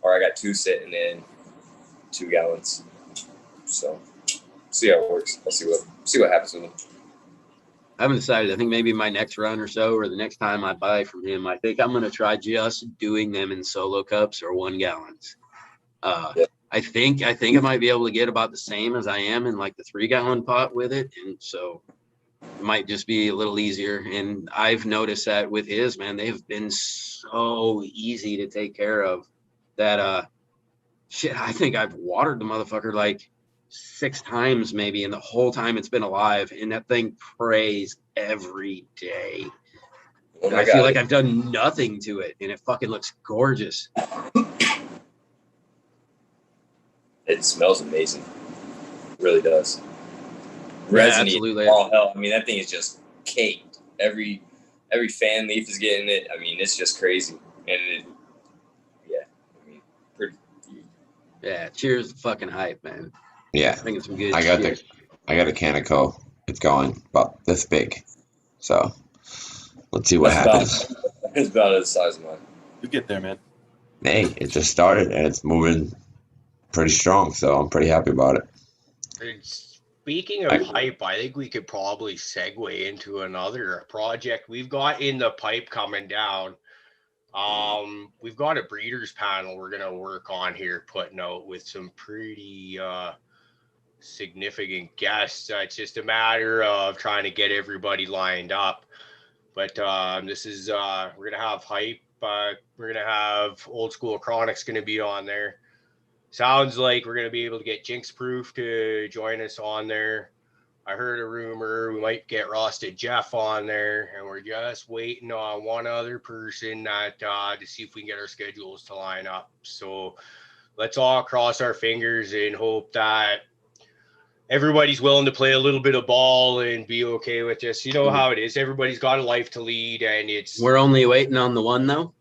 or I got 2 sitting in 2 gallons. So, see how it works. I'll see what happens with them. I haven't decided. I think maybe my next run or so, or the next time I buy from him, I think I'm gonna try just doing them in solo cups or 1 gallons. I think I might be able to get about the same as I am in like the 3-gallon pot with it, and so it might just be a little easier. And I've noticed that with his, man, they've been so easy to take care of that shit, I think I've watered the motherfucker like 6 times maybe, and the whole time it's been alive, and that thing prays every day. Oh I feel like I've done nothing to it, and it fucking looks gorgeous. It smells amazing. It really does. Yeah, absolutely. All hell. I mean, that thing is just caked. Every fan leaf is getting it. I mean, it's just crazy. And pretty. Yeah, cheers to fucking Hype, man. Yeah. Bringing some good I got shit. a Canico. It's going about this big. So let's see what happens. It's about the size of mine. You get there, man. Hey, it just started and it's moving pretty strong, so I'm pretty happy about it. And speaking of Hype, I think we could probably segue into another project we've got in the pipe coming down. We've got a breeders panel we're gonna work on here, putting out with some pretty significant guests. It's just a matter of trying to get everybody lined up. But this is we're gonna have Hype. We're gonna have Old School Chronics gonna be on there. Sounds like we're gonna be able to get Jinx Proof to join us on there. I heard a rumor we might get Rusted Jeff on there, and we're just waiting on one other person that to see if we can get our schedules to line up. So let's all cross our fingers and hope that everybody's willing to play a little bit of ball and be okay with this. You know how it is. Everybody's got a life to lead, and we're only waiting on the one though.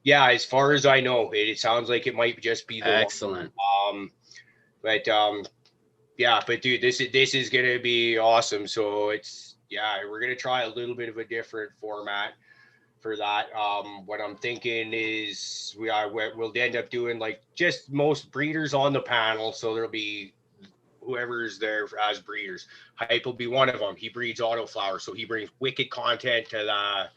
Yeah, as far as I know, it sounds like it might just be the excellent one. Yeah, but dude, this is gonna be awesome. So we're gonna try a little bit of a different format for that. What I'm thinking is we'll end up doing like just most breeders on the panel, so there'll be whoever's there as breeders. Hype will be one of them. He breeds autoflower, so he brings wicked content to the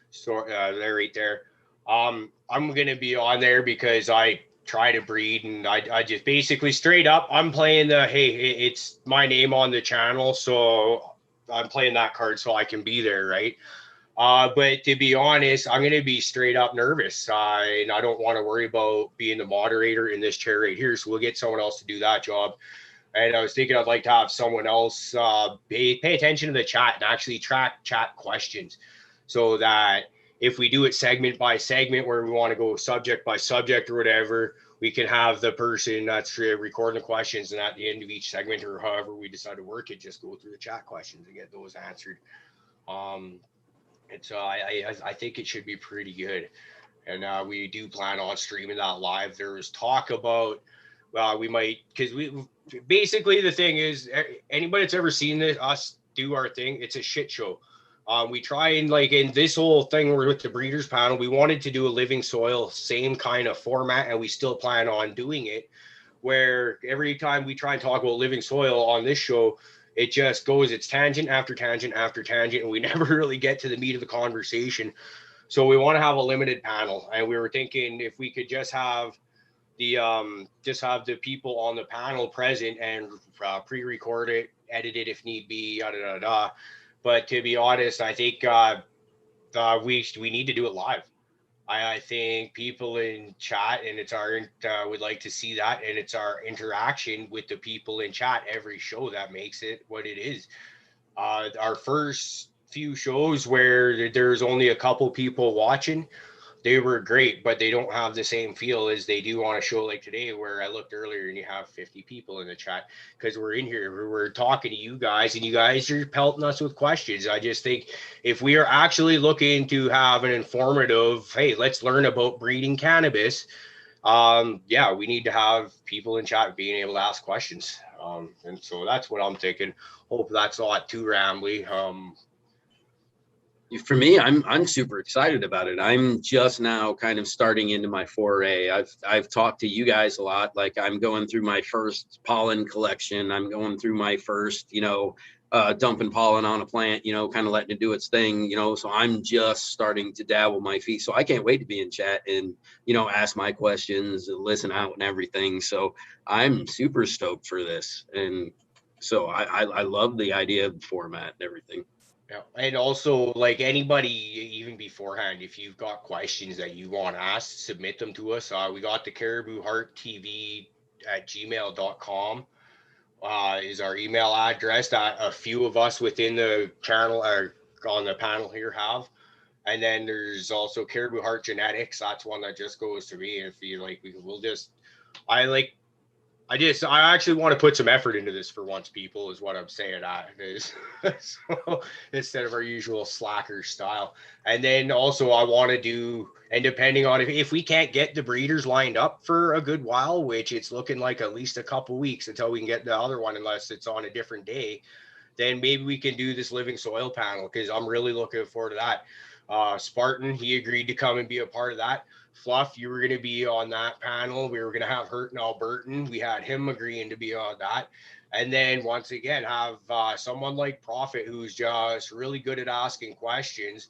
store. There, right there. I'm gonna be on there because I try to breed, and I just basically straight up I'm playing it's my name on the channel, so I'm playing that card so I can be there, right? But to be honest, I'm gonna be straight up nervous, and I don't want to worry about being the moderator in this chair right here, so we'll get someone else to do that job. And I was thinking I'd like to have someone else pay attention to the chat and actually track chat questions, so that if we do it segment by segment where we want to go subject by subject or whatever, we can have the person that's recording the questions, and at the end of each segment or however we decide to work it, just go through the chat questions and get those answered. And so I think it should be pretty good. And we do plan on streaming that live. There was talk about, we might, because basically the thing is, anybody that's ever seen us do our thing, it's a shit show. We try and like in this whole thing with the breeders panel, we wanted to do a living soil, same kind of format, and we still plan on doing it, where every time we try and talk about living soil on this show, it just goes, it's tangent after tangent after tangent, and we never really get to the meat of the conversation. So we want to have a limited panel, and we were thinking if we could just have the people on the panel present and pre-record it, edit it if need be, But to be honest, I think we need to do it live. I think people in chat, and it's our would like to see that, and it's our interaction with the people in chat every show that makes it what it is. Our first few shows where there's only a couple people watching, they were great, but they don't have the same feel as they do on a show like today, where I looked earlier and you have 50 people in the chat because we're in here, we're talking to you guys, and you guys are pelting us with questions. I just think if we are actually looking to have an informative, hey, let's learn about breeding cannabis, yeah, we need to have people in chat being able to ask questions. And so that's what I'm thinking. Hope that's not too rambly. For me, I'm super excited about it. I'm just now kind of starting into my foray. I've talked to you guys a lot. Like, I'm going through my first pollen collection. I'm going through my first, dumping pollen on a plant, kind of letting it do its thing, so I'm just starting to dabble my feet. So I can't wait to be in chat and, ask my questions and listen out and everything. So I'm super stoked for this. And so I love the idea of the format and everything. Yeah, and also, like, anybody, even beforehand, if you've got questions that you want asked, submit them to us. We got the Caribou Heart TV at gmail.com is our email address that a few of us within the channel or on the panel here have. And then there's also Caribou Heart Genetics. That's one that just goes to me. If you like, I actually want to put some effort into this for once, people, is what I'm saying. So, instead of our usual slacker style. And then also I want to do, and depending on if we can't get the breeders lined up for a good while, which it's looking like at least a couple weeks until we can get the other one, unless it's on a different day, then maybe we can do this living soil panel, because I'm really looking forward to that. Spartan, he agreed to come and be a part of that. Fluff, you were going to be on that panel. We were going to have Hurt and Albertan. We had him agreeing to be on that. And then once again, have someone like Prophet, who's just really good at asking questions,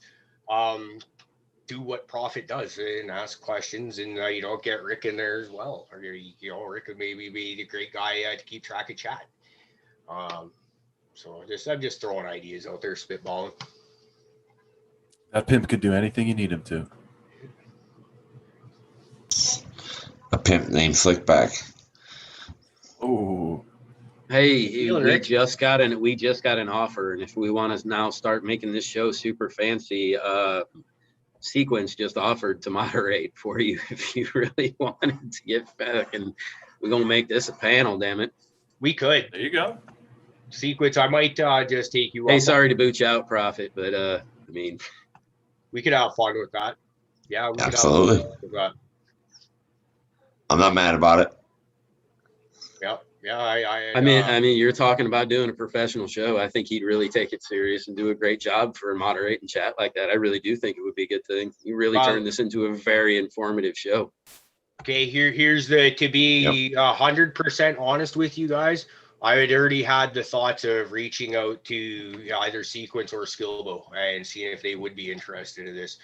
do what Prophet does and ask questions, and get Rick in there as well. Or Rick would maybe be the great guy to keep track of chat. So I'm just throwing ideas out there, spitballing. That pimp could do anything you need him to. A pimp named Slickback. Oh. Hey, we just got an offer, and if we want to now start making this show super fancy, Sequence just offered to moderate for you if you really wanted to get back, and we're gonna make this a panel. Damn it, we could. There you go. Sequence, I might just take you. Hey, sorry to boot you out, Prophet, but I mean, we could have fun with that. Yeah, we absolutely. Could have fun with that. I'm not mad about it. Yeah. I mean, you're talking about doing a professional show. I think he'd really take it serious and do a great job for moderating chat like that. I really do think it would be a good thing. You really turned this into a very informative show. Okay, here's to be 100% honest with you guys. I had already had the thoughts of reaching out to either Sequence or Skilbo and seeing if they would be interested in this.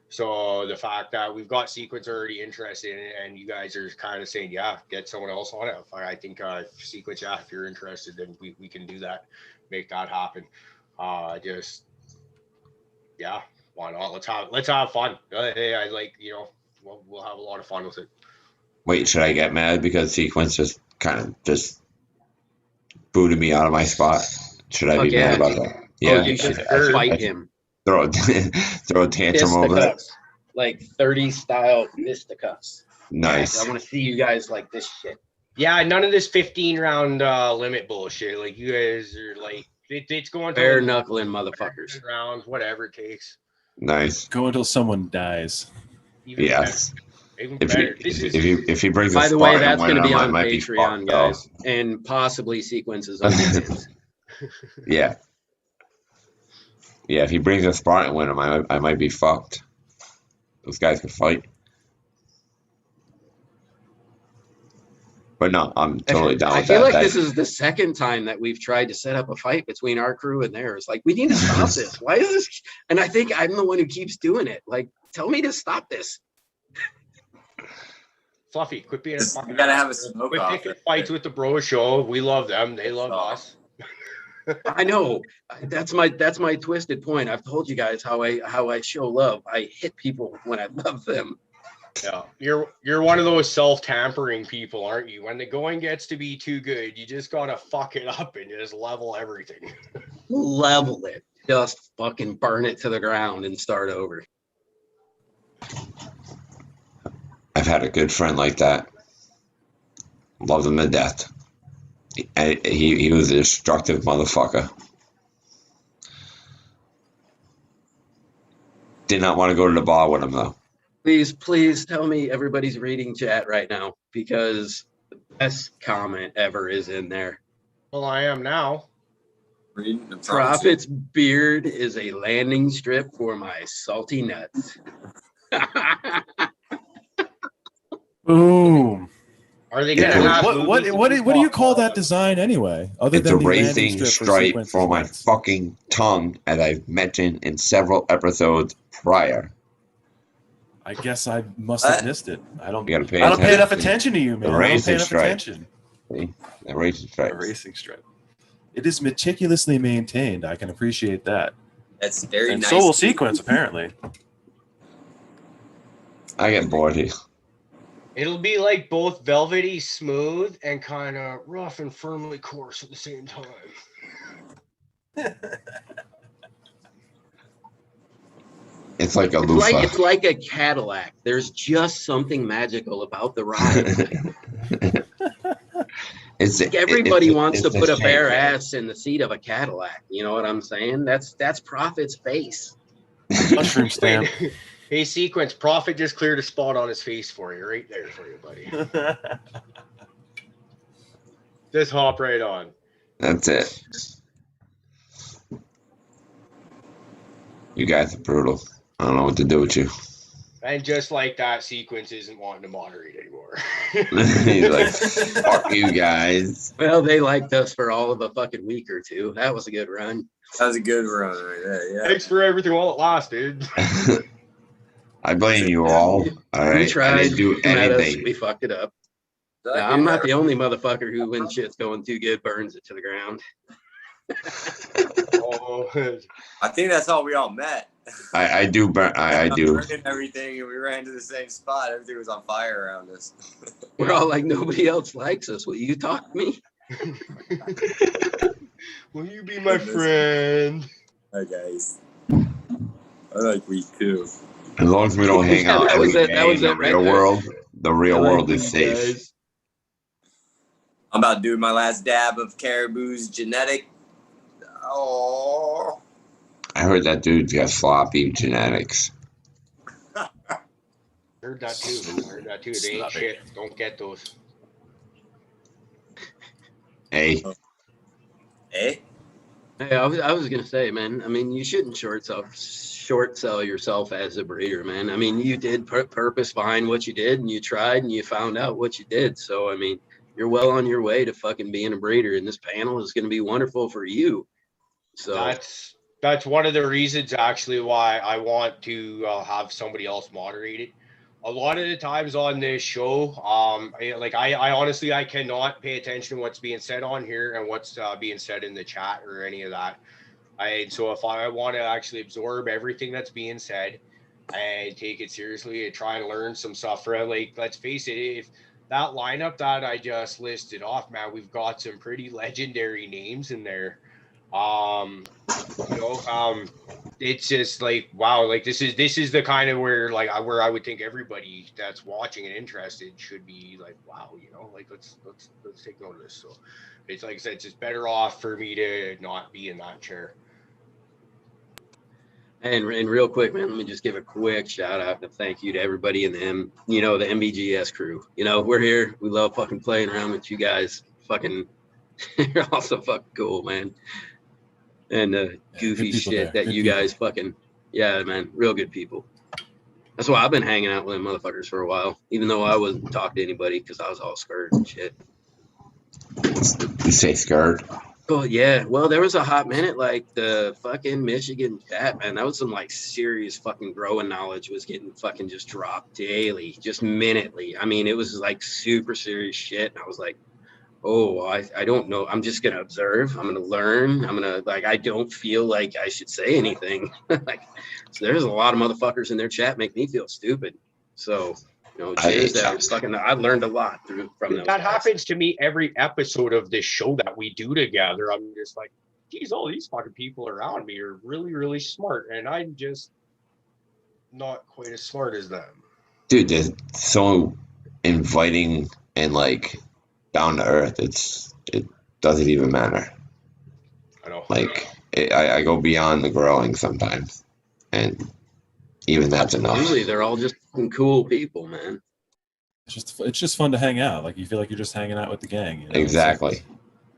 So the fact that we've got Sequence already interested in it, and you guys are kind of saying, yeah, get someone else on it. I think Sequence, if you're interested, then we can do that, make that happen. Why not? Let's have fun. I like, we'll have a lot of fun with it. Wait, should I get mad because Sequence just booted me out of my spot? Should I be mad about that? Yeah, you should fight him. Throw a tantrum over it. Like 30s style fisticuffs. Nice. I want to see you guys like this shit. Yeah, none of this 15-round limit bullshit. Like, you guys are like, it's going to bare knuckling motherfuckers. Rounds, whatever it takes. Nice. Go until someone dies. Yes. If he brings by the way, that's going to be on Patreon, guys, and possibly Sequences on YouTube. Yeah. Yeah, if he brings a Spartan with him, I might be fucked. Those guys could fight. But no, I'm totally down with that. I feel like this is the second time that we've tried to set up a fight between our crew and theirs. Like, we need to stop this. Why is this? And I think I'm the one who keeps doing it. Like, tell me to stop this. Fluffy, quit being a fucking. You gotta have a smoke off. Quit picking fights with the bro show. We love them. They love us. I know. That's my twisted point. I've told you guys how I show love. I hit people when I love them. Yeah, you're one of those self-tampering people, aren't you? When the going gets to be too good, you just gotta fuck it up and just level everything. Level it. Just fucking burn it to the ground and start over. I've had a good friend like that. Loved him to death. He was a destructive motherfucker. Did not want to go to the bar with him though. Please tell me everybody's reading chat right now, because the best comment ever is in there. Well, I am now. Prophet's beard is a landing strip for my salty nuts. Boom. Are they gonna have what do you call that design anyway? Other It's than a the landing racing strip stripe for my fucking tongue, as I've mentioned in several episodes prior. I guess I must have missed it. I don't pay attention. enough attention to you, man. The I don't racing pay enough stripe. attention. See? The racing stripe. The racing stripe. It is meticulously maintained. I can appreciate that. That's very and nice. So will sequence, apparently. I get bored here. It'll be like both velvety smooth and kind of rough and firmly coarse at the same time. It's like a loofah. It's like a Cadillac. There's just something magical about the ride. It's like everybody wants to put a bare ass in the seat of a Cadillac. You know what I'm saying? That's Prophet's face. Mushroom stamp. Hey, sequence. Prophet just cleared a spot on his face for you, right there for you, buddy. Just hop right on. That's it. You guys are brutal. I don't know what to do with you. And just like that, sequence isn't wanting to moderate anymore. He's like, fuck you guys. Well, they liked us for all of a fucking week or two. That was a good run. That was a good run right there. Yeah. Thanks for everything while it lasted. I blame you all. All right. We tried. I didn't do anything. We fucked it up. Now, I'm not the only motherfucker who, when shit's going too good, burns it to the ground. I think that's how we all met. I do burn. I do. Burning everything, and we ran to the same spot. Everything was on fire around us. We're all like, nobody else likes us. Will you talk to me? Will you be my friend? Hi guys. I like week 2. As long as we don't hang out every day in the real world, the real world is safe. I'm about to do my last dab of Caribou's genetic. Oh. I heard that dude's got sloppy genetics. Heard that too. They ain't shit. Don't get those. Hey. Hey? Hey, I was gonna say, man. I mean, you shouldn't short sell yourself as a breeder, man. I mean, you did purpose behind what you did, and you tried, and you found out what you did. So, I mean, you're well on your way to fucking being a breeder, and this panel is gonna be wonderful for you. So that's one of the reasons actually why I want to have somebody else moderate it. A lot of the times on this show, I honestly, I cannot pay attention to what's being said on here and what's being said in the chat or any of that. So if I want to actually absorb everything that's being said and take it seriously and try and learn some stuff, like, let's face it, if that lineup that I just listed off, man, we've got some pretty legendary names in there. It's just like, wow, like this is the kind of where I would think everybody that's watching and interested should be like, wow, like let's take note of this. So it's like I said, it's just better off for me to not be in that chair. And real quick, man, let me just give a quick shout out and thank you to everybody in the MBGS crew. We're here. We love fucking playing around with you guys. Fucking, you're also fucking cool, man. And the goofy shit that you guys fucking, yeah, man, real good people. That's why I've been hanging out with them motherfuckers for a while, even though I wasn't talking to anybody because I was all scared and shit. You say scared? Oh, yeah. Well, there was a hot minute, like the fucking Michigan chat, man. That was some like serious fucking growing knowledge was getting fucking just dropped daily, just minutely. I mean, it was like super serious shit. And I was like, Oh, I don't know. I'm just gonna observe. I'm gonna learn. I'm gonna like. I don't feel like I should say anything. Like, so there's a lot of motherfuckers in their chat make me feel stupid. So, cheers. I learned a lot from those That guys. happens to me every episode of this show that we do together. I'm just like, geez, all these fucking people around me are really, really smart, and I'm just not quite as smart as them. Dude, they're so inviting and like down to earth. It doesn't even matter. I know. Like I go beyond the growing sometimes, and even that's enough. Absolutely, they're all just cool people, man. It's just fun to hang out. Like you feel like you're just hanging out with the gang. You know? Exactly. Like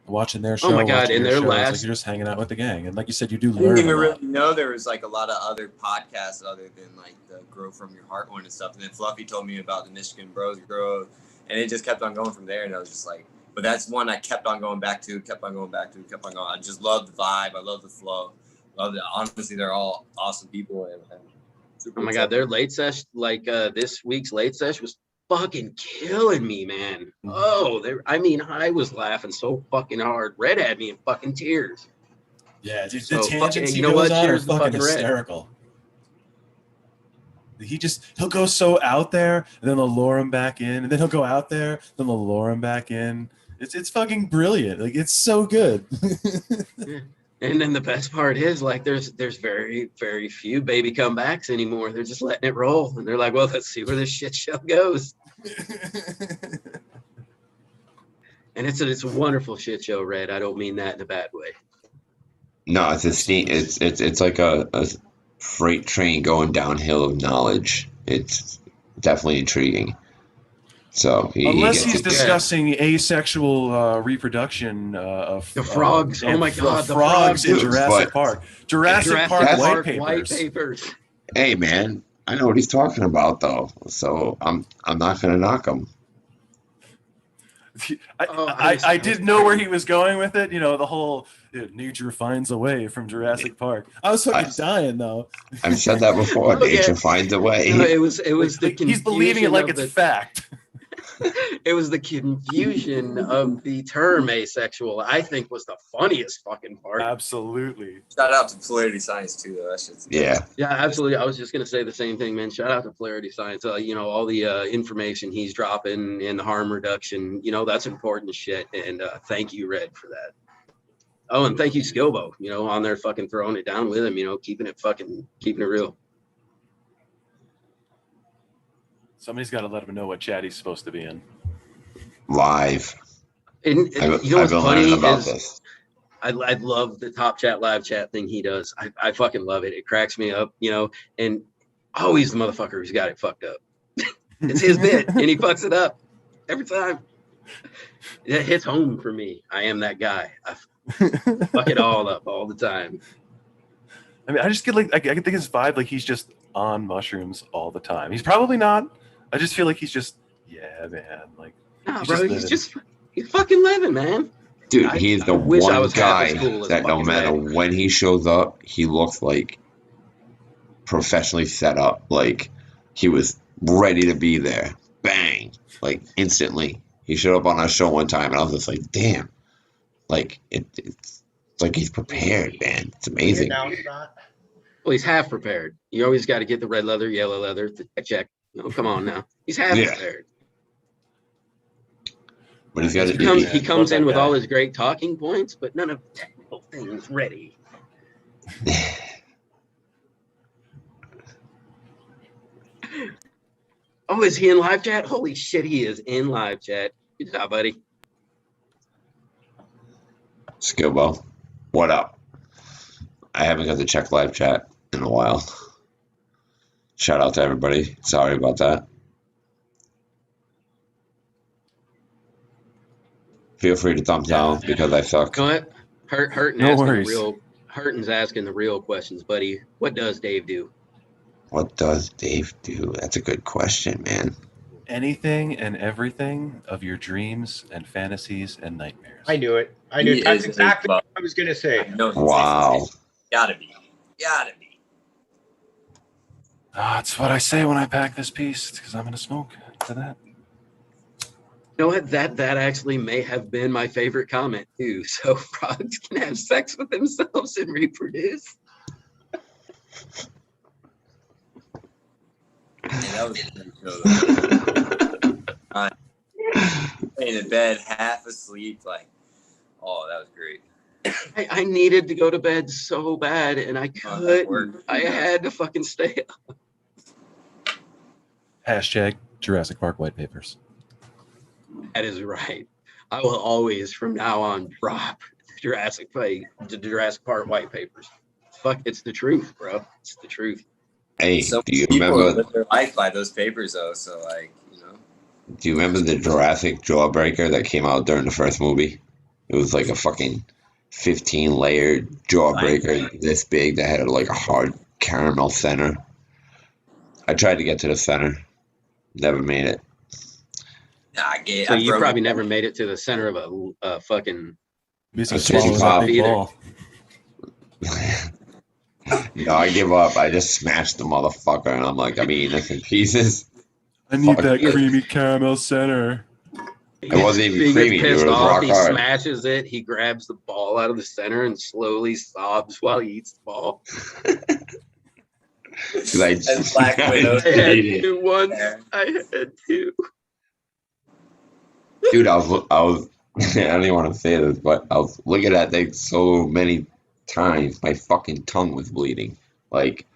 watching their show. Oh my God! And their it's last, like you're just hanging out with the gang, and like you said, you do I learn. didn't even a lot. really know there was like a lot of other podcasts other than like the Grow From Your Heart one and stuff. And then Fluffy told me about the Michigan Bros Grow, and it just kept on going from there. And I was just like, but that's one I kept on going back to. I just love the vibe. I love the flow. Love it. Honestly, they're all awesome people. And oh my God, their late sesh, like this week's late sesh was fucking killing me, man. Oh, I was laughing so fucking hard. Red had me in fucking tears. Yeah, dude, So the tangents you he know goes what? on are Cheers to fucking fucking Red. hysterical. He'll go so out there, and then they'll lure him back in, and then he'll go out there, then they'll lure him back in. It's fucking brilliant. Like it's so good. And then the best part is like there's very, very few baby comebacks anymore. They're just letting it roll. And they're like, well, let's see where this shit show goes. And it's a wonderful shit show, Red. I don't mean that in a bad way. No, it's like a freight train going downhill of knowledge. It's definitely intriguing. So unless he's discussing asexual reproduction of the frogs. Oh my God, the frogs in Jurassic Park. Jurassic Park white papers. Hey man, I know what he's talking about though. So I'm not gonna knock him. I didn't know where he was going with it. The whole nature finds a way from Jurassic Park. I was fucking dying though. I've said that before. Nature finds a way. It was the confusion. He's believing it like it's fact. It was the confusion of the term asexual, I think, was the funniest fucking part. Absolutely. Shout out to Polarity Science too, though. That shit's yeah, absolutely. I was just gonna say the same thing, man. Shout out to Polarity Science. All the information he's dropping in the harm reduction. That's important shit. And thank you, Red, for that. Oh, and thank you, Skilbo. On there fucking throwing it down with him. Keeping it real. Somebody's got to let him know what chat he's supposed to be in. Live. And I've what's been funny learning about is this. I love the top chat live chat thing he does. I fucking love it. It cracks me up, and always the motherfucker who's got it fucked up. It's his bit, and he fucks it up every time. It hits home for me. I am that guy. I fuck it all up all the time. I mean, I just get I can think his vibe like he's just on mushrooms all the time. He's probably not. I just feel like he's just, yeah, man. Like, he's fucking living, man. Dude, he's the one guy that no matter when he shows up, he looks like professionally set up. Like he was ready to be there. Bang. Like instantly. He showed up on our show one time and I was just like, damn. Like it's like he's prepared, man. It's amazing. Well, he's half prepared. You always got to get the red leather, yellow leather, check. No, come on now. He's half prepared. But he's got to he comes in with all his great talking points, but none of the technical things ready. Oh, is he in live chat? Holy shit, he is in live chat. Good job, buddy. Skilbo, what up? I haven't got to check live chat in a while. Shout out to everybody. Sorry about that. Feel free to thumbs down because I suck. Go ahead. Hurton's asking the real questions, buddy. What does Dave do? What does Dave do? That's a good question, man. Anything and everything of your dreams and fantasies and nightmares. I knew it. I knew that's exactly what I was going to say. Wow. Gotta be. That's what I say when I pack this piece. It's because I'm going to smoke to that. You know what? That actually may have been my favorite comment too. So frogs can have sex with themselves and reproduce. Yeah, that was a great show, though. Laying in bed, half asleep, like, oh, that was great. I needed to go to bed so bad, and I couldn't. I had to fucking stay up. Hashtag Jurassic Park white papers. That is right. I will always, from now on, drop the Jurassic Park white papers. Fuck, it's the truth, bro. It's the truth. Hey, So do you people remember? live their life by those papers, though. So, like, you know. Do you remember the Jurassic Jawbreaker that came out during the first movie? It was like a fucking 15-layered jawbreaker this big that had like a hard caramel center. I tried to get to the center, never made it. So you probably never made it to the center of a fucking big ball. No, I give up. I just smashed the motherfucker, and I'm like, I'm eating this in pieces. I need that creamy caramel center. It wasn't even creamy, dude. It was rock he hard. smashes it. He grabs the ball out of the center and slowly sobs while he eats the ball. I had two once. I had two. Dude, I was. I don't even want to say this, but I was looking at that so many times. My fucking tongue was bleeding. Like,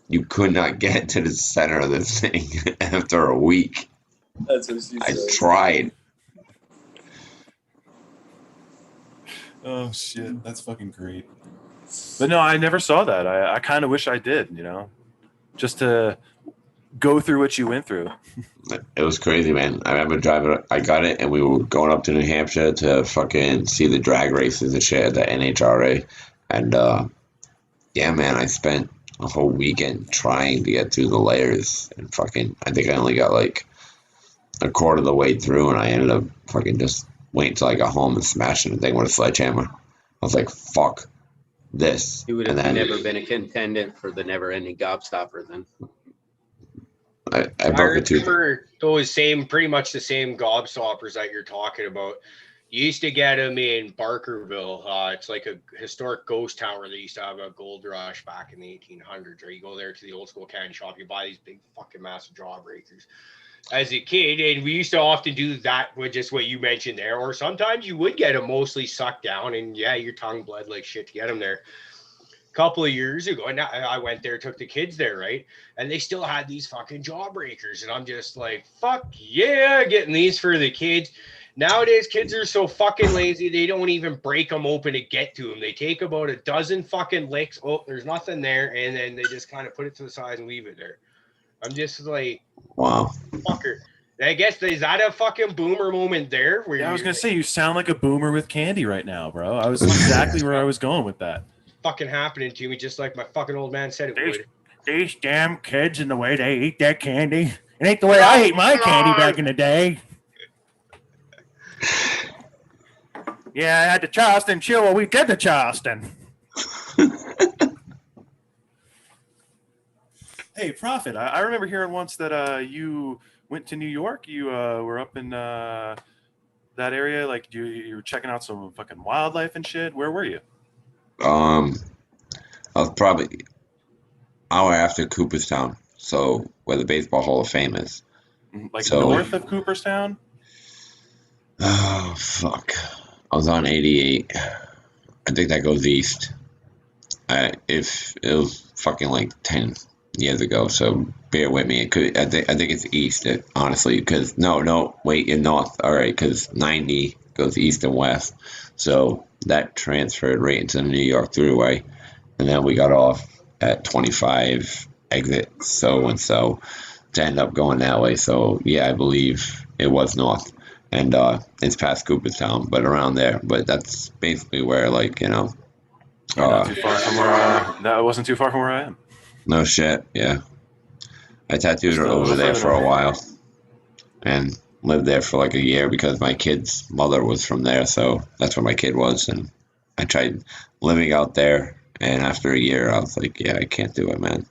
you could not get to the center of this thing after a week. That's what she I said. tried. Oh shit, that's fucking great. But no, I never saw that. I kind of wish I did, you know, just to go through what you went through. It was crazy, man. I remember driving. I got it, and we were going up to New Hampshire to fucking see the drag races and shit at the NHRA. And yeah, man, I spent a whole weekend trying to get through the layers, and fucking, I think I only got like a quarter of the way through, and I ended up fucking just waiting till I got home and smashing the thing with a sledgehammer. I was like, fuck this. You would have never been a contendant for the never-ending gobstopper then. I broke it too. remember those pretty much the same gobstoppers that you're talking about. You used to get them in Barkerville. It's like a historic ghost town where they used to have a gold rush back in the 1800s. Or you go there to the old school candy shop, you buy these big fucking massive jawbreakers. As a kid, and we used to often do that with just what you mentioned there, or sometimes you would get them mostly sucked down, and yeah, your tongue bled like shit to get them there. A couple of years ago, and I went there, took the kids there, right? And they still had these fucking jawbreakers, and I'm just like, fuck yeah, getting these for the kids. Nowadays, kids are so fucking lazy, they don't even break them open to get to them. They take about a dozen fucking licks. Oh, there's nothing there, and then they just kind of put it to the side and leave it there. I'm just like, wow, fucker. I guess, is that a fucking boomer moment there? Where I was going to say, you sound like a boomer with candy right now, bro. I was exactly where I was going with that. Fucking happening to me, just like my fucking old man said it would. These damn kids and the way they eat that candy. It ain't the way I ate my candy back in the day. Yeah, I had the Charleston chill while we did the Charleston. Hey, Prophet, I remember hearing once that you went to New York. You were up in that area. Like, you were checking out some fucking wildlife and shit. Where were you? I was probably an hour after Cooperstown, so where the Baseball Hall of Fame is. Like north of Cooperstown? Oh, fuck. I was on 88. I think that goes east. If it was fucking like 10 years ago, so bear with me. It could. I think it's east, honestly, because wait, you're north. All right, because 90 goes east and west. So that transferred right into the New York Thruway. And then we got off at 25 exit so-and-so to end up going that way. So, yeah, I believe it was north. And it's past Cooperstown, but around there. But that's basically where, like, you know. Not too far from where that wasn't too far from where I am. No shit, yeah. I tattooed over there for a while. And lived there for like a year because my kid's mother was from there, so that's where my kid was. And I tried living out there, and after a year I was like, yeah, I can't do it, man.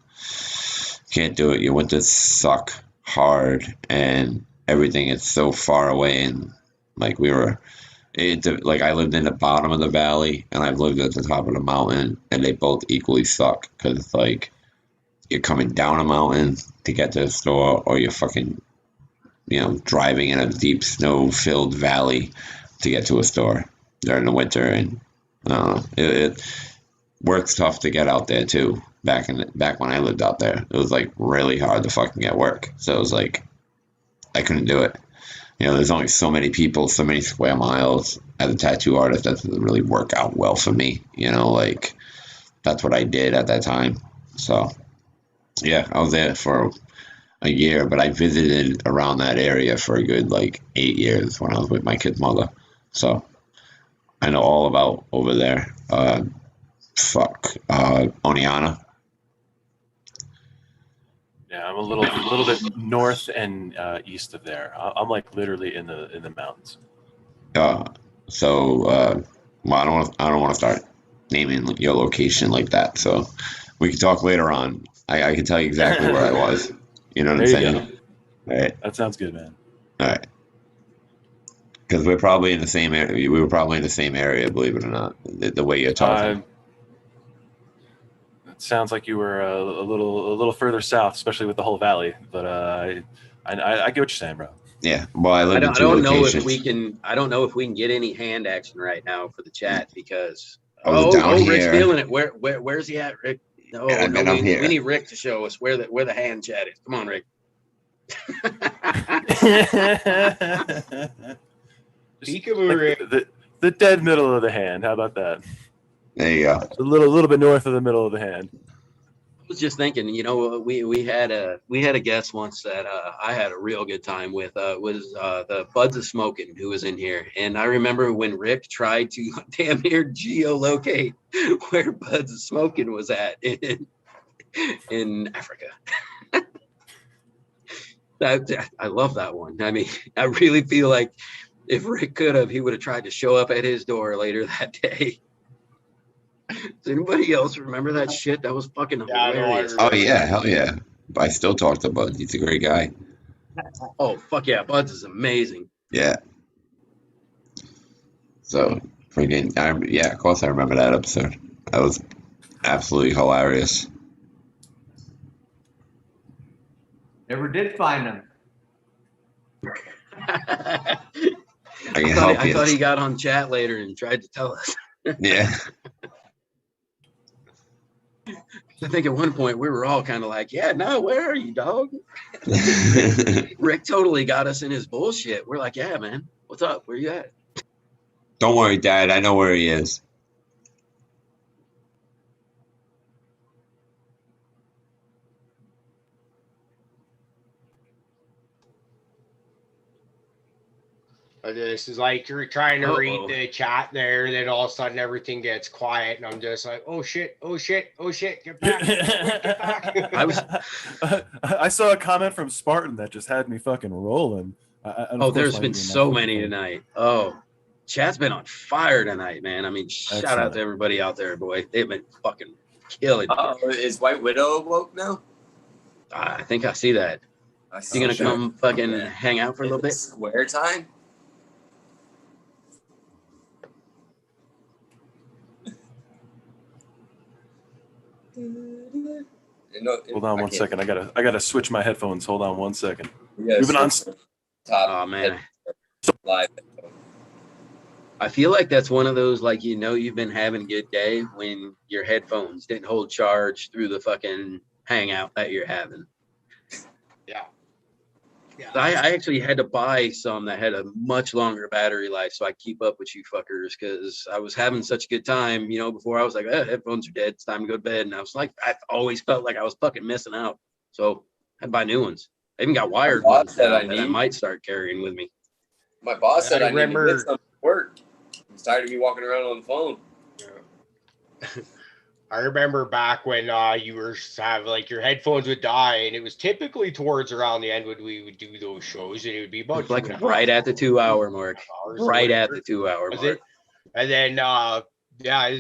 Can't do it. Your winters suck hard, and everything is so far away, and like like I lived in the bottom of the valley and I've lived at the top of the mountain, and they both equally suck because it's like you're coming down a mountain to get to the store, or you're fucking, driving in a deep snow-filled valley to get to a store during the winter. And I don't know, it work's tough to get out there too. Back when I lived out there, it was like really hard to fucking get work. So it was like I couldn't do it. There's only so many people, so many square miles. As a tattoo artist, that doesn't really work out well for me. Like that's what I did at that time. So yeah, I was there for a year, but I visited around that area for a good like 8 years when I was with my kid's mother. So I know all about over there. Oneana. Yeah, I'm a little bit north and east of there. I'm like literally in the mountains. Well, I don't want to start naming your location like that. So we can talk later on. I can tell you exactly where I was. You know what I'm saying? Go. All right. That sounds good, man. All right. Because we're probably in the same area. We were probably in the same area, believe it or not. The way you're talking. It sounds like you were a little further south, especially with the whole valley. But I get what you're saying, bro. Yeah. Well, I live in two locations. I don't know if we can get any hand action right now for the chat because Rick's feeling it. Where's he at, Rick? No, we need Rick to show us where the hand chat is. Come on, Rick. The dead middle of the hand. How about that? There you go. A little bit north of the middle of the hand. I was just thinking, we had a guest once that I had a real good time with. Was the Buds of Smoking, who was in here, and I remember when Rick tried to damn near geolocate where Buds of Smoking was at in Africa. I love that one. I mean, I really feel like if Rick could have, he would have tried to show up at his door later that day. Does anybody else remember that shit? That was fucking hilarious. Oh yeah, hell yeah. I still talk to Bud. He's a great guy. Oh fuck yeah, Bud's is amazing. Yeah. So of course I remember that episode. That was absolutely hilarious. Never did find him. I thought he got on chat later and tried to tell us. Yeah. I think at one point we were all kind of like, yeah, no, where are you, dog? Rick totally got us in his bullshit. We're like, yeah, man, what's up? Where you at? Don't worry, Dad. I know where he is. This is like you're trying to read the chat there, then all of a sudden everything gets quiet, and I'm just like, oh shit, get back. Get back. I saw a comment from Spartan that just had me fucking rolling. There's been so many tonight. Oh, chat's been on fire tonight, man. I mean, shout out to everybody out there, boy. They've been fucking killing. Is White Widow woke now? I think I see that. You gonna come fucking hang out for a little bit? Square time? Hold on one second. I gotta switch my headphones. Hold on one second. Moving on. Oh man. I feel like that's one of those, like, you've been having a good day when your headphones didn't hold charge through the fucking hangout that you're having. Yeah. I actually had to buy some that had a much longer battery life so I keep up with you fuckers, because I was having such a good time, before I was like, headphones are dead, it's time to go to bed. And I was like, I always felt like I was fucking missing out. So I had to buy new ones. I even got wired ones that I might start carrying with me. My boss said I need to get some work. He's tired of me walking around on the phone. Yeah. I remember back when you were have like your headphones would die, and it was typically towards around the end when we would do those shows, and it would be about like right at the 2 hour mark. Right at the 2 hour mark. And then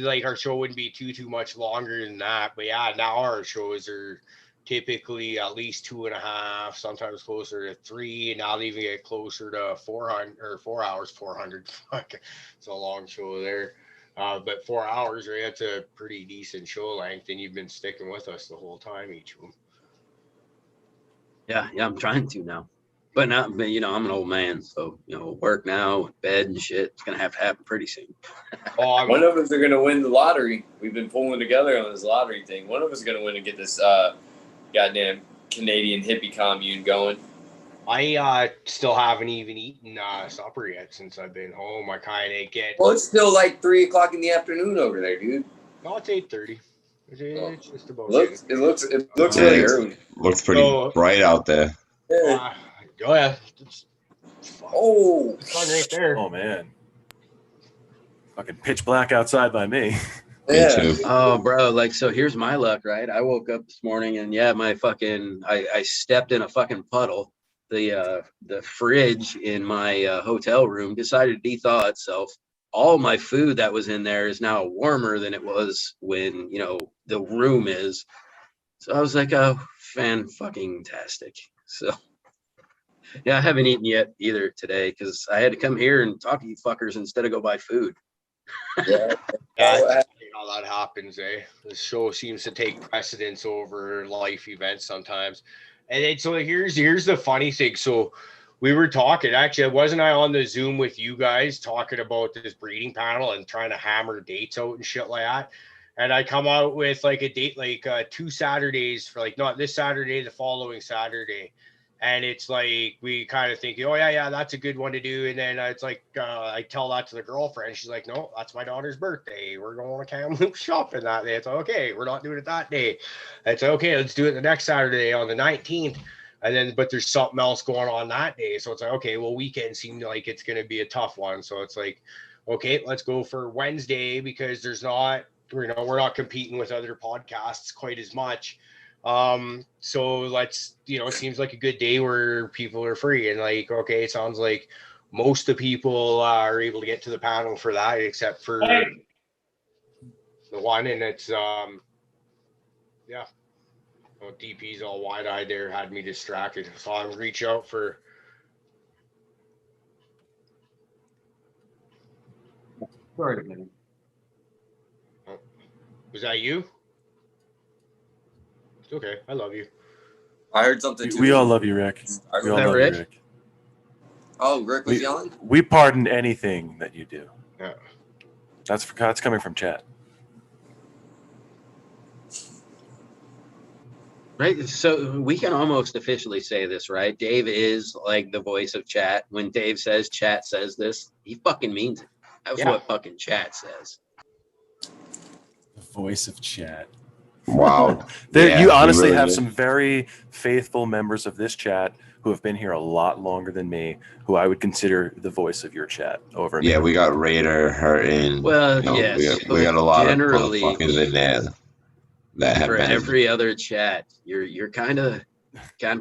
like our show wouldn't be too much longer than that. But yeah, now our shows are typically at least 2.5, sometimes closer to 3, and now they even get closer to 400 or 4 hours, 400. Fuck, it's a long show there. But 4 hours, right? That's a pretty decent show length, and you've been sticking with us the whole time, each of them. Yeah, I'm trying to now. But not, but I'm an old man, so work now, bed and shit. It's gonna have to happen pretty soon. One of us are gonna win the lottery. We've been pulling together on this lottery thing. One of us is gonna win and get this goddamn Canadian hippie commune going. I still haven't even eaten supper yet since I've been home. I kind of get. Well, it's still like 3:00 in the afternoon over there, dude. No, it's 8:30. It's just about. It looks really early. Looks pretty bright out there. Yeah. Yeah. Oh, it's fun right there. Oh man, fucking pitch black outside by me. Me too. Oh, bro, so here's my luck, right? I woke up this morning and I stepped in a fucking puddle. The fridge in my hotel room decided to thaw itself. All my food that was in there is now warmer than it was when the room is. So I was like, oh, fan-fucking-tastic. So yeah, I haven't eaten yet either today because I had to come here and talk to you fuckers instead of go buy food. Yeah. How that happens, eh? The show seems to take precedence over life events sometimes. And then, so here's the funny thing. So we were talking, actually, wasn't I on the Zoom with you guys talking about this breeding panel and trying to hammer dates out and shit like that? And I come out with like a date, like 2 Saturdays for not this Saturday, the following Saturday. And it's like, we kind of think, oh yeah, that's a good one to do. And then it's like, I tell that to the girlfriend. She's like, no, that's my daughter's birthday. We're going to Kamloops shopping that day. It's like, okay, we're not doing it that day. It's okay, let's do it the next Saturday on the 19th. And then, but there's something else going on that day. So it's like, okay, well, weekend seemed like it's going to be a tough one. So it's like, okay, let's go for Wednesday because there's not, we're not competing with other podcasts quite as much. So let's, it seems like a good day where people are free and okay, it sounds like most of the people are able to get to the panel for that, except for the one. And it's, yeah. Oh, DP's all wide-eyed there, had me distracted. So I'll reach out for. Sorry a minute. Oh, was that you? It's okay. I love you. I heard something too. We all love you, Rick. We all love Rick? you, Rick. Oh, Rick was yelling? We pardon anything that you do. Yeah. That's coming from chat. Right. So we can almost officially say this, right? Dave is like the voice of chat. When Dave says chat says this, he fucking means it. That's what fucking chat says. The voice of chat. Wow. You honestly really have did. some very faithful members of this chat who have been here a lot longer than me, who I would consider the voice of your chat over me. Yeah, we got Raider, Hurtin. Well, yes, we got a lot of generally, motherfuckers in there that have for been. every other chat, you're kind of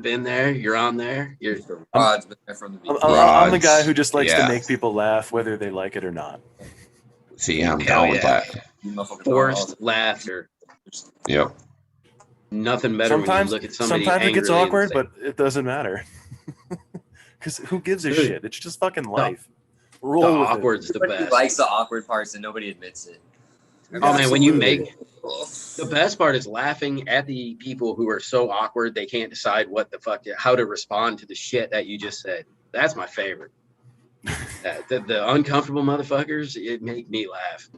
been there. You're on there. Rod's been there from the beginning. I'm the guy who just likes to yeah. make people laugh, whether they like it or not. See, I'm down with that. Forced laughter. Yep. Nothing better when you look at somebody. Sometimes it gets angrily and awkward, say, but it doesn't matter. Because who gives a shit? It's just fucking life. Roll the with awkward's the Everybody best. likes the awkward parts and nobody admits it. Oh man, when you make the best part is laughing at the people who are so awkward they can't decide what the fuck, how to respond to the shit that you just said. That's my favorite. The uncomfortable motherfuckers, it make me laugh.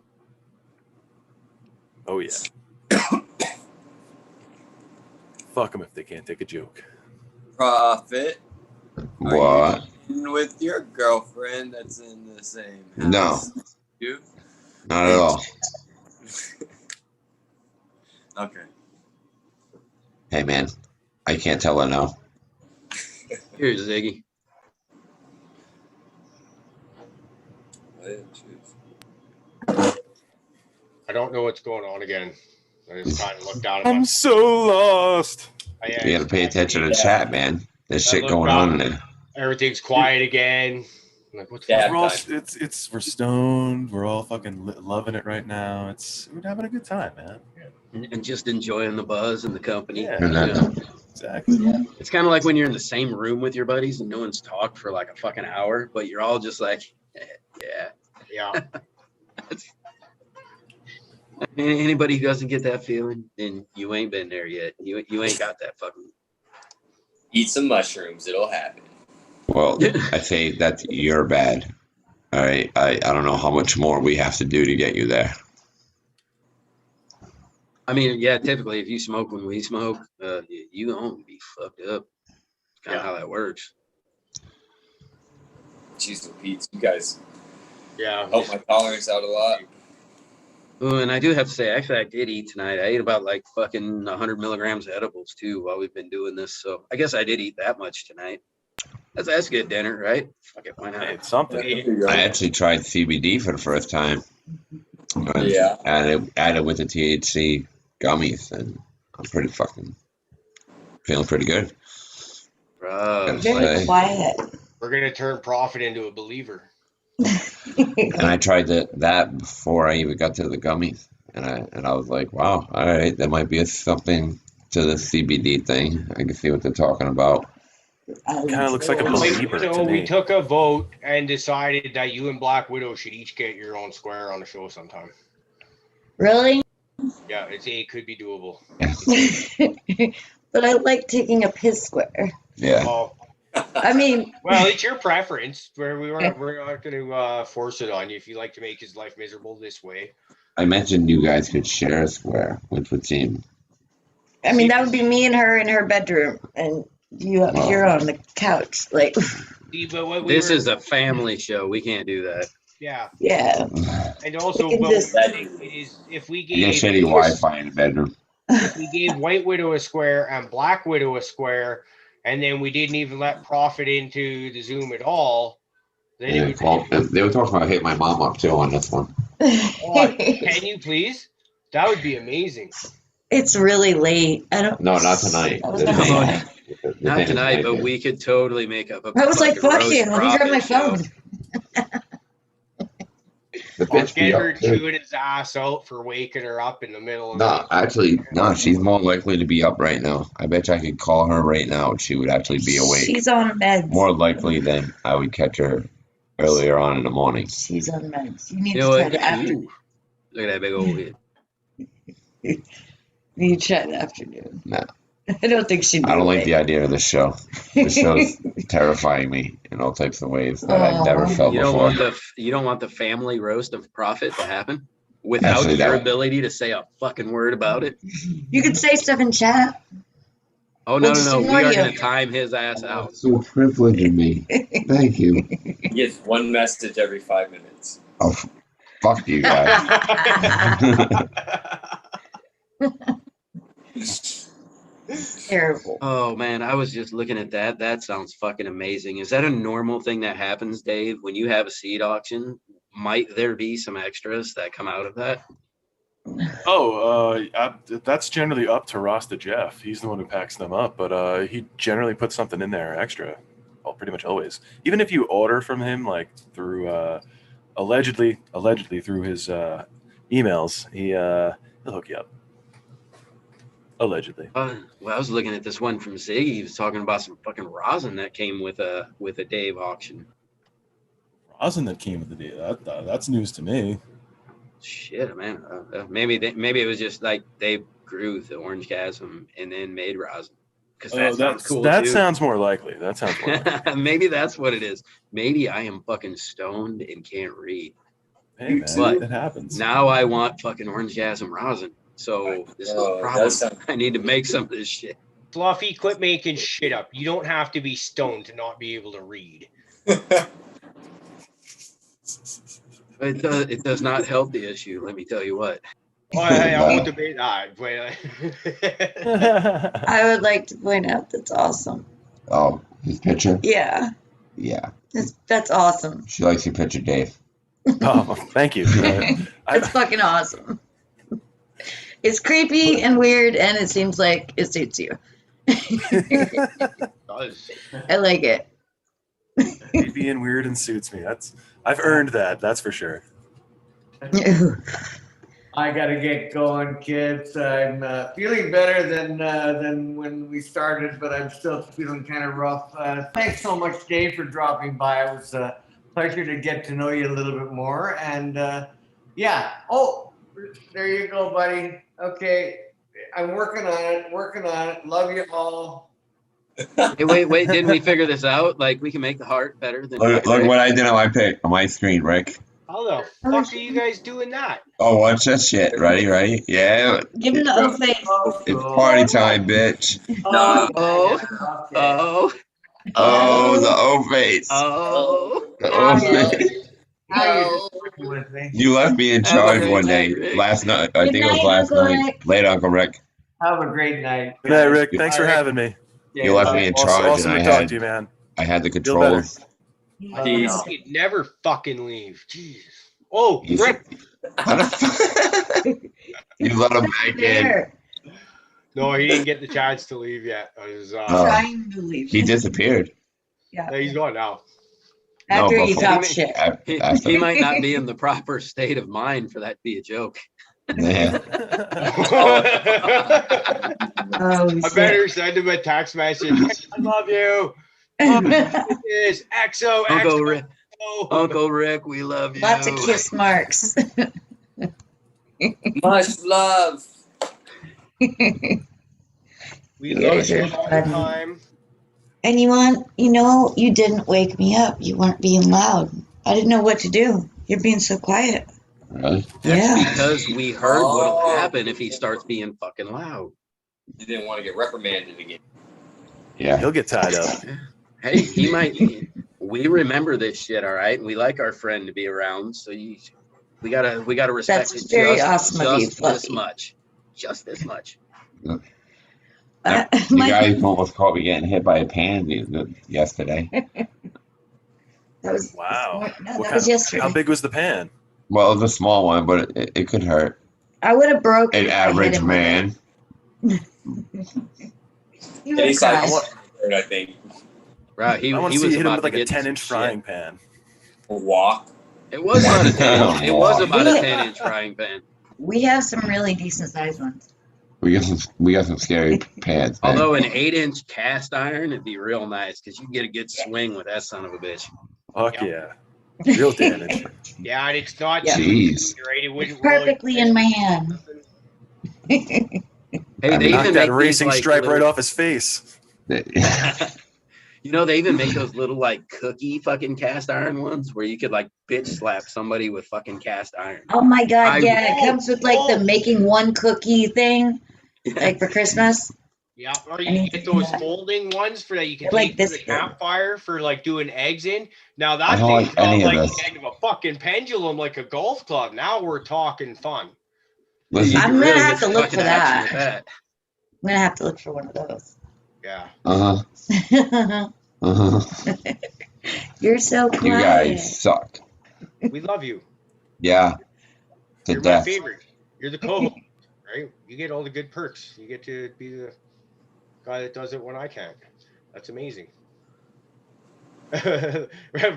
Oh yeah. Fuck them if they can't take a joke. Prophet. What? With your girlfriend that's in the same house. No. You? Not at all. Okay. Hey man, I can't tell her no. Here's Ziggy. I don't know what's going on again. I just kind of looked down. I'm so lost. You gotta pay attention to the chat, man. There's shit going on in there. Everything's quiet again. I'm like, what's the We're stoned. We're all fucking loving it right now. We're having a good time, man. and just enjoying the buzz and the company. Yeah. You know? Exactly. It's kind of like when you're in the same room with your buddies and no one's talked for like a fucking hour, but you're all just like, Yeah. Anybody who doesn't get that feeling, then you ain't been there yet. You ain't got that fucking. Eat some mushrooms. It'll happen. Well, I say that you're bad. All right. I don't know how much more we have to do to get you there. I mean, yeah, typically if you smoke when we smoke, you gonna be fucked up. Kind of how that works. Jeez Pete, you guys help my tolerance out a lot. Oh, and I do have to say, actually, I did eat tonight. I ate about like fucking 100 milligrams of edibles too while we've been doing this. So I guess I did eat that much tonight. That's good dinner, right? Fuck it, why not? Hey, it's something. I actually tried CBD for the first time. Yeah. Added with the THC gummies, and I'm pretty fucking feeling pretty good. Bro, Very quiet. We're gonna turn Prophet into a believer. And I tried that before I even got to the gummies, and I was like, wow, all right, there might be something to the CBD thing. I can see what they're talking about. Kind of looks like a believer So to me. we took a vote and decided that you and Black Widow should each get your own square on the show sometime. Really? Yeah, it could be doable. But I like taking up his square. Yeah. Well, I mean, it's your preference. We're not going to force it on you if you like to make his life miserable this way. I mentioned you guys could share a square, which would seem. I mean that would be me and her in her bedroom, and you up here on the couch, like. See, but this is a family show. We can't do that. Yeah. Yeah. And also, if we gave shitty Wi-Fi in the bedroom. If we gave White Widow a square and Black Widow a square, and then we didn't even let Prophet into the Zoom at all, then Yeah, they were talking about hitting my mom up too on this one. Can you please? That would be amazing. It's really late. I don't. No, not tonight. Not tonight, but we could totally make up a. I was like, "Fuck you! Let me grab my show. phone." The bitch Get her chewing his ass out for waking her up in the middle of No, actually, no, she's more likely to be up right now. I bet you I could call her right now and she would actually be awake. She's on meds. More likely than I would catch her earlier on in the morning. She's on meds. You need You to know try what? the afternoon. Ooh, look at that big old head. You need to try the afternoon. No. I don't think she'd be I don't like awake. the idea of this show. This show's terrifying me in all types of ways that I've never felt You don't before. want the family roast of Prophet to happen without Actually, your that- ability to say a fucking word about it. You could say stuff in chat. Oh no, We'll no, we ignore are you. going to time his ass out. So privileging me. Thank you. He gets one message every 5 minutes. Oh, fuck you guys. Terrible. Oh man, I was just looking at that. That sounds fucking amazing. Is that a normal thing that happens, Dave, when you have a seed auction? Might there be some extras that come out of that? That's generally up to Ross the Jeff. He's the one who packs them up, but he generally puts something in there extra. Well, pretty much always. Even if you order from him, like through allegedly through his emails, he'll hook you up. Allegedly. Well, I was looking at this one from Ziggy. He was talking about some fucking rosin that came with a Dave auction. Rosin that came with the deal. That's news to me. Shit, man. Maybe it was just like they grew the orange chasm and then made rosin. Because that sounds cool that too. sounds more likely. That sounds more likely. Maybe that's what it is. Maybe I am fucking stoned and can't read. Hey man, But it happens. now I want fucking orange chasm rosin. So this is a problem. I need to make some of this shit. Fluffy, quit making shit up. You don't have to be stoned to not be able to read. It does not help the issue. Let me tell you what. Oh, I won't debate that. I would like to point out that's awesome. Oh, his picture? Yeah, Yeah. that's awesome. She likes your picture, Dave. Oh, thank you. That's fucking awesome. It's creepy and weird, and it seems like it suits you. I like it. Creepy and weird and suits me. I've earned that. That's for sure. I gotta get going, kids. I'm feeling better than when we started, but I'm still feeling kind of rough. Thanks so much, Dave, for dropping by. It was a pleasure to get to know you a little bit more. And yeah. Oh, there you go, buddy. Okay, I'm working on it. Working on it. Love you all. Hey, wait! Didn't we figure this out? Like we can make the heart better than. Look what I did on my screen, Rick. How the fuck are you guys doing that? Oh, watch that shit. Ready? Yeah. Give him the O face. It's party time, bitch. Oh. Oh, the O face. Oh. The O face. How you with me? You left me in charge one day. Last night. I think it was last night. Later, Uncle Rick. Have a great night. Good night, Rick. Thanks for having me. You left me in charge, awesome and to talk to you, man. I had the controls. He'd never fucking leave. Jeez. Oh, Rick. You let him back in. No, he didn't get the chance to leave yet. Trying to leave. He disappeared. Yeah. He's gone now. After you talk shit. He might not be in the proper state of mind for that to be a joke. Yeah. I better send him a text message. I love you. It is XO. Uncle Rick, we love you. Lots of kiss marks. Much love. We love you all the time. And you didn't wake me up. You weren't being loud. I didn't know what to do. You're being so quiet. Really? That's because we heard what'll happen if he starts being fucking loud. You didn't want to get reprimanded again. Yeah. He'll get tied up. Hey, he might. We remember this shit, all right. We like our friend to be around, so we gotta respect That's it. very awesome of you, Just Fluffy. this much. Just this much. The guy who almost caught me getting hit by a pan yesterday. That was Wow. that was yesterday. How big was the pan? Well, it was a small one, but it could hurt. I would have broken An average man. You would have cried. I think. Right. I want he to see was you hit him about with like to a get 10-inch frying pan. Walk. It was about a 10. It was about a 10-inch frying pan. We have some really decent sized ones. We got some scary pans. Man. Although an 8-inch cast iron would be real nice because you can get a good swing with that son of a bitch. Fuck yeah. Real damage. Yeah, and it's not. Jeez. Right, it wouldn't Perfectly in my hand. Hey, they Knocked even that make racing these, like, stripe right little- off his face. You know, they even make those little like cookie fucking cast iron ones where you could like bitch slap somebody with fucking cast iron. Oh my god, I- it comes with like the making one cookie thing, like for Christmas. Yeah, or you can get those folding ones for that you can Like take to this the campfire for like doing eggs in. Now I that don't thing's like any not of like this. the end of a fucking pendulum like a golf club. Now we're talking fun. Listen, I'm You gonna really have get to look fucking for action that. with I'm gonna have to look for one of those. Yeah. You're so quiet. You guys suck. We love you. Yeah. To You're death. my favorite. You're the co-host, right? You get all the good perks. You get to be the guy that does it when I can't. That's amazing.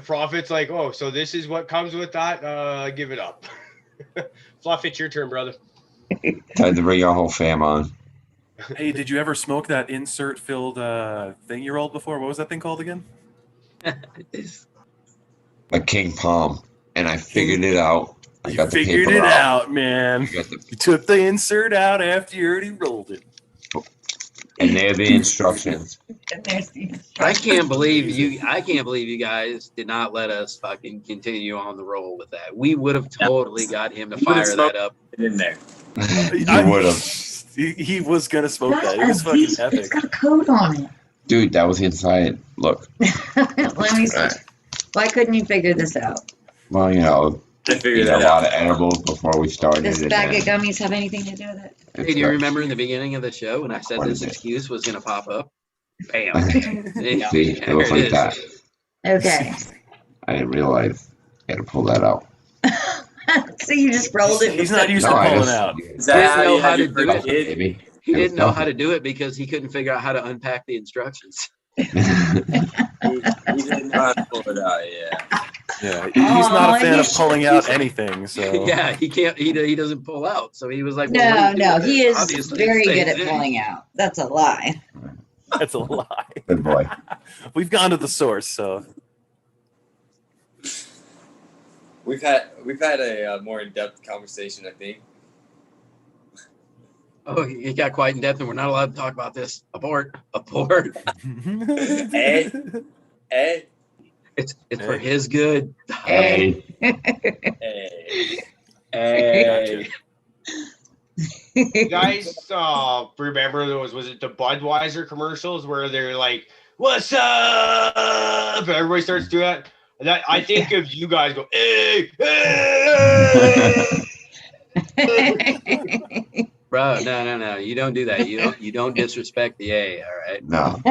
Prophet's like, oh, so this is what comes with that? Give it up. Fluff, it's your turn, brother. Time to bring your whole fam on. Hey, did you ever smoke that insert-filled thing you rolled before? What was that thing called again? A king palm. And I figured it out. I got the Figured paper it out, man. I got the- You took the insert out after you already rolled it. and they're the instructions. I can't believe you guys did not let us fucking continue on the roll with that. We would have totally got him to fire that up. In there. You would have. He was gonna smoke that. It was fucking It's epic. got a code on it. Dude, that was inside. Look. Let me see. Why couldn't you figure this out? Well, you know, I we figured had that a lot out. of edibles before we started. Does and bag of then gummies have anything to do with it? it's Hey, do you got- remember in the beginning of the show when I said What this is it? excuse was going to pop up? Bam. See, it looks like that. Okay. I didn't realize I had to pull that out. So you just rolled it. He's not used No, to I pulling just- out. Is that how know you how have to your do first it. kid? Baby. He didn't know how to do it because he couldn't figure out how to unpack the instructions. He didn't know how to pull it out, yeah. Yeah, he's not a Aw, fan you of pulling out should- anything. So Yeah, he can't. He doesn't pull out. So he was like, well, No, what do you do no, with he it? is Obviously, it very good stays at in. pulling out. That's a lie. that's a lie. Good boy. We've gone to the source, so We've had a more in-depth conversation, I think. Oh, he got quite in depth, and we're not allowed to talk about this. Abort. Hey. It's for his good. Hey. Hey. You guys remember those, was it the Budweiser commercials where they're like, what's up? Everybody starts doing that. And that, I think of you guys go, hey, hey. Bro, no. You don't do that. You don't disrespect the A, all right? No.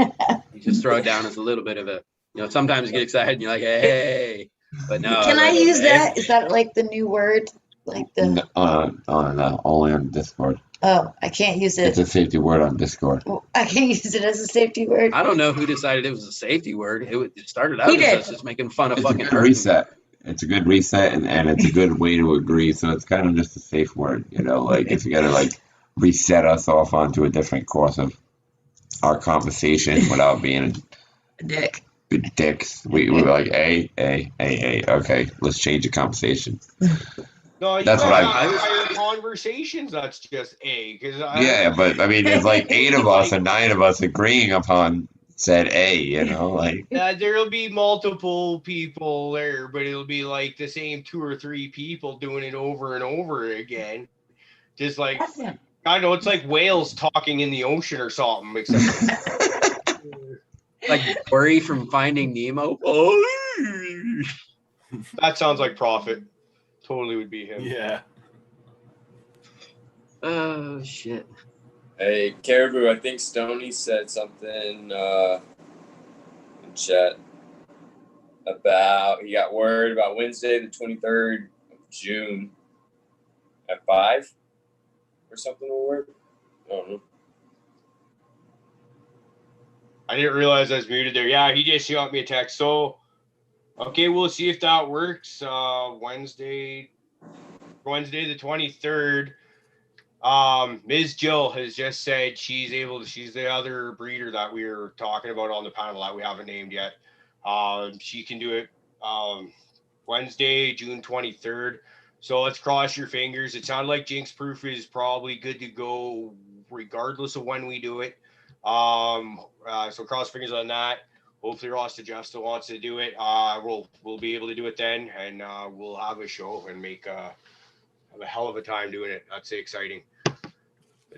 You just throw it down as a little bit of a, sometimes you get excited and you're like, hey. But no. Can I like, use hey. that? Is that like the new word? Like the Only on Discord. Oh, I can't use it. It's a safety word on Discord. I can't use it as a safety word. I don't know who decided it was a safety word. It started out He as did. us just making fun of It's a fucking good hurting. reset. It's a good reset, and it's a good way to agree. So it's kind of just a safe word, like if you gotta like reset us off onto a different course of our conversation without being A dick. big dicks. We were like, hey, okay, let's change the conversation. No, you That's guys what have entire conversations. That's just A. Yeah, but I mean, there's like 8 of us and 9 of us agreeing upon said A, like. There'll be multiple people there, but it'll be like the same 2 or 3 people doing it over and over again. Just like, I know, it's like whales talking in the ocean or something, except like Dory from Finding Nemo. That sounds like Prophet. Totally would be him. Yeah. Oh, shit. Hey, Caribou, I think Stoney said something in chat about he got word about Wednesday, the 23rd of June at 5 or something will work. I don't know. I didn't realize I was muted there. Yeah, he just shot me a text. So, okay, we'll see if that works. Wednesday the 23rd. Ms. Jill has just said she's the other breeder that we were talking about on the panel that we haven't named yet. She can do it Wednesday, June 23rd. So let's cross your fingers. It sounded like Jinx Proof is probably good to go regardless of when we do it. So cross fingers on that. Hopefully Ross DeJeff still wants to do it. We'll be able to do it then, and we'll have a show and have a hell of a time doing it. That's exciting.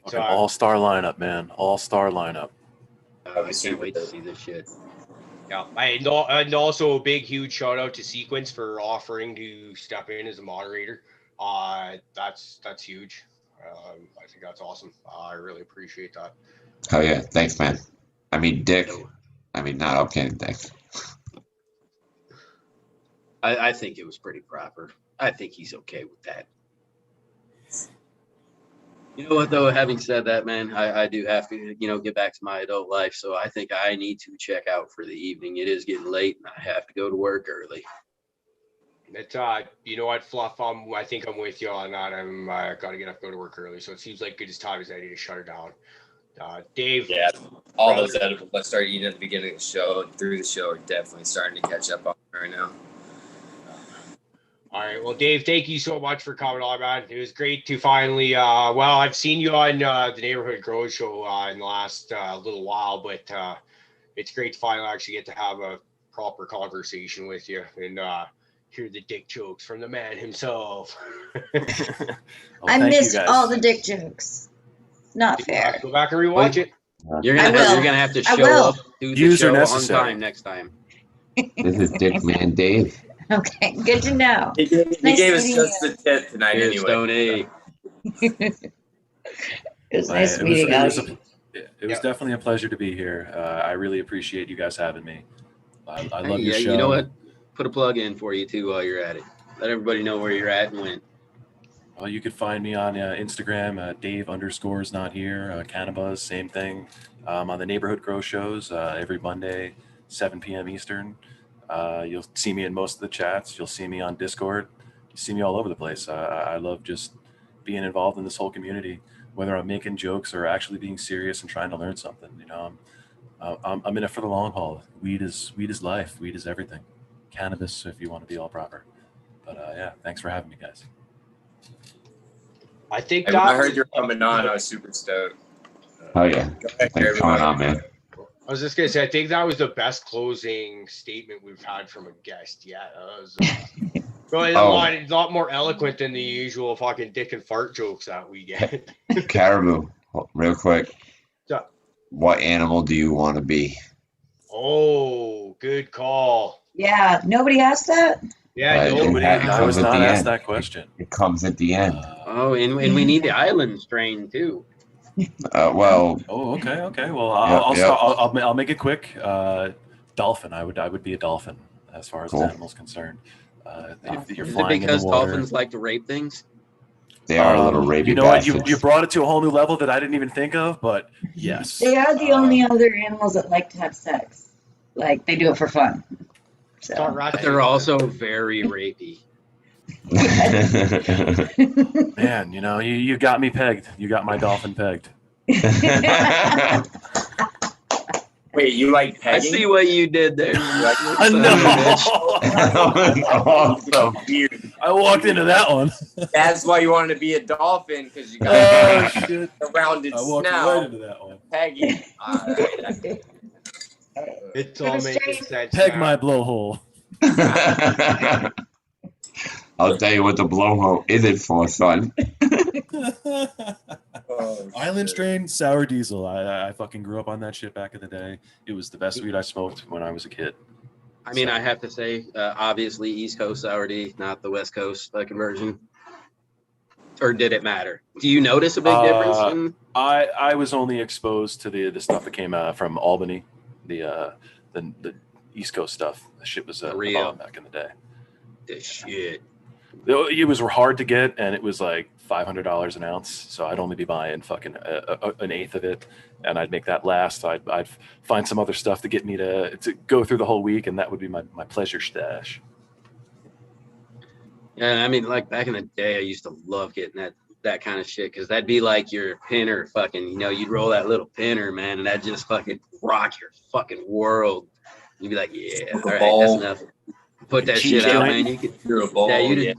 Okay, all-star lineup, man. All-star lineup. I can't wait to see this shit. Yeah, and also a big, huge shout out to Sequence for offering to step in as a moderator. That's huge. I think that's awesome. I really appreciate that. Oh yeah, thanks, man. I mean, Dick. I mean, not I'm kidding, thanks. I think it was pretty proper. I think he's okay with that. You know what, though? Having said that, man, I do have to, get back to my adult life. So I think I need to check out for the evening. It is getting late, and I have to go to work early. It's you know what, Fluff? I think I'm with you on that. I'm gotta get up, go to work early. So it seems like good as time as I need to shut it down. Dave. Yeah, all those edibles I started eating at the beginning of the show and through the show are definitely starting to catch up on right now. All right. Well, Dave, thank you so much for coming on, man. It was great to finally, I've seen you on the Neighborhood Grow Show in the last little while, but it's great to finally actually get to have a proper conversation with you and hear the dick jokes from the man himself. I missed all the dick jokes. Not fair. Go back and rewatch it. You're gonna have to show up, do the show on time next time. This is Dick Man Dave. Okay, good to know. He gave us just the tip tonight anyway. It was nice meeting you. It was definitely a pleasure to be here. I really appreciate you guys having me. I love your show. You know what? Put a plug in for you too while you're at it. Let everybody know where you're at and when. Well, you could find me on Instagram, Dave_not_here. Cannabis, same thing. On the Neighborhood Grow shows every Monday, 7 p.m. Eastern. You'll see me in most of the chats. You'll see me on Discord. You see me all over the place. I love just being involved in this whole community, whether I'm making jokes or actually being serious and trying to learn something. You know, I'm in it for the long haul. Weed is life. Weed is everything. Cannabis, if you want to be all proper. But yeah, thanks for having me, guys. I think When I heard you were coming on, I was super stoked. Oh yeah. Thanks for coming on, man. I was just gonna say, I think that was the best closing statement we've had from a guest yet. That was really a lot more eloquent than the usual fucking dick and fart jokes that we get. Caribou, real quick. So, what animal do you want to be? oh, good call. Yeah, nobody asked that? Yeah, nobody. I was not asked that question. It comes at the end. Oh, and we need the island strain too. Well. Oh, okay. Well, I'll make it quick. Dolphin. I would be a dolphin as far as an animal's concerned. If you're flying in the water. Dolphins like to rape things? They are a little rapey. You know what? You brought it to a whole new level that I didn't even think of. But yes, they are the only other animals that like to have sex. Like they do it for fun. So. But they're also very rapey. Man, you know, you got me pegged. You got my dolphin pegged. Wait, you like pegging? I see what you did there. I walked into that one. That's why you wanted to be a dolphin, because you got shit. a rounded snout. Right into that one. Pegging. It's all making sense. Peg my blowhole. I'll tell you what the blowhole isn't for, son. Island strain sour diesel. I fucking grew up on that shit back in the day. It was the best weed I smoked when I was a kid. I mean, I have to say, obviously East Coast sour D, not the West Coast conversion. Or did it matter? Do you notice a big difference? I was only exposed to the stuff that came from Albany, the East Coast stuff. The shit was real back in the day. The shit. It was hard to get, and it was like $500 an ounce. So I'd only be buying fucking an eighth of it, and I'd make that last. I'd find some other stuff to get me to go through the whole week, and that would be my pleasure stash. Yeah, I mean, like back in the day, I used to love getting that kind of shit, because that'd be like your pinner fucking, you know, you'd roll that little pinner, man, and that'd just fucking rock your fucking world. You'd be like, yeah, all right, that's enough. Put that shit out, man. You could,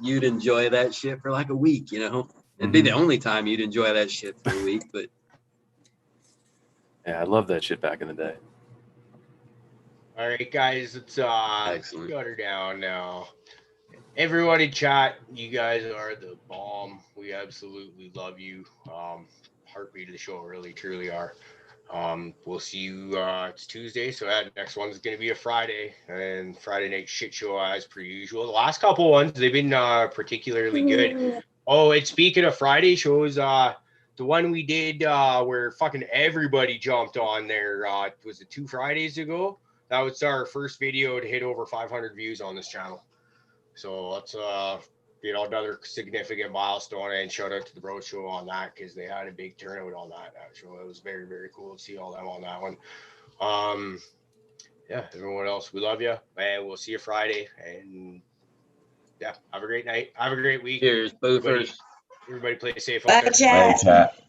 you'd enjoy that shit for like a week, you know. It'd be the only time you'd enjoy that shit for a week, but yeah, I love that shit back in the day. All right, guys, let's cut her down now. Everybody chat, you guys are the bomb. We absolutely love you. Heartbeat of the show, really, truly are. We'll see you, it's Tuesday, so that next one's going to be a Friday, and Friday night shit show as per usual. The last couple ones, they've been particularly good. Oh, and speaking of Friday shows, the one we did where fucking everybody jumped on there, was it 2 Fridays ago? That was our first video to hit over 500 views on this channel. So that's another significant milestone, and shout out to the Bro Show on that, because they had a big turnout on that show. It was very, very cool to see all them on that one. Yeah, everyone else, we love you, and we'll see you Friday. And yeah, have a great night. Have a great week. Cheers, boofers. Everybody play safe. Bye, chat.